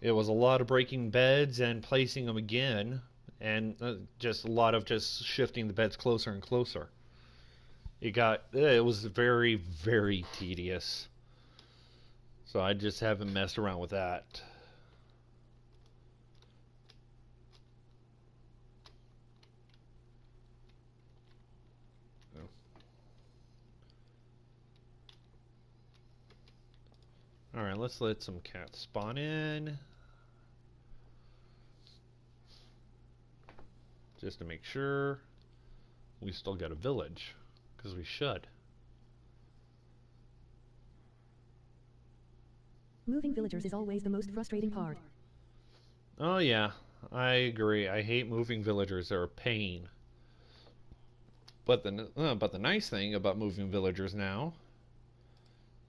It was a lot of breaking beds and placing them again, and just a lot of just shifting the beds closer and closer. It was very, very tedious. So I just haven't messed around with that. Alright, let's let some cats spawn in. Just to make sure we still got a village. Because we should. Moving villagers is always the most frustrating part. Oh yeah, I agree. I hate moving villagers. They're a pain. But the nice thing about moving villagers now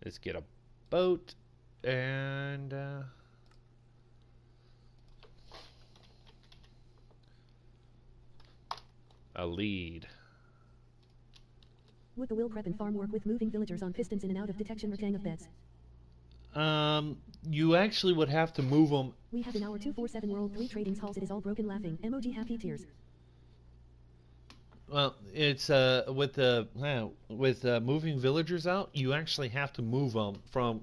is get a boat and a lead. Would the will prep and farm work with moving villagers on pistons in and out of detection rectang of beds? You actually would have to move them. We have in our 247 World 3 trading halls. It is all broken laughing. Emoji happy tears. Well, it's with moving villagers out, you actually have to move them from.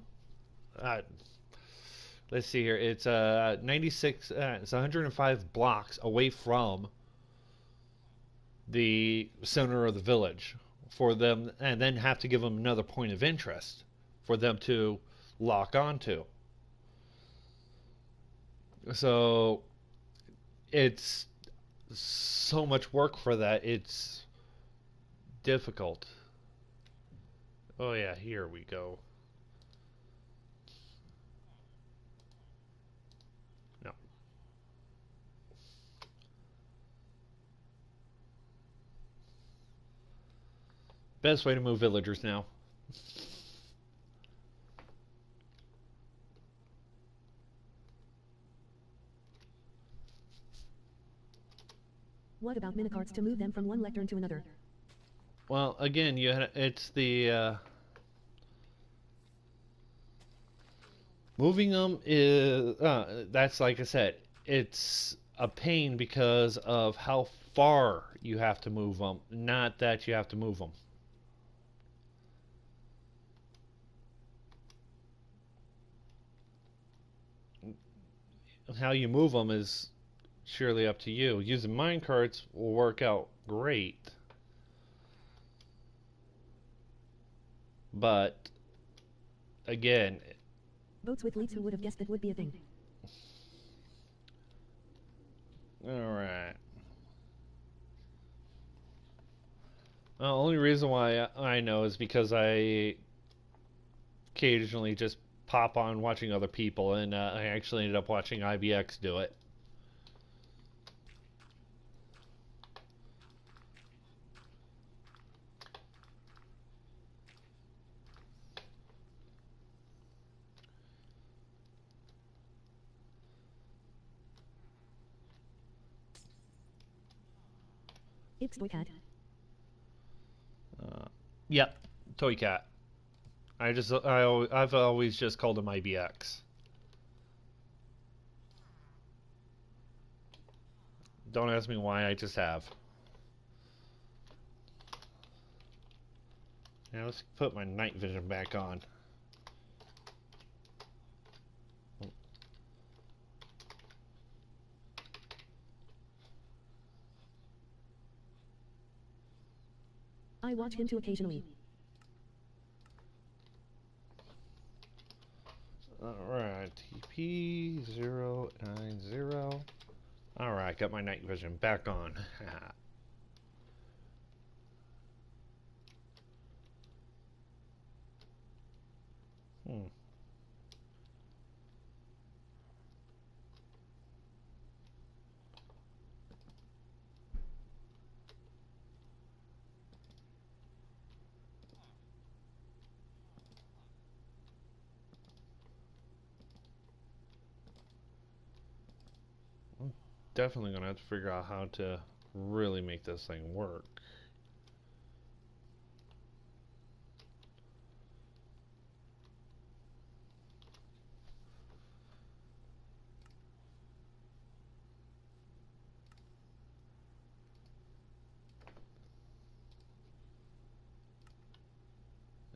Let's see here. It's 96. It's 105 blocks away from the center of the village for them, and then have to give them another point of interest for them to lock onto. So it's so much work for that. It's difficult. Oh yeah, here we go. No. Best way to move villagers now. What about minicarts to move them from one lectern to another? Well, again, it's the moving them is that's like I said, it's a pain because of how far you have to move them, not that you have to move them. How you move them is surely up to you. Using minecarts will work out great. But again, boats with leads, who would have guessed that would be a thing? Alright. Well, the only reason why I know is because I occasionally just pop on watching other people, and I actually ended up watching IBX do it. It's Toy Cat. Yep, Toy Cat. I've always just called him IBX. Don't ask me why, I just have. Now let's put my night vision back on. I watch him too occasionally. Alright, TP090. Alright, got my night vision back on. Definitely gonna have to figure out how to really make this thing work.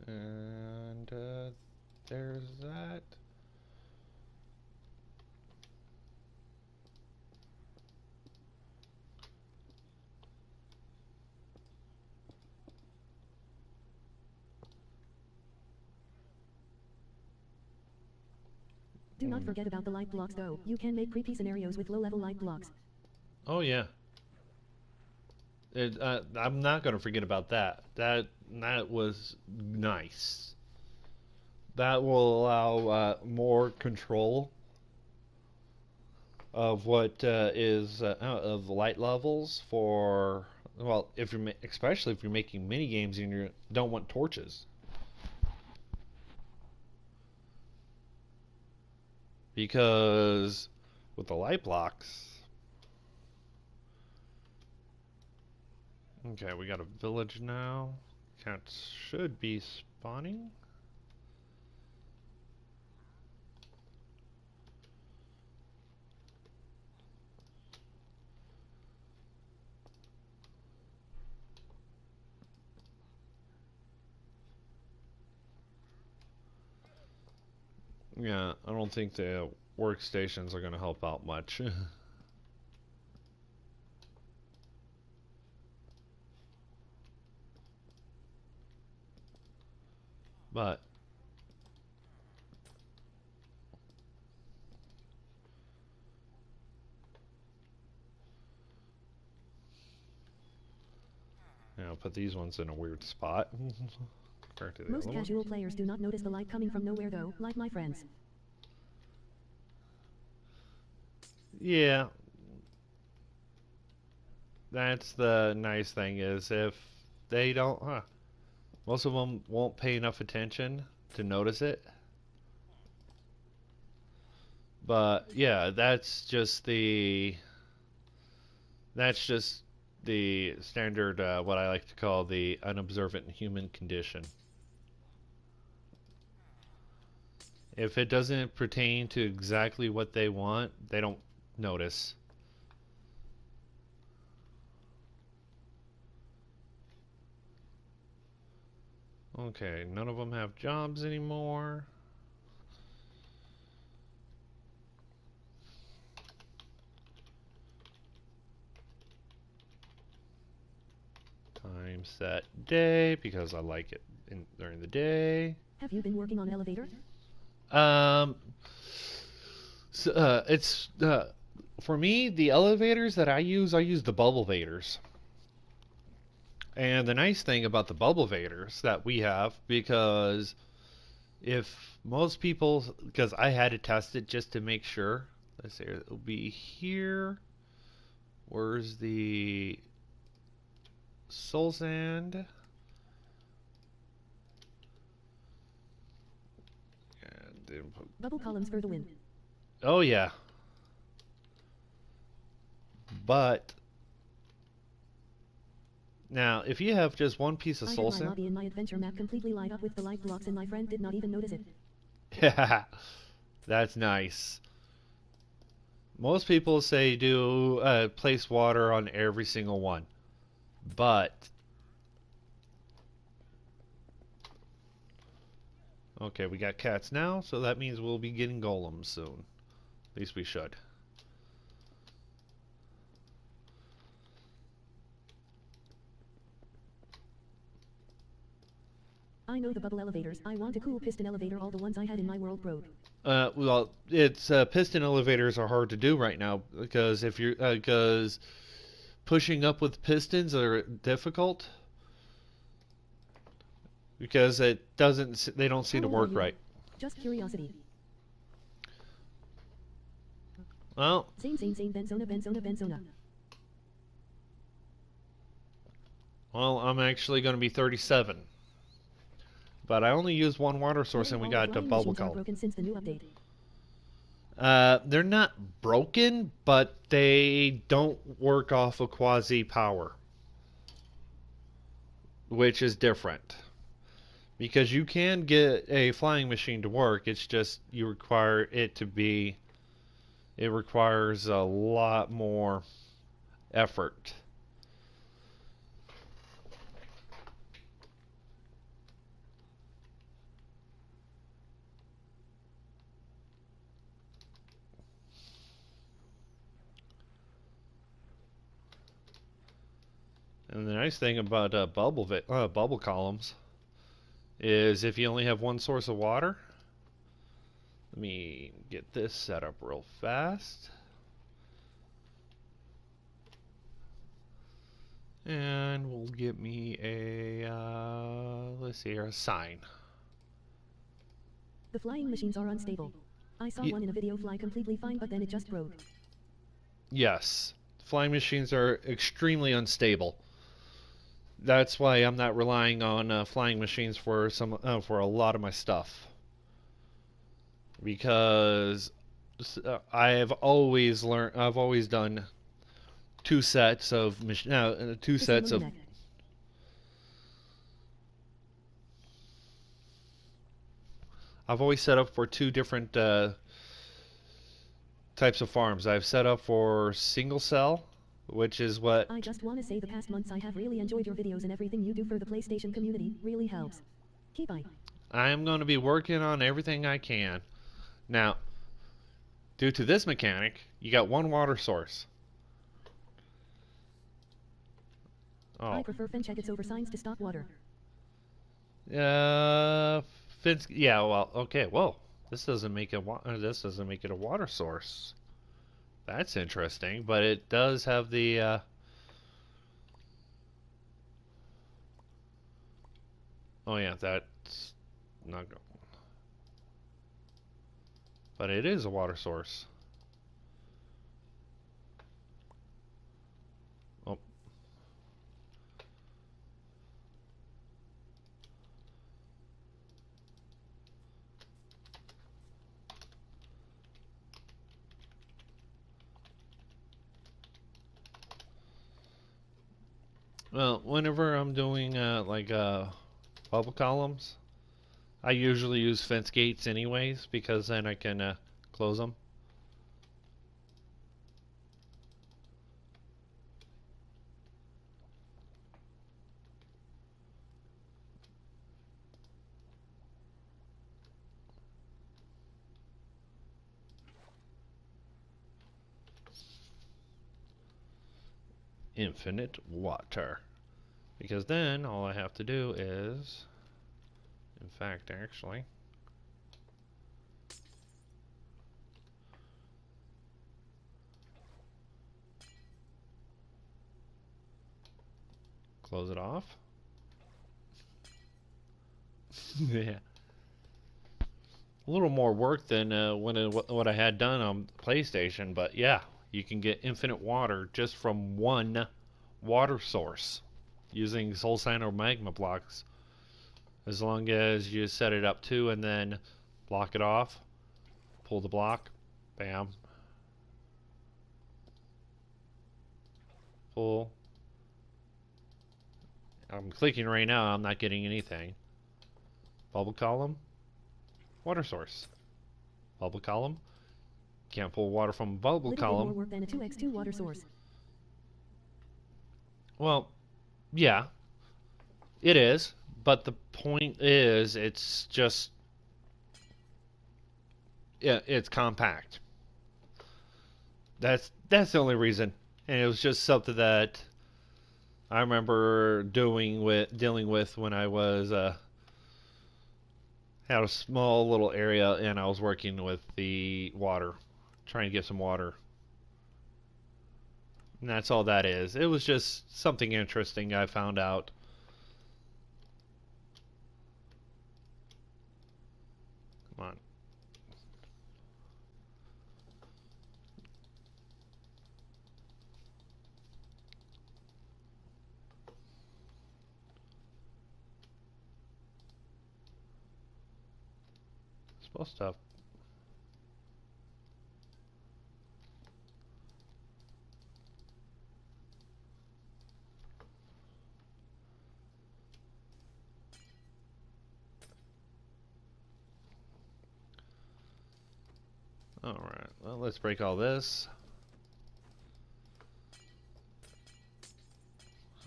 And there's that. Do not forget about the light blocks though. You can make creepy scenarios with low-level light blocks. Oh yeah. I'm not gonna forget about that. That was nice. That will allow more control of what is of the light levels for, well, if you're especially if you're making mini games and you don't want torches, because with the light blocks. Okay, we got a village now. Cats should be spawning. Yeah, I don't think the workstations are going to help out much. But I'll put these ones in a weird spot. Compared to the Most other casual ones. players do not notice the light coming from nowhere though, like my friends. Yeah, that's the nice thing is if they don't, most of them won't pay enough attention to notice it. But yeah, that's just the standard what I like to call the unobservant human condition. If it doesn't pertain to exactly what they want, they don't notice. Okay, none of them have jobs anymore. Time set day because I like it during the day. Have you been working on elevator? Um, so, it's for me the elevators that I use the bubble vators. And the nice thing about the bubble vators that we have, because if most people, because I had to test it just to make sure. Let's say it'll be here. Where's the soul sand? Bubble columns for the win. Oh yeah, but now if you have just one piece of I soul had my sand, lobby in my adventure map completely light up with the light blocks and my friend did not even notice it. that's nice. Most people say do place water on every single one, but okay, we got cats now, so that means we'll be getting golems soon. At least we should. I know the bubble elevators. I want a cool piston elevator. All the ones I had in my world broke. Well, it's piston elevators are hard to do right now because if you're because pushing up with pistons are difficult because they don't seem How to old are work you? right. Just curiosity. Well, Same, benzona. I'm actually going to be 37, but I only use one water source and we All the got a flying bubble machines are column. broken since the new update. They're not broken, but they don't work off of quasi power, which is different. Because you can get a flying machine to work, it's just you require it to be. It requires a lot more effort. And the nice thing about bubble columns is if you only have one source of water. Let me get this set up real fast. And we'll get me a, let's see here, a sign. The flying machines are unstable. I saw one in a video fly completely fine, but then it just broke. Yes, flying machines are extremely unstable. That's why I'm not relying on flying machines for for a lot of my stuff. Because I've always done two sets of two sets of. I've always set up for two different types of farms. I've set up for single cell, which is what. I just want to say the past months I have really enjoyed your videos and everything you do for the PlayStation community really helps. Keep on. I am going to be working on everything I can. Now, due to this mechanic, you got one water source. Oh. I prefer fin checkets over signs to stop water. Fins. Yeah. Well. Okay. Whoa. This doesn't make it. This doesn't make it a water source. That's interesting, but it does have the. Oh yeah, that's not good. But it is a water source. Oh. Well, whenever I'm doing bubble columns, I usually use fence gates anyways because then I can close them. Infinite water. Because then all I have to do is, in fact, actually, close it off. Yeah. a little more work than what I had done on PlayStation, but yeah, you can get infinite water just from one water source using soul sand or magma blocks. As long as you set it up to and then block it off, pull the block, bam, pull. I'm clicking right now, I'm not getting anything. Bubble column, water source. Bubble column, can't pull water from a bubble Little bit more column. work than a 2x2 water source. Well, yeah, it is, but the point is, it's just, yeah, it's compact. That's the only reason, and it was just something that I remember dealing with when I was had a small little area and I was working with the water, trying to get some water. And that's all that is. It was just something interesting I found out. Come on. Supposed to. Alright, well, let's break all this.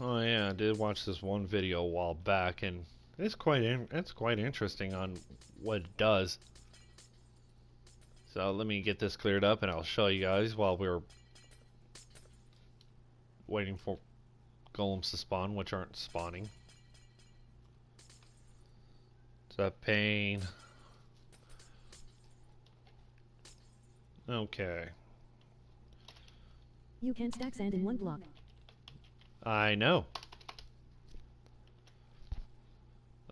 Oh yeah, I did watch this one video a while back, and it's quite interesting on what it does. So let me get this cleared up, and I'll show you guys while we're waiting for golems to spawn, which aren't spawning. It's a pain. Okay, You can stack sand in one block. I know.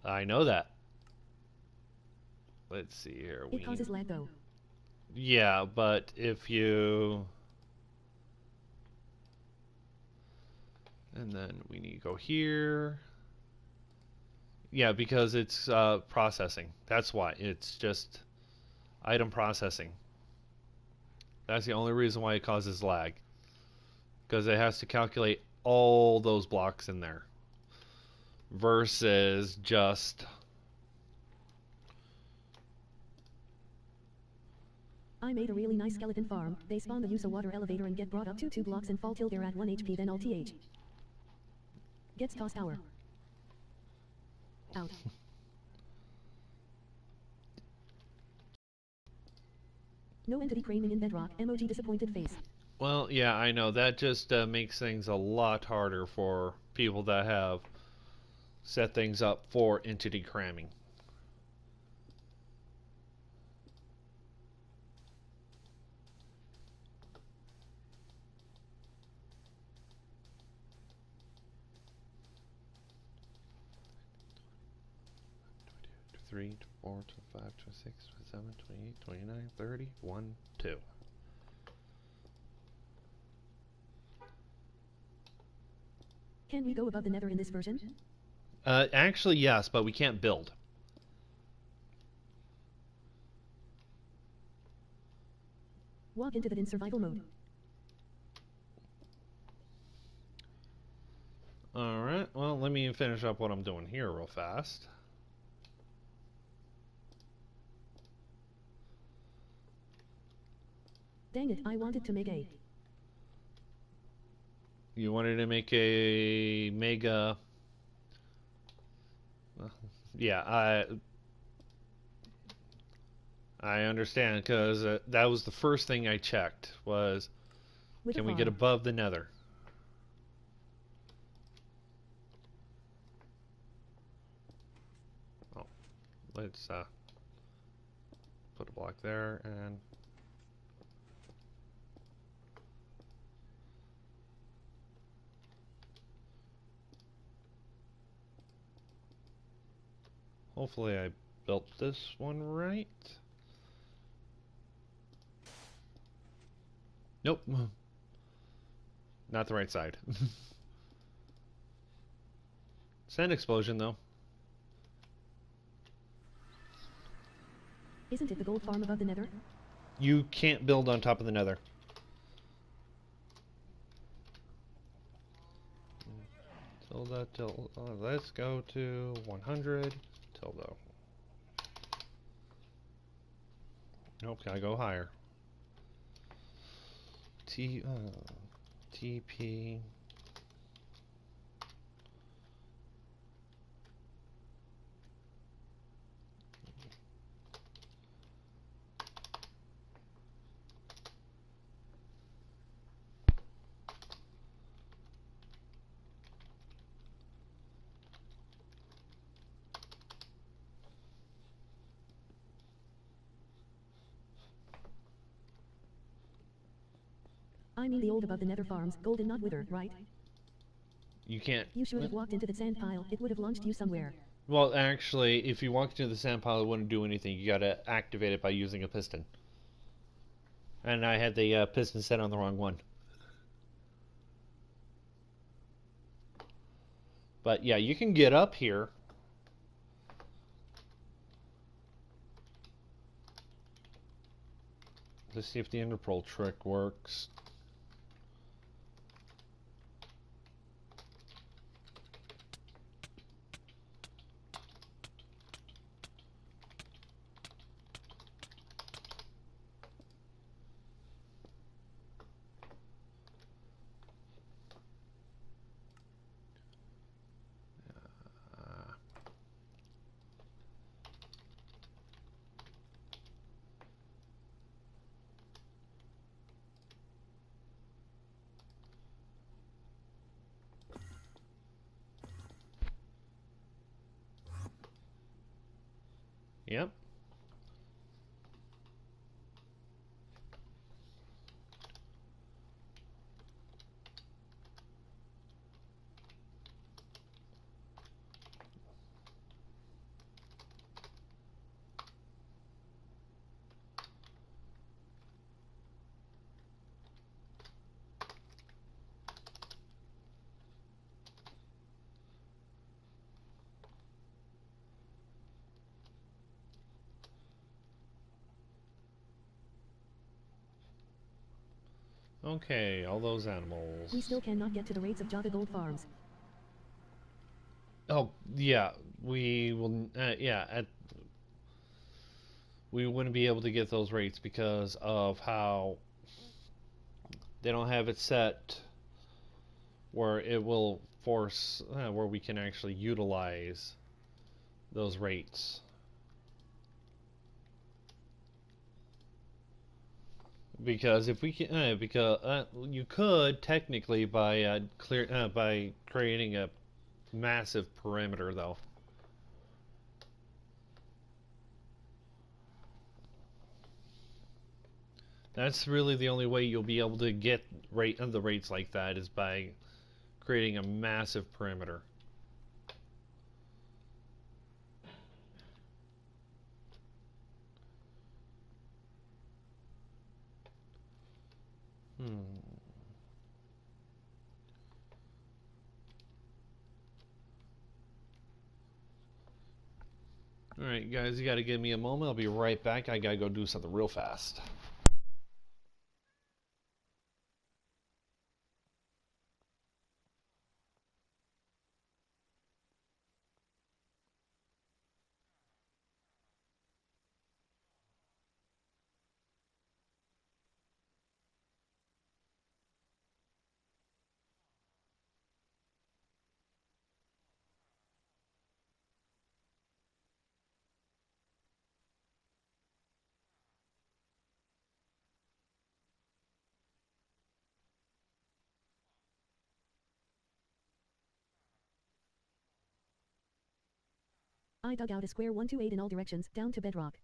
I know that. Let's see here. It causes lag though. Yeah, but if you... And then we need to go here. Yeah, because it's processing. That's why. It's just item processing. That's the only reason why it causes lag. Because it has to calculate all those blocks in there. Versus just... I made a really nice skeleton farm. They spawn the use a water elevator and get brought up to 2 blocks and fall till they're at 1 HP, then LTH. Gets tossed tower. Out. No entity craning in bedrock. Emoji disappointed face. Well, yeah, I know. That just makes things a lot harder for people that have set things up for entity cramming. Three, 4, 5, 26, 27, 28, 29, 30, 1, 2. Can we go above the nether in this version? Actually, yes, but we can't build. Walk into that in survival mode. Alright, well, let me finish up what I'm doing here real fast. Dang it, I wanted to make a... You wanted to make a mega... Yeah, I understand, because that was the first thing I checked, was With can a we farm. get above the nether? Oh, let's put a block there, and hopefully I built this one right. Nope. Not the right side. Sand explosion, though. Isn't it the gold farm above the nether? You can't build on top of the nether. Let's go to 100. Tilde. Nope, gotta go higher. TP. I mean the old above the nether farms, gold and not wither, right? You can't. You should have walked into the sand pile, it would have launched you somewhere. Well, actually, if you walk into the sand pile, it wouldn't do anything. You gotta activate it by using a piston. And I had the piston set on the wrong one. But yeah, you can get up here. Let's see if the Enderpearl trick works. Yep. Okay, all those animals. We still cannot get to the rates of Java gold farms. Oh, yeah. We will, we wouldn't be able to get those rates because of how they don't have it set where it will force, where we can actually utilize those rates. Because if we can, because you could technically by creating a massive perimeter, though. That's really the only way you'll be able to get the rates like that is by creating a massive perimeter. Alright, guys, you gotta give me a moment. I'll be right back. I gotta go do something real fast. I dug out a square 128 in all directions, down to bedrock.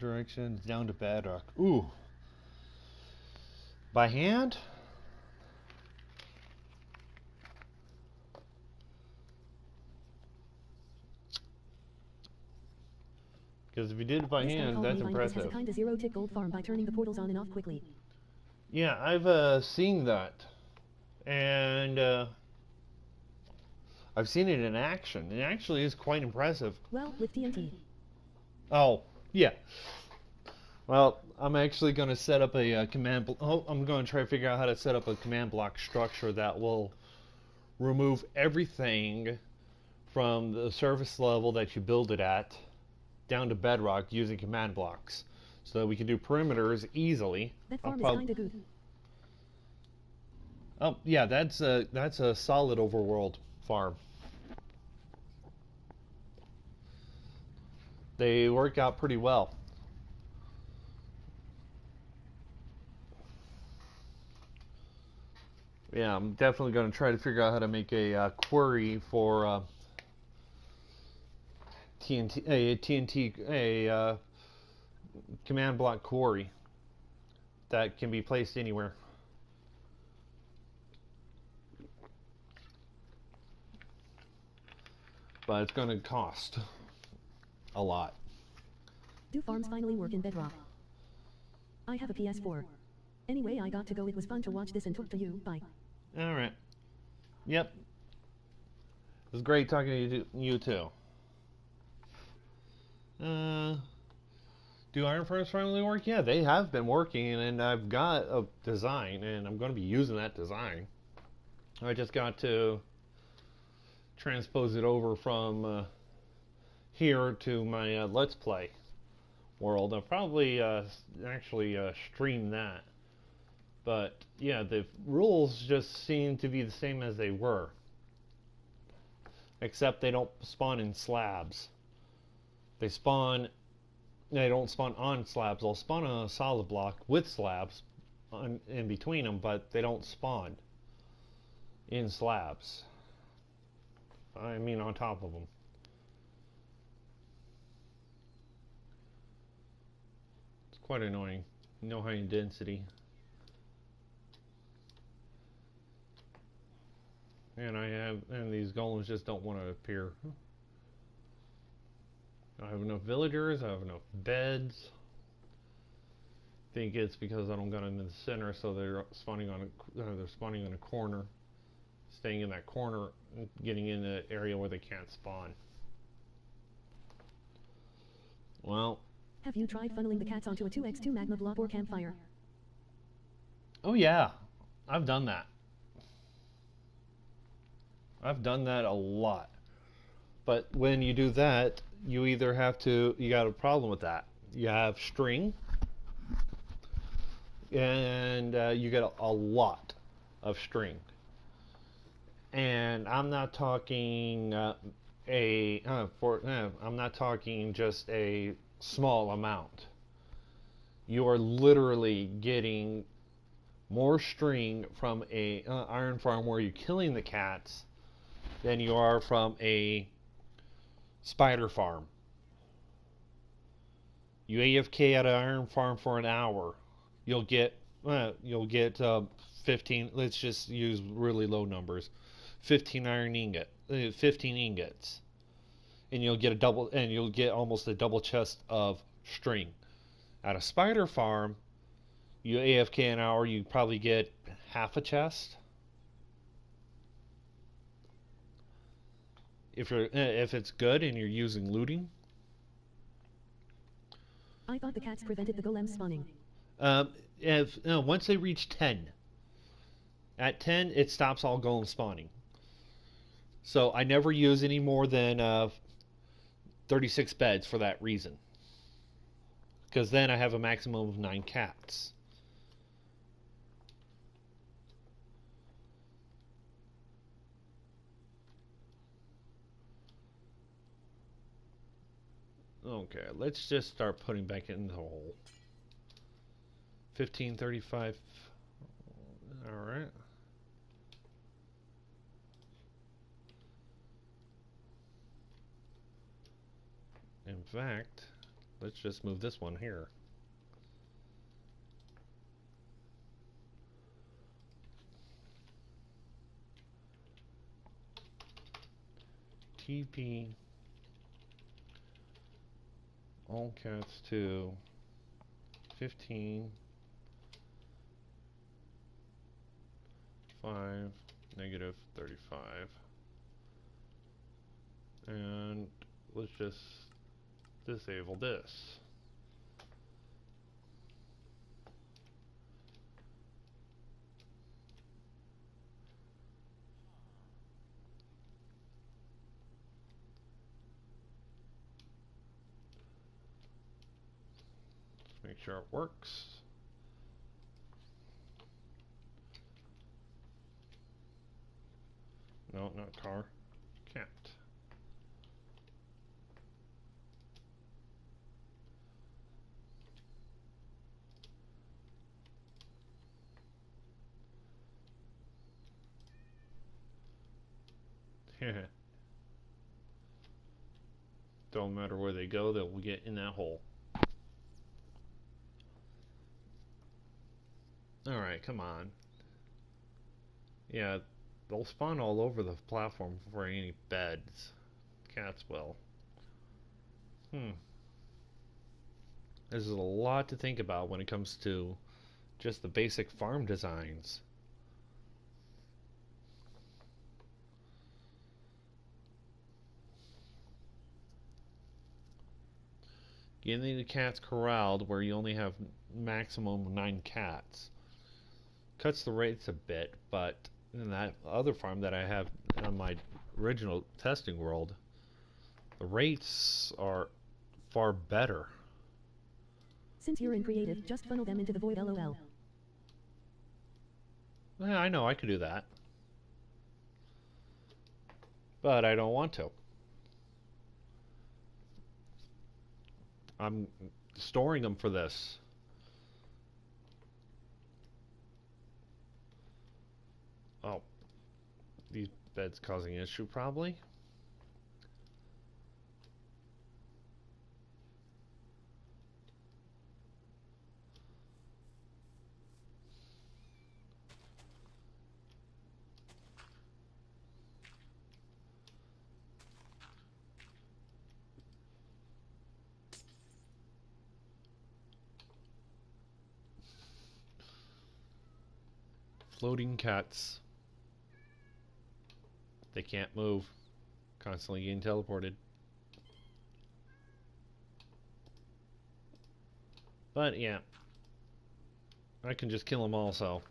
directions down to bedrock. Ooh. By hand? Because if you did it by This guy hand, called that's me Vine. This has a impressive. kinda zero-tick gold farm by turning the portals on and off quickly. Yeah, I've seen that. And I've seen it in action. It actually is quite impressive. Well, with TNT. Oh, yeah. Well, I'm actually going to set up a I'm going to try to figure out how to set up a command block structure that will remove everything from the surface level that you build it at down to bedrock using command blocks, so that we can do perimeters easily. That farm is kinda good. Oh yeah, that's a solid overworld farm. They work out pretty well. Yeah, I'm definitely going to try to figure out how to make a query for TNT, command block quarry that can be placed anywhere. But it's going to cost a lot. Do farms finally work in bedrock? I have a PS4. Anyway, I got to go. It was fun to watch this and talk to you. Bye. All right. Yep. It was great talking to you too. Do iron farms finally work? Yeah, they have been working, and I've got a design, and I'm going to be using that design. I just got to transpose it over from here to my Let's Play world. I'll probably actually stream that. But yeah, the rules just seem to be the same as they were. Except they don't spawn in slabs. They don't spawn on slabs. They'll spawn on a solid block with slabs in between them, but they don't spawn in slabs. I mean on top of them. It's quite annoying. No high density. And these golems just don't want to appear. I have enough villagers, I have enough beds. I think it's because I don't got them in the center, so they're spawning in a corner, staying in that corner, and getting in the area where they can't spawn. Well, have you tried funneling the cats onto a 2x2 magma blob or campfire? Oh yeah, I've done that. I've done that a lot. But when you do that, you got a problem with that. You have string, and you get a lot of string. And I'm not talking I'm not talking just a small amount. You are literally getting more string from a iron farm where you're killing the cats than you are from a spider farm. You AFK at an iron farm for an hour, you'll get 15. Let's just use really low numbers. 15 ingots, and you'll get almost a double chest of string. At a spider farm, you AFK an hour, you probably get half a chest. If it's good and you're using looting. I thought the cats prevented the golems spawning. Once they reach 10, at 10 it stops all golem spawning. So I never use any more than 36 beds for that reason. Because then I have a maximum of 9 cats. Okay, let's just start putting back in the hole. 1535. Alright. In fact, let's just move this one here. TP all cats to 15 5 negative 35, and let's just disable this. Make sure it works. No, not car. Cat. Don't matter where they go, they'll get in that hole. Alright, come on. Yeah, they'll spawn all over the platform before any beds. Cats will. This is a lot to think about when it comes to just the basic farm designs. Getting the cats corralled where you only have maximum 9 cats cuts the rates a bit, but in that other farm that I have on my original testing world, the rates are far better. Since you're in creative, just funnel them into the void LOL. Yeah, I know I could do that, but I don't want to. I'm storing them for this. Oh, these beds causing issue probably. Floating cats. They can't move. Constantly getting teleported. But yeah, I can just kill them all, so.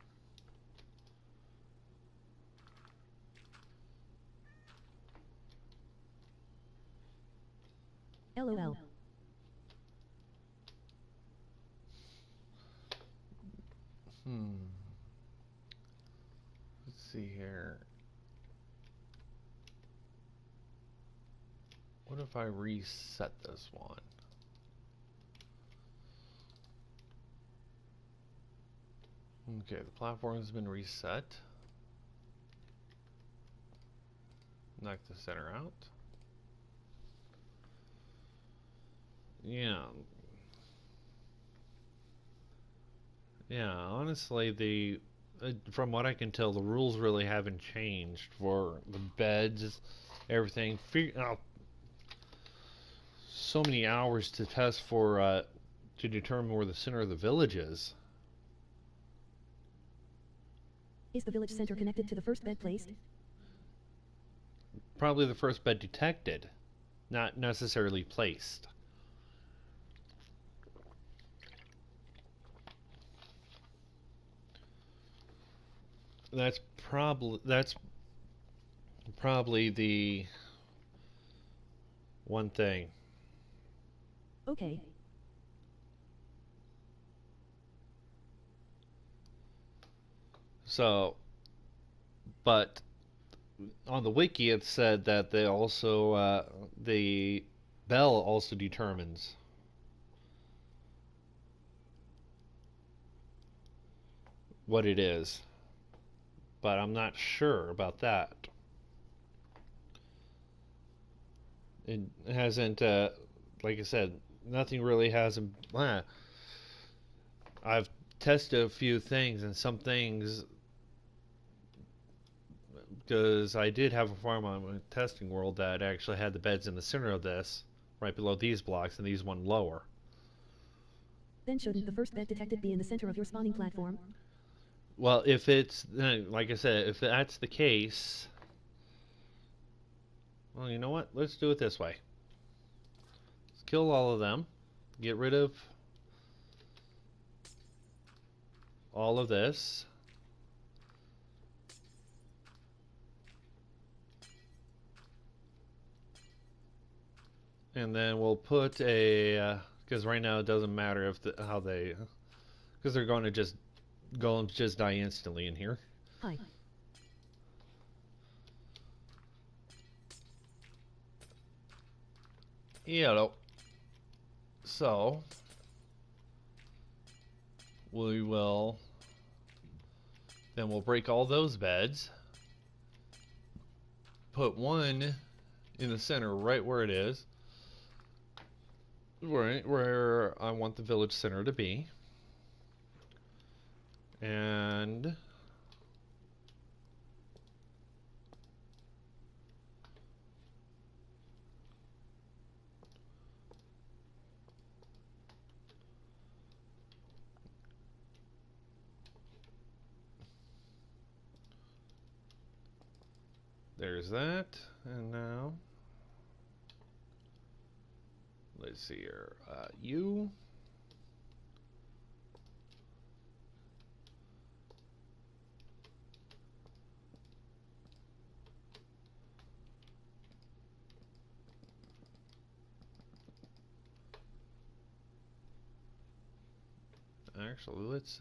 LOL. Let's see here. What if I reset this one? Okay, the platform has been reset. Knock the center out. Yeah. Yeah, honestly, from what I can tell, the rules really haven't changed for the beds, everything. So many hours to test for to determine where the center of the village is. Is the village center connected to the first bed placed? Probably the first bed detected, not necessarily placed. That's probably the one thing. Okay. So, but on the wiki it said that they also the bell also determines what it is, but I'm not sure about that. It hasn't, like I said, nothing really hasn't. I've tested a few things, and some things, because I did have a farm on my testing world that actually had the beds in the center of this, right below these blocks, and these one lower. Then shouldn't the first bed detected be in the center of your spawning platform? Well, if it's, like I said, if that's the case, well, you know what? Let's do it this way. Let's kill all of them. Get rid of all of this. And then we'll put a, because right now it doesn't matter if how they, because they're going to just golems just die instantly in here. Hi. Yeah. So we will. Then we'll break all those beds. Put one in the center, right where it is. Right where I want the village center to be. And there's that. And now, let's see here. You. Actually, let's.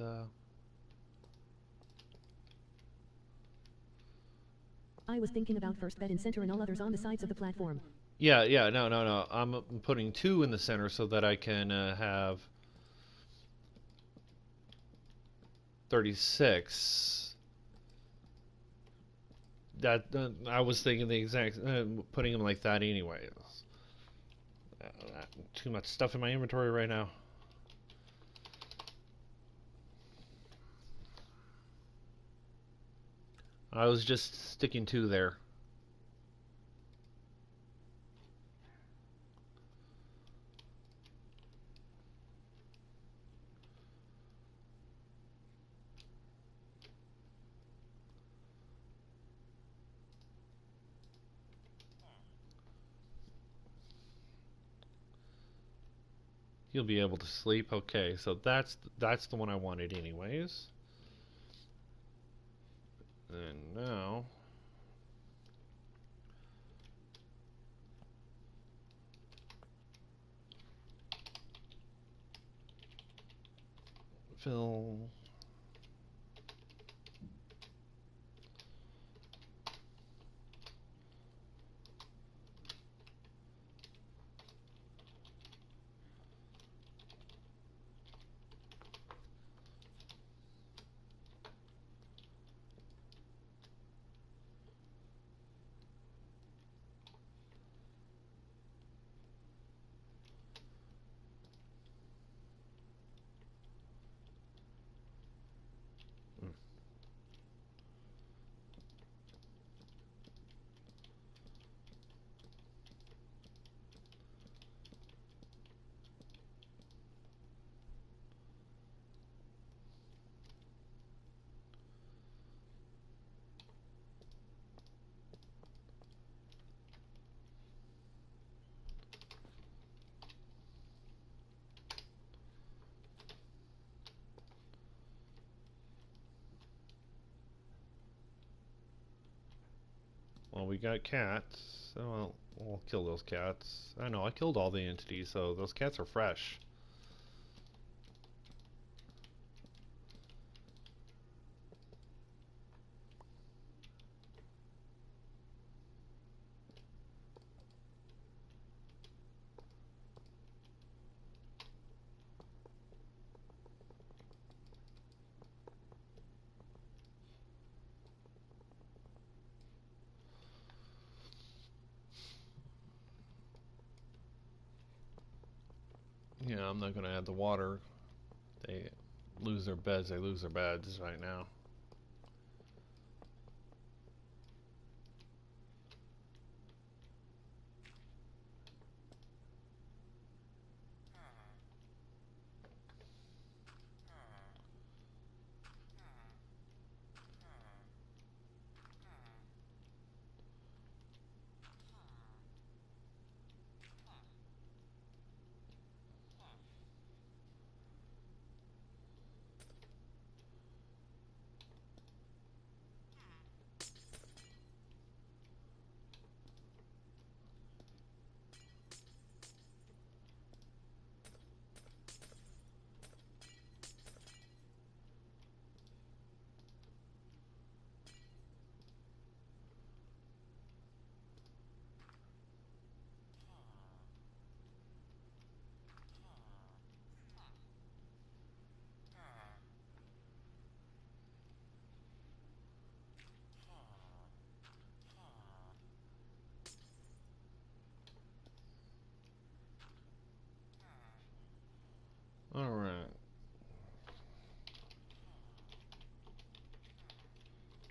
I was thinking about first bed in center and all others on the sides of the platform. Yeah. No. I'm putting two in the center so that I can have 36. That I was thinking the exact putting them like that anyway. Too much stuff in my inventory right now. I was just sticking two there. You'll be able to sleep. Okay, so that's the one I wanted anyways. And now fill. Well, we got cats. So we'll kill those cats. I know I killed all the entities, so those cats are fresh. Yeah, I'm not going to add the water. They lose their beds. They lose their beds right now. All right.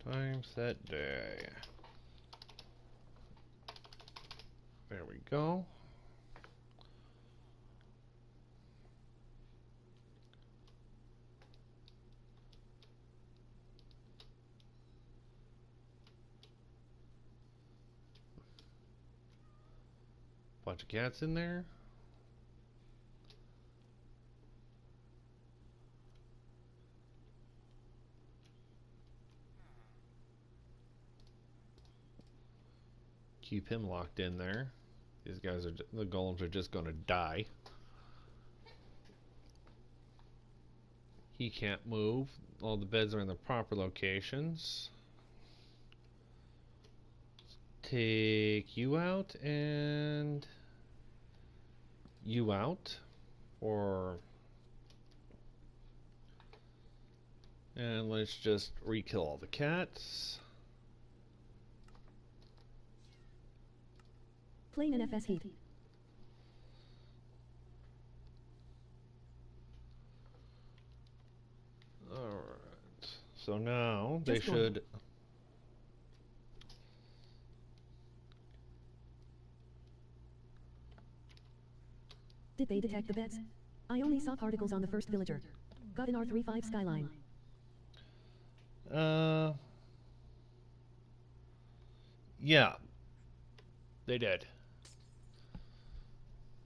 Time set day. There we go. Bunch of cats in there. Keep him locked in there. These guys are, the golems are just going to die. He can't move. All the beds are in the proper locations. Take you out and you out. And let's just re-kill all the cats. Plain NFS heat. Alright. So now they Just one. should... Did they detect the beds? I only saw particles on the first villager. Got an R35 skyline. Yeah. They did.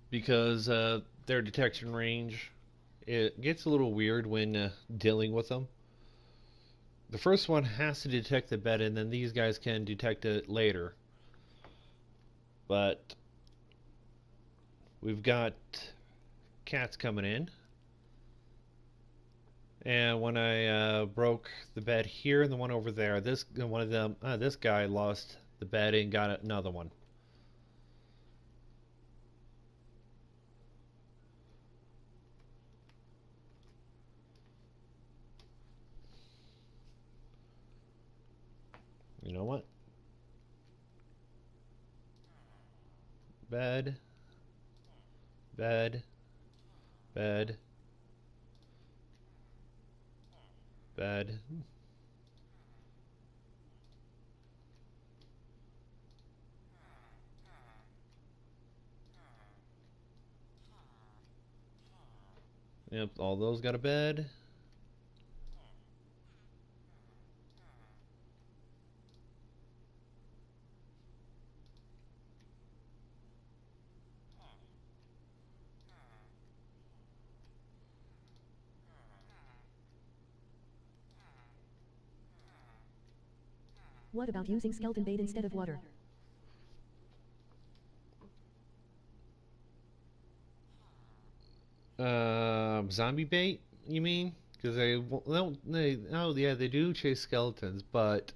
Because their detection range, it gets a little weird when dealing with them. The first one has to detect the bed, and then these guys can detect it later. But we've got cats coming in. And when I broke the bed here and the one over there, this guy lost the bed and got another one. You know what? Bed, bed, bed, bed. Yep, all those got a bed. What about using skeleton bait instead of water? Zombie bait, you mean? Because they do chase skeletons, but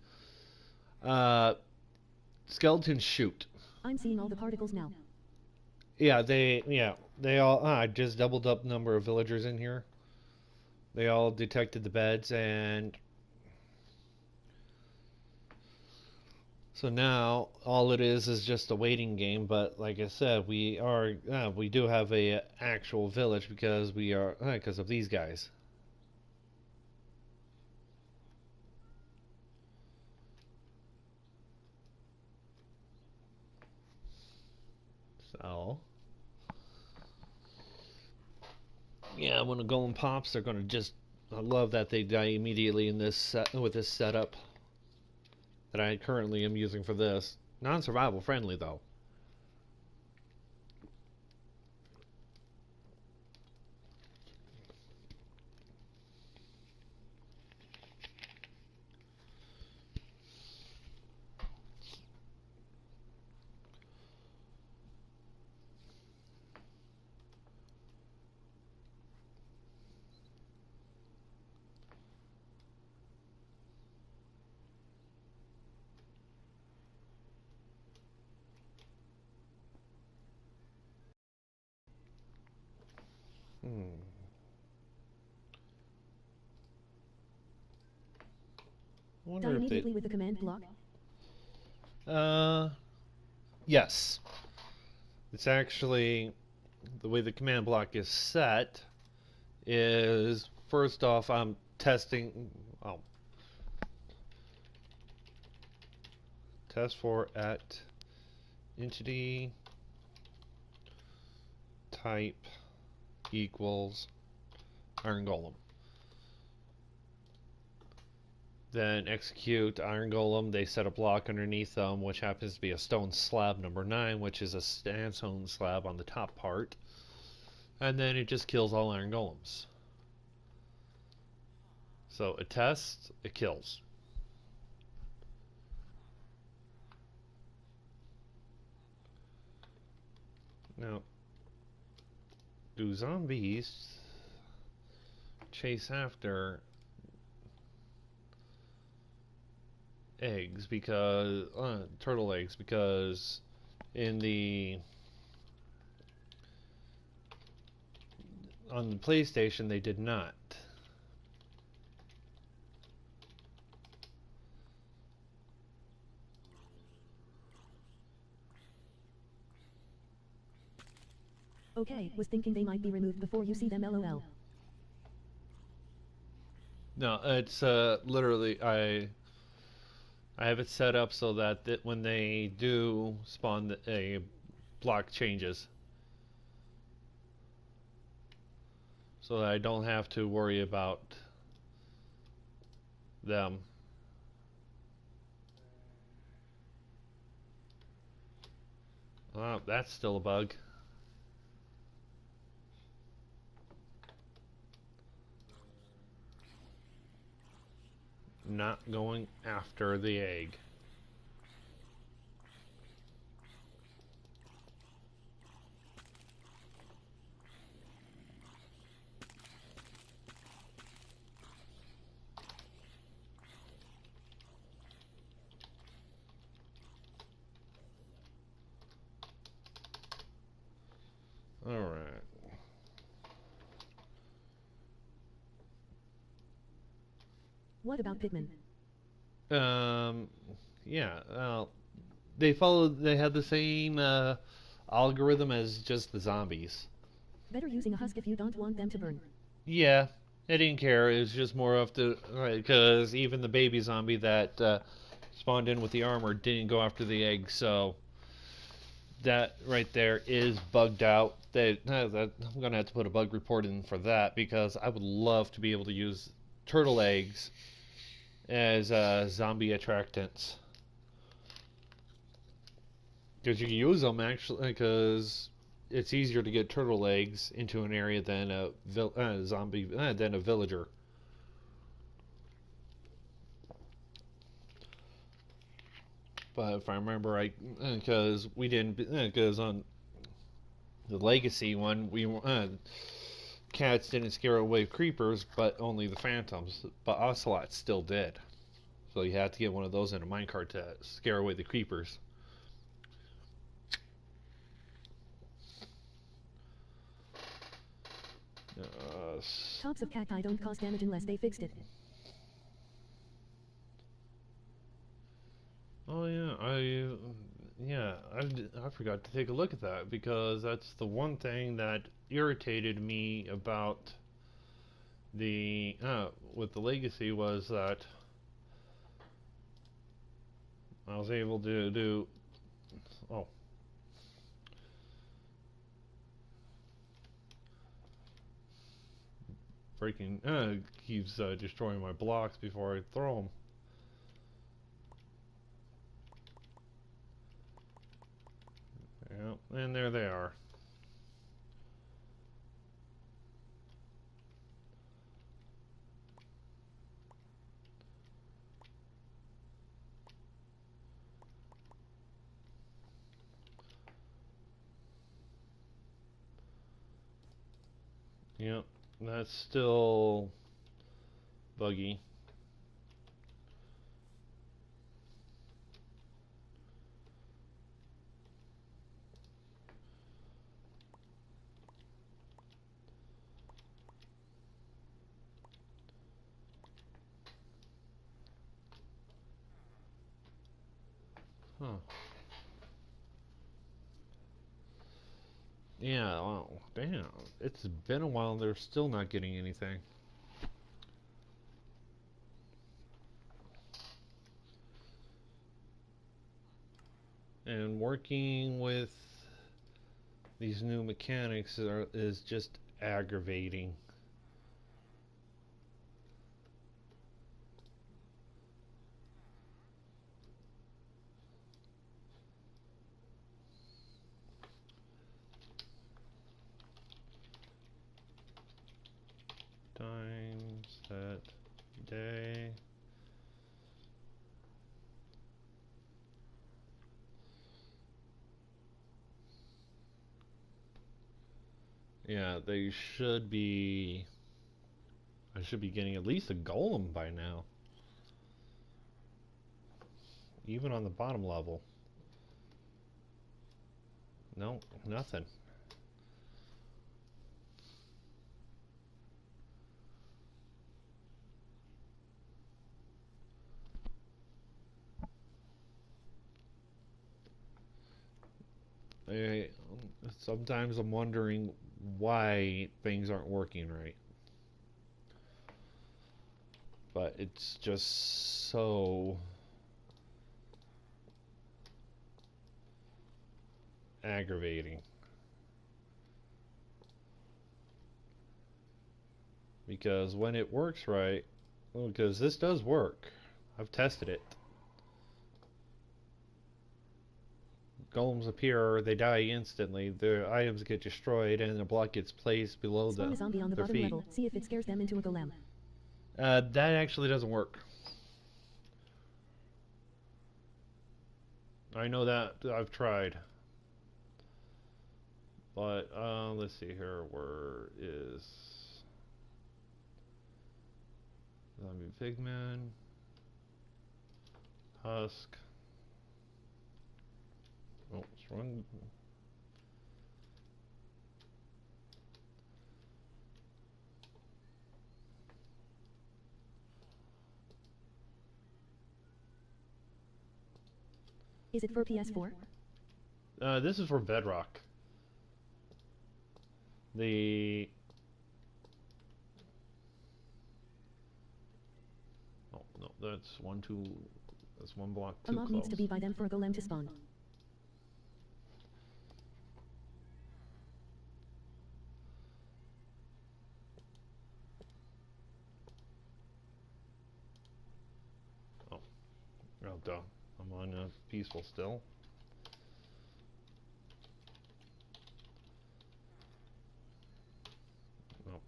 skeletons shoot. I'm seeing all the particles now. They all. I just doubled up number of villagers in here. They all detected the beds, and So now all it is just a waiting game. But like I said, we do have a actual village because we are because of these guys. So yeah, when a golem pops, they're gonna just. I love that they die immediately in this with this setup that I currently am using for this. Non-survival friendly though. Hmm. I Die wonder if they. immediately with the command block. Uh, yes. It's actually the way the command block is set is first off I'm testing. Oh, test for at entity type equals iron golem. Then execute iron golem. They set a block underneath them, which happens to be a stone slab number 9, which is a sandstone slab on the top part. And then it just kills all iron golems. So it tests, it kills. Now, do zombies chase after eggs because turtle eggs because in the on the PlayStation they did not. Okay, was thinking they might be removed before you see them, lol. No, it's literally I have it set up so that when they do spawn, a block changes, so that I don't have to worry about them. Oh, that's still a bug. Not going after the egg. All right. What about Pikmin? Um, yeah. They followed. They had the same algorithm as just the zombies. Better using a husk if you don't want them to burn. Yeah, I didn't care. It was just more of the because even the baby zombie that spawned in with the armor didn't go after the egg, so that right there is bugged out. I'm gonna have to put a bug report in for that because I would love to be able to use turtle eggs as zombie attractants because you can use them actually because it's easier to get turtle eggs into an area than a zombie than a villager. But if I remember right, because we didn't, because on the legacy one, we cats didn't scare away creepers, but only the phantoms. But ocelots still did. So you have to get one of those in a minecart to scare away the creepers. Uh, Tops of cacti don't cause damage unless they fixed it. oh yeah, I forgot to take a look at that because that's the one thing that irritated me about the with the legacy was that I was able to do oh breaking keeps destroying my blocks before I throw them. Yeah, and there they are. Yep, that's still buggy. Huh. Yeah, well, damn. It's been a while, they're still not getting anything. And working with these new mechanics is just aggravating. Time, set, day. Yeah, they should be. I should be getting at least a golem by now. Even on the bottom level. No, nothing. I, sometimes I'm wondering why things aren't working right. But it's just so aggravating. Because when it works right, well, because this does work. I've tested it. Golems appear, they die instantly, their items get destroyed, and a block gets placed below Spawn a zombie on the their bottom feet. level. See if it scares them into a golem. That actually doesn't work. I know that. I've tried. But, let's see here. Where is Zombie Pigman? Husk. Oh, it's wrong. Is it for PS4? This is for bedrock. The oh no, that's that's one block A too mob close. needs to be by them for a golem to spawn. Oh, oh duh. I'm on peaceful still. Oh.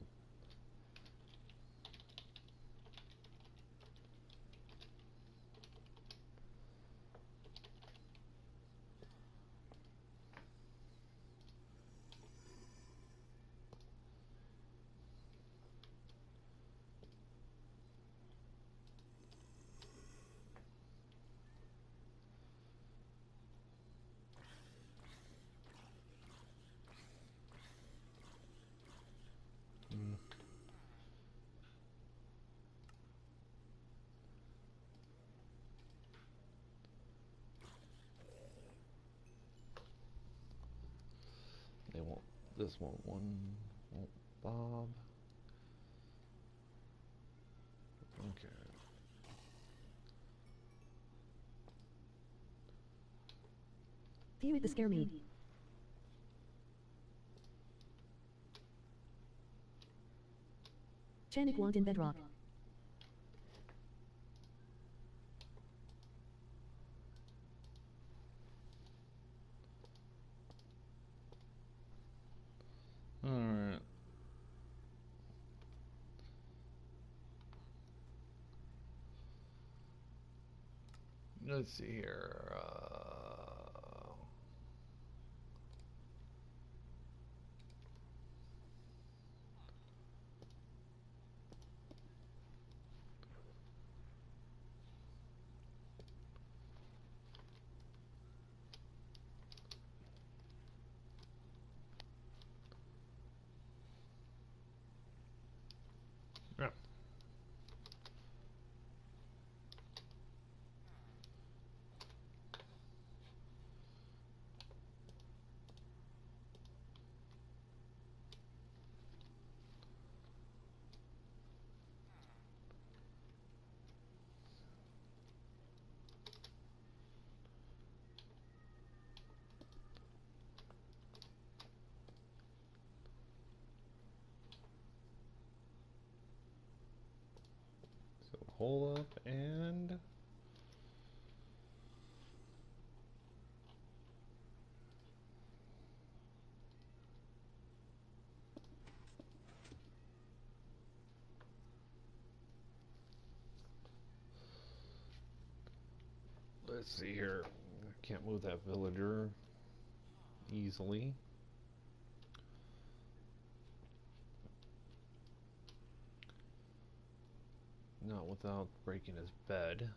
This one, oh, Bob. Okay. Phew, it scare me. Chanik want in bedrock. Alright. Let's see here. Yeah. So hole up and let's see here. I can't move that villager easily. Not without breaking his bed.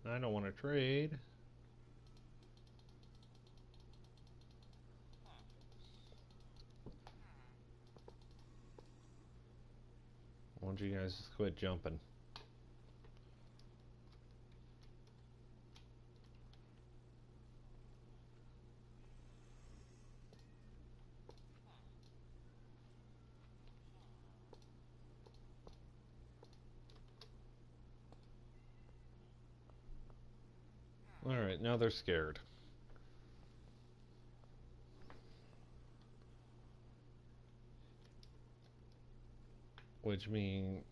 I don't want to trade. Why don't you guys just quit jumping? Alright, now they're scared. Which means...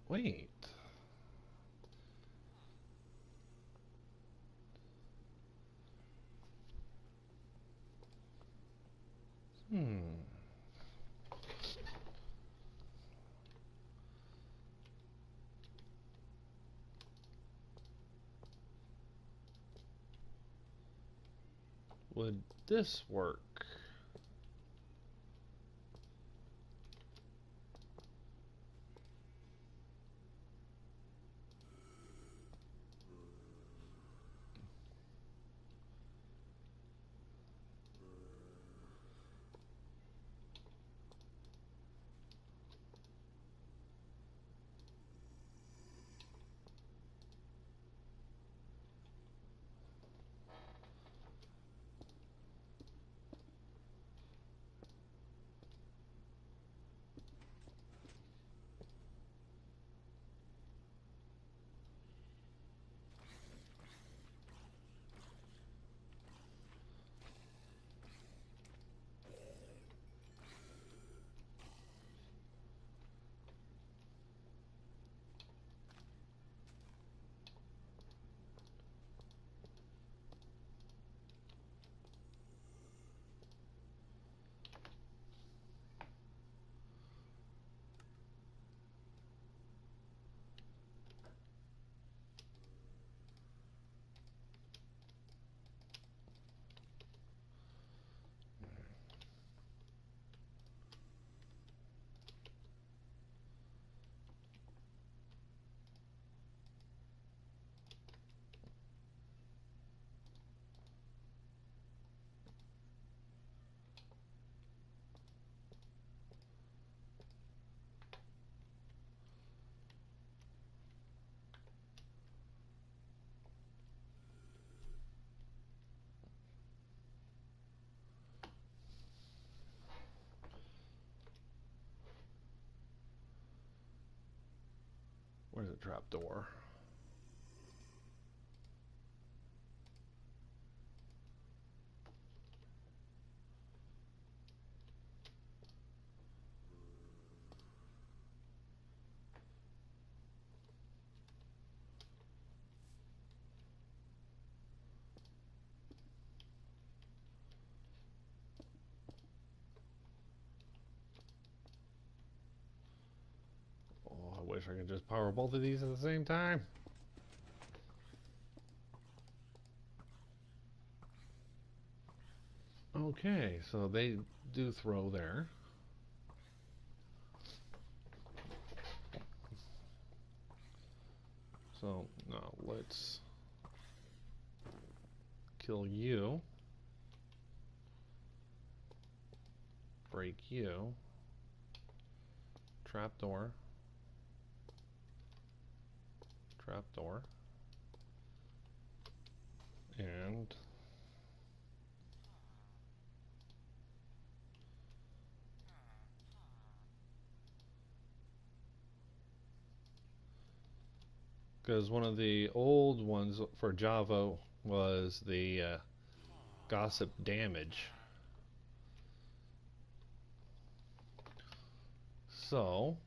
Wait. Hmm. Would this work? Where's the trapdoor? Oh, I wish I could just power both of these at the same time. Okay, so they do throw there. So now let's kill you. Break you. Trapdoor. Trapdoor. And because one of the old ones for Java was the gossip damage. So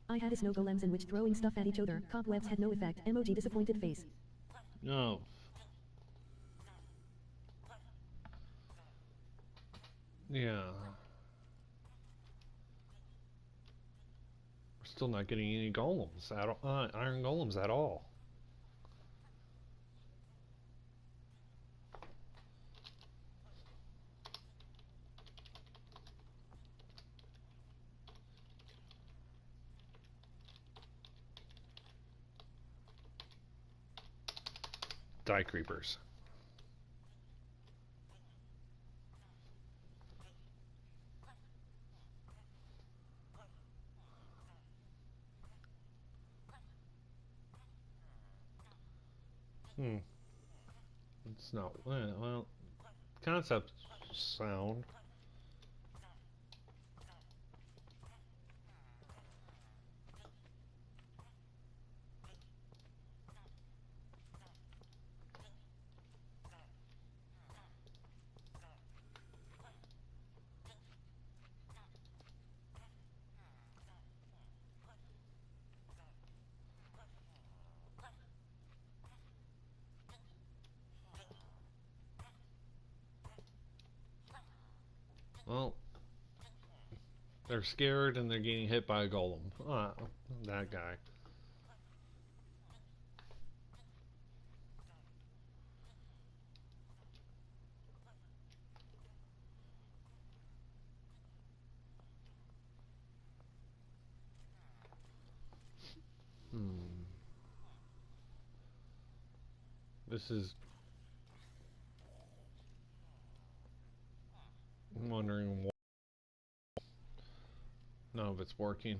I had snow golems in which throwing stuff at each other, cobwebs had no effect, emoji disappointed face. no. Yeah. We're still not getting any golems at all, iron golems at all. Die creepers. It's not well. Concept sound. Well, they're scared and they're getting hit by a golem. That guy. This is. I'm wondering why. None of it's working.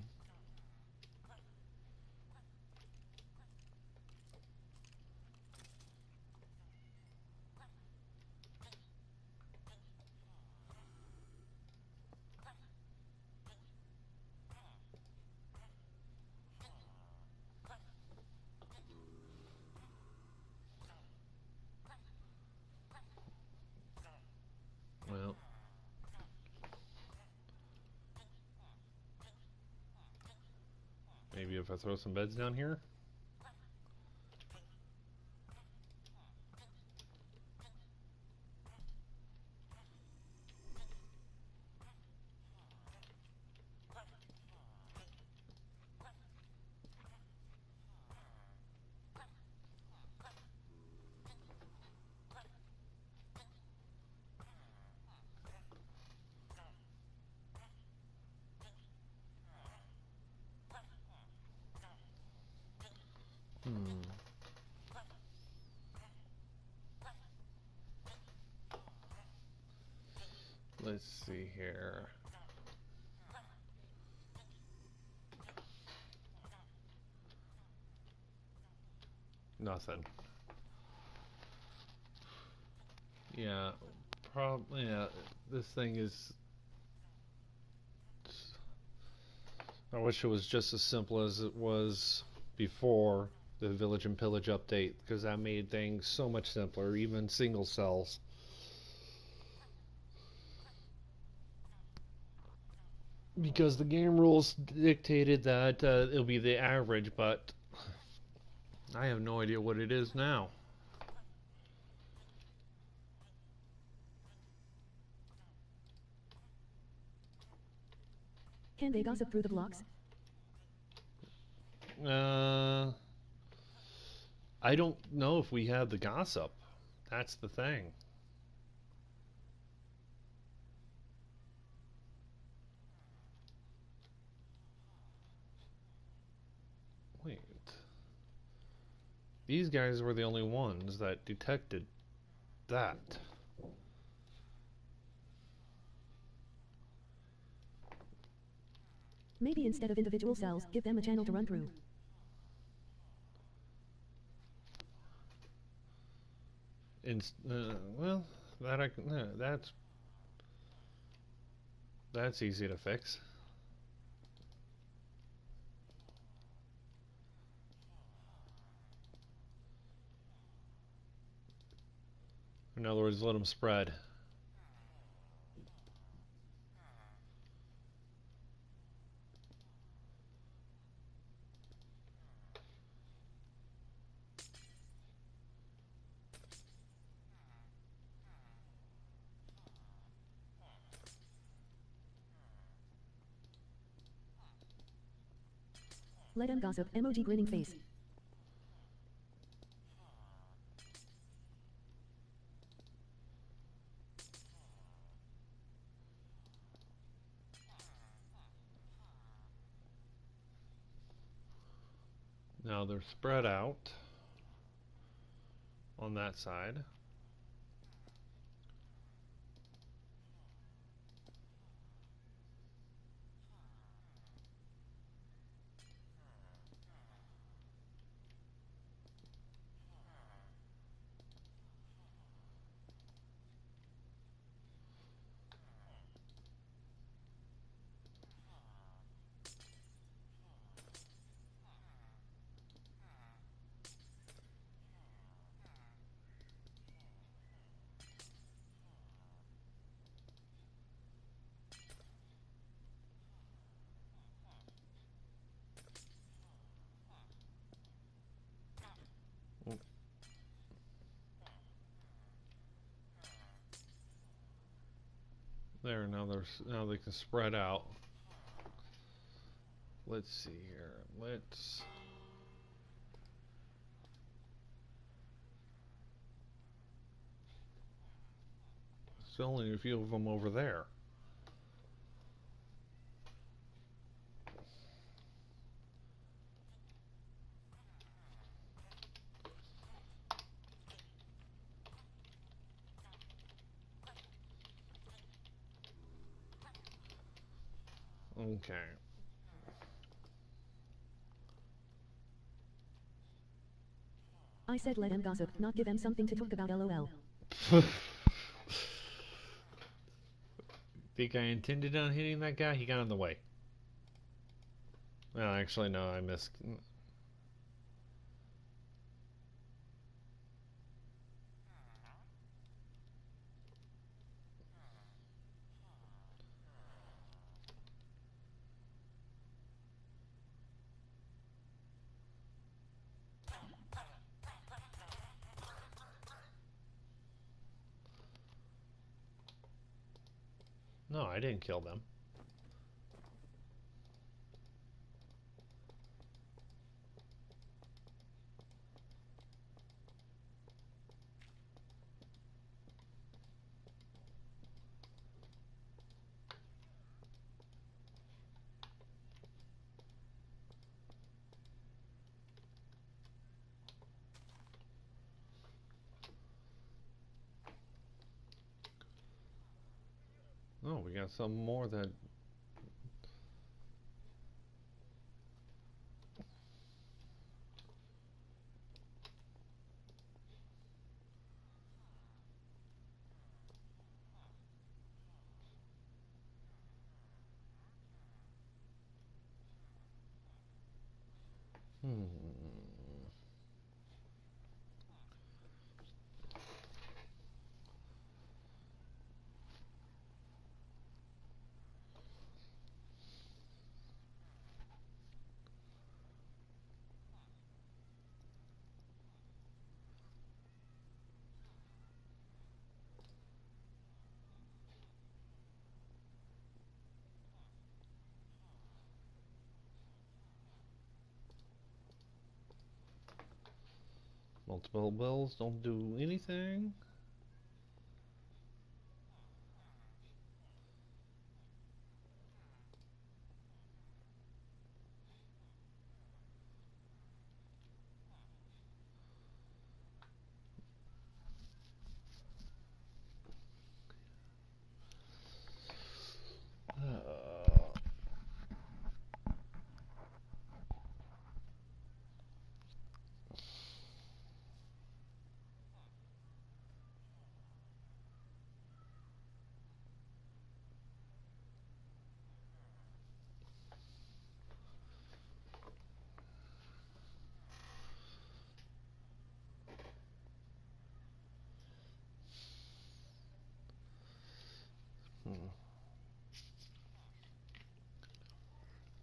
Well. Maybe if I throw some beds down here. let's see here. Nothing. Yeah, probably. Yeah, this thing is. I wish it was just as simple as it was before the Village and Pillage update, because that made things so much simpler, even single cells. Because the game rules dictated that it'll be the average, but I have no idea what it is now. Can they gossip through the blocks? I don't know if we have the gossip. That's the thing. Wait. These guys were the only ones that detected that. Maybe instead of individual cells, give them a channel to run through. Well, that's easy to fix. In other words, let them spread. Let them gossip. Emoji grinning face. Now they're spread out on that side. There, now they can spread out. Let's see here. There's only a few of them over there. Okay. I said let them gossip, not give them something to talk about lol. Think I intended on hitting that guy? He got in the way. Well, actually, no, I missed. No, I didn't kill them. Oh, we got some more that. Hmm. Multiple bills don't do anything.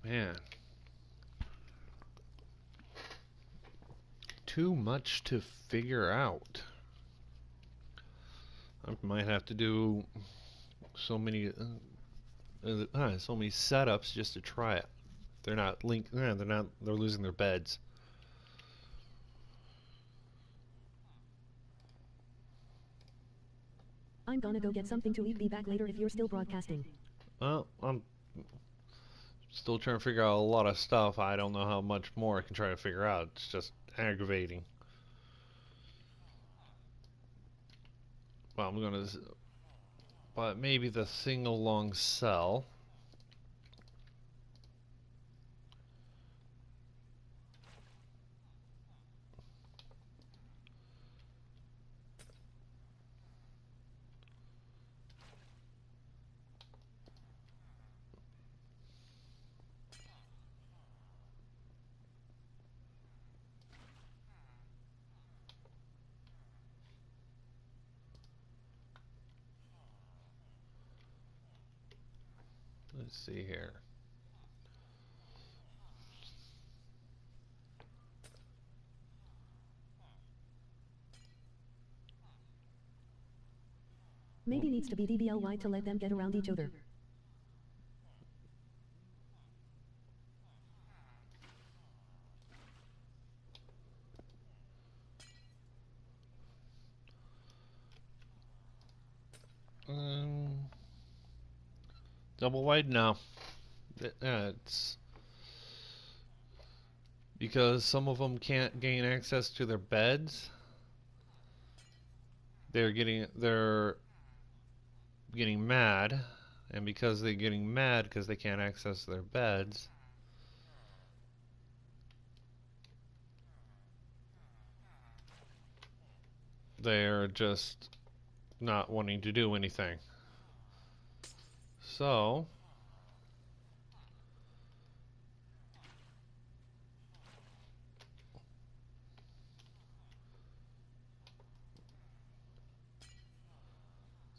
Man, too much to figure out. I might have to do so many so many setups just to try it. They're not linked. They're not. They're losing their beds. I'm gonna go get something to eat. Be back later if you're still broadcasting. Well, I'm still trying to figure out a lot of stuff. I don't know how much more I can try to figure out. It's just aggravating. Well, I'm gonna, but maybe the single long cell. Let's see here. Maybe needs to be DBLY to let them get around each other. Double wide? No. It's because some of them can't gain access to their beds. They're getting mad, and because they're getting mad because they can't access their beds, they're just not wanting to do anything. So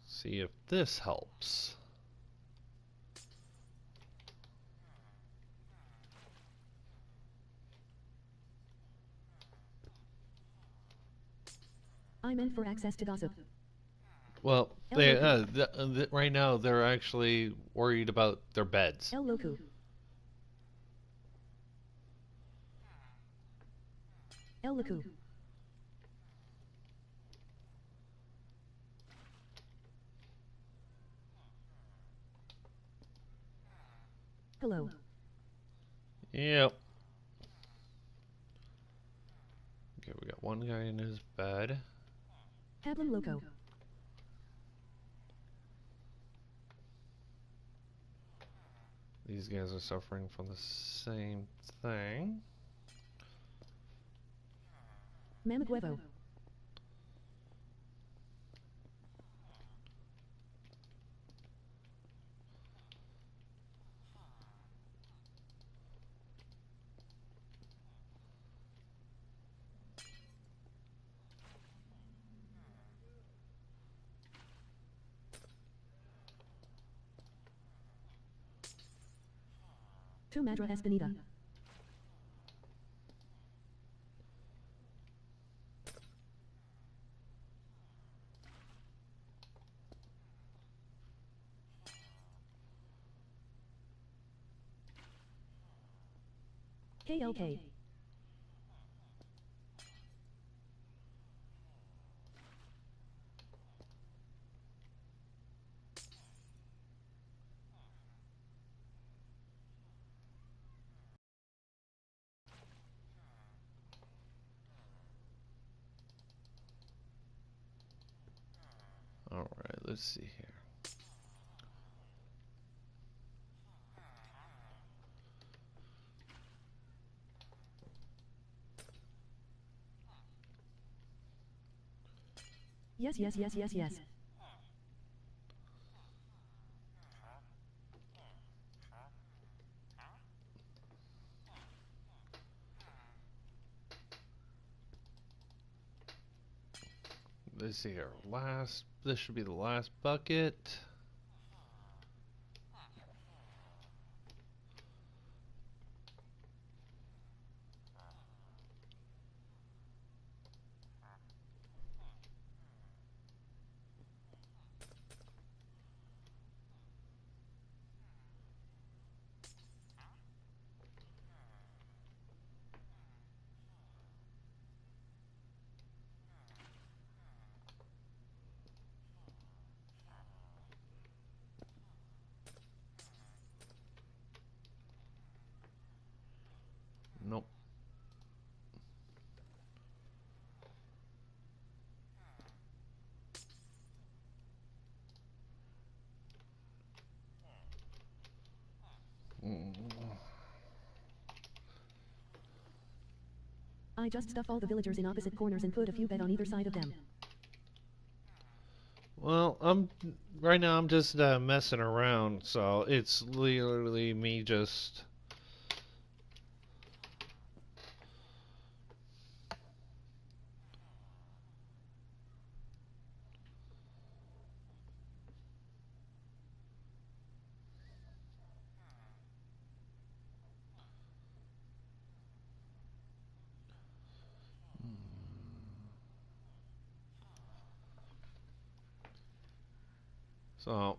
see if this helps. I meant for access to gossip. Well, they right now they're actually worried about their beds. El Loku. El Loku. Hello. Yep. Okay, we got one guy in his bed. Hablam Loco. These guys are suffering from the same thing. Mamagüevo. Tu Madra Espinita. KLK. Alright, let's see here. Yes, yes, yes, yes, yes. Let's see here. This should be the last bucket. Nope. I just stuff all the villagers in opposite corners and put a few bed on either side of them. Well, right now I'm just messing around, so it's literally me just so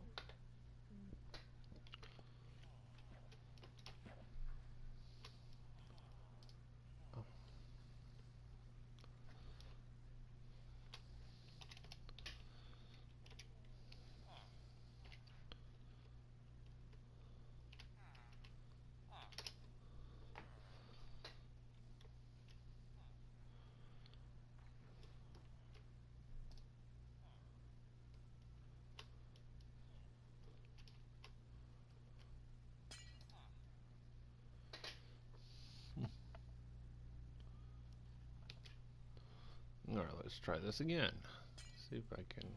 alright, let's try this again. See if I can.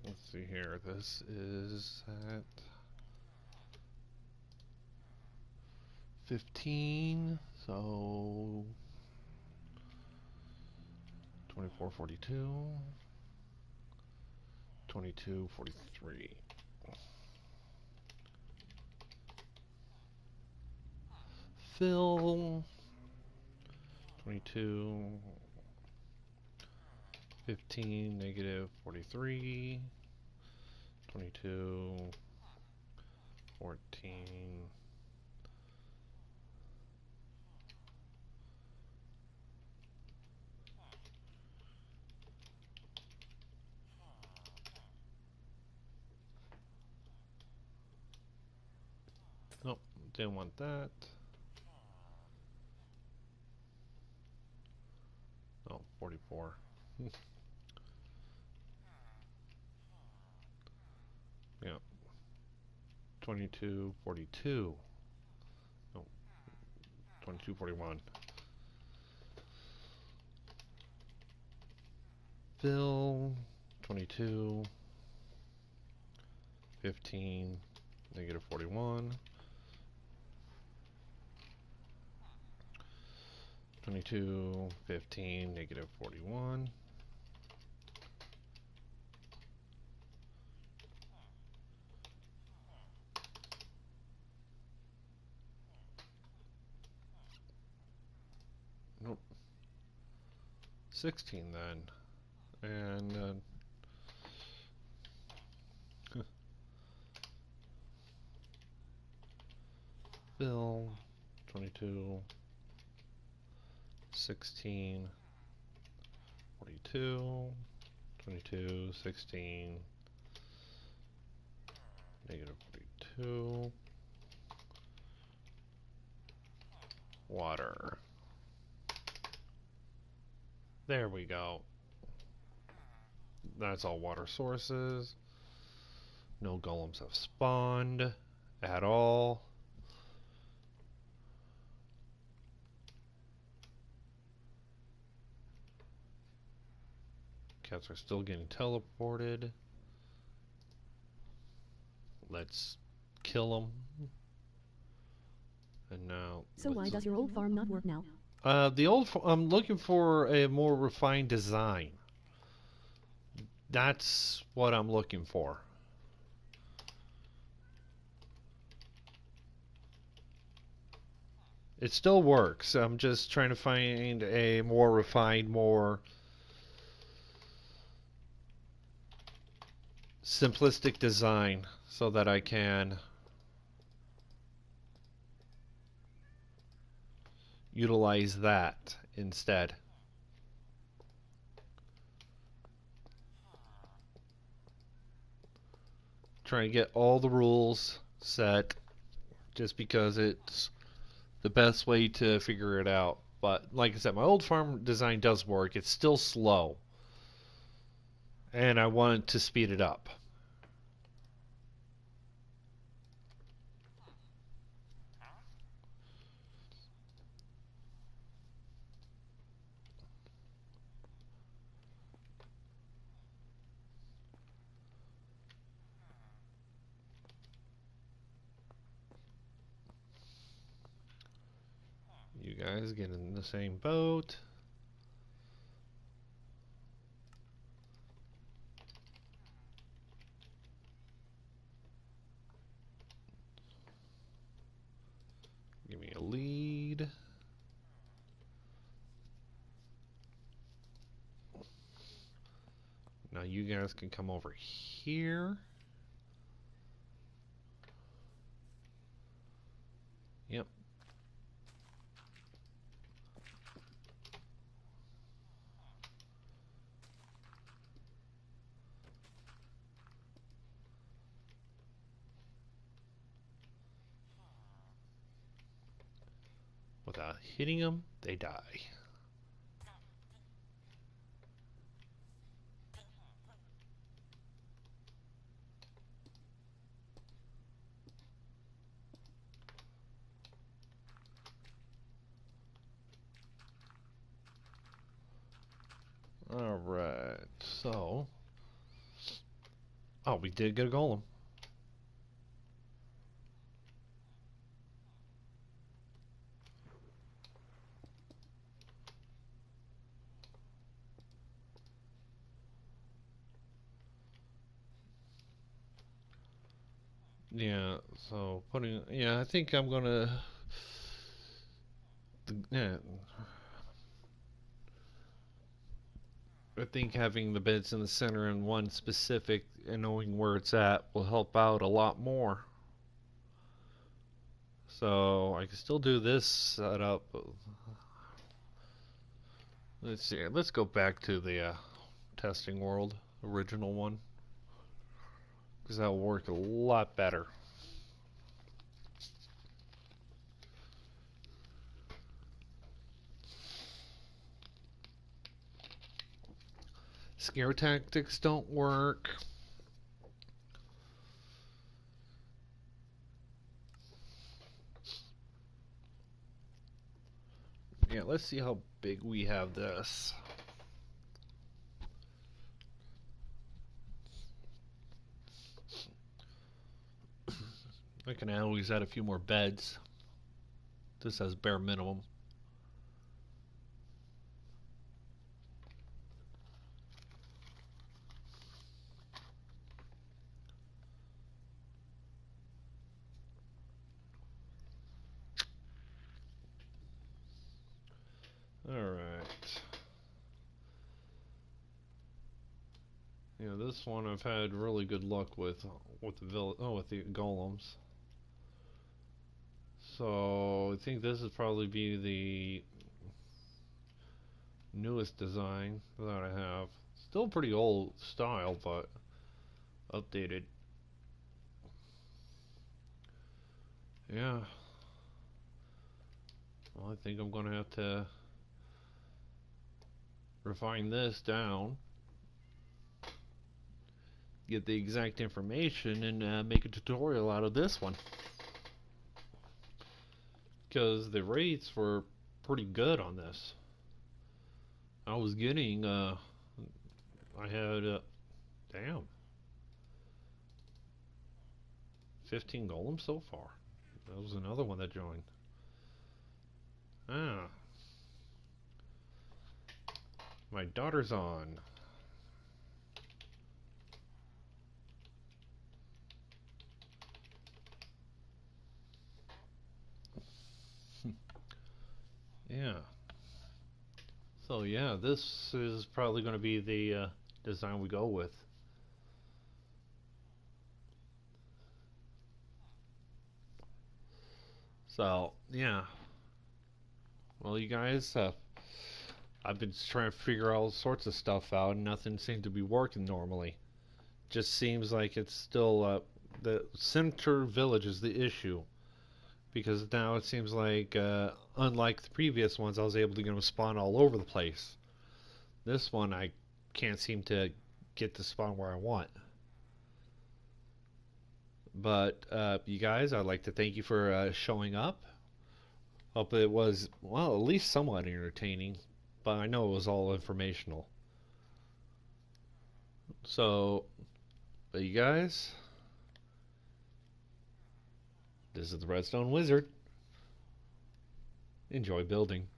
Let's see here. This is at 15, so 2442, 2243. Fill 22 15, negative 43, 22, 14. Nope, didn't want that. Oh, 44. Yeah. 22, 42. No, 22, 41. Fill. 22, 15, negative 41. 22, 15, negative 41. Nope. 16 then. And fill. 22, 16, 42, 22, 16, negative 42. Water. There we go. That's all water sources. No golems have spawned at all. Cats are still getting teleported. Let's kill them. And now. So why does your old farm not work now? I'm looking for a more refined design. That's what I'm looking for. It still works. I'm just trying to find a more refined, more simplistic design so that I can utilize that instead. Trying to get all the rules set just because it's the best way to figure it out. But like I said, my old farm design does work. It's still slow. And I wanted to speed it up. You guys get in the same boat. Give me a lead. Now you guys can come over here. Yep. Without hitting them, they die. Alright, so... Oh, we did get a golem. Yeah, so putting... Yeah, I think I'm gonna... Yeah. I think having the beds in the center and one specific and knowing where it's at will help out a lot more. So I can still do this setup. Let's see. Let's go back to the testing world, original one, because that'll work a lot better. Scare tactics don't work. Yeah, let's see how big we have this. I can always add a few more beds. This has bare minimum. Alright. Yeah, this one I've had really good luck with the golems. So I think this would probably be the newest design that I have. Still pretty old style, but updated. Yeah. Well, I think I'm gonna have to refine this down, get the exact information, and make a tutorial out of this one. Because the rates were pretty good on this. I was getting, I had, damn, 15 golems so far. That was another one that joined. Ah. My daughter's on. Yeah. So yeah, this is probably going to be the design we go with. So yeah. Well, you guys, I've been trying to figure all sorts of stuff out, and nothing seemed to be working normally. Just seems like it's still the center village is the issue, because now it seems like unlike the previous ones, I was able to get them spawn all over the place. This one I can't seem to get to spawn where I want. But you guys, I'd like to thank you for showing up. Hope it was, well, at least somewhat entertaining, but I know it was all informational. So, but you guys, this is the Redstone Wizard. Enjoy building.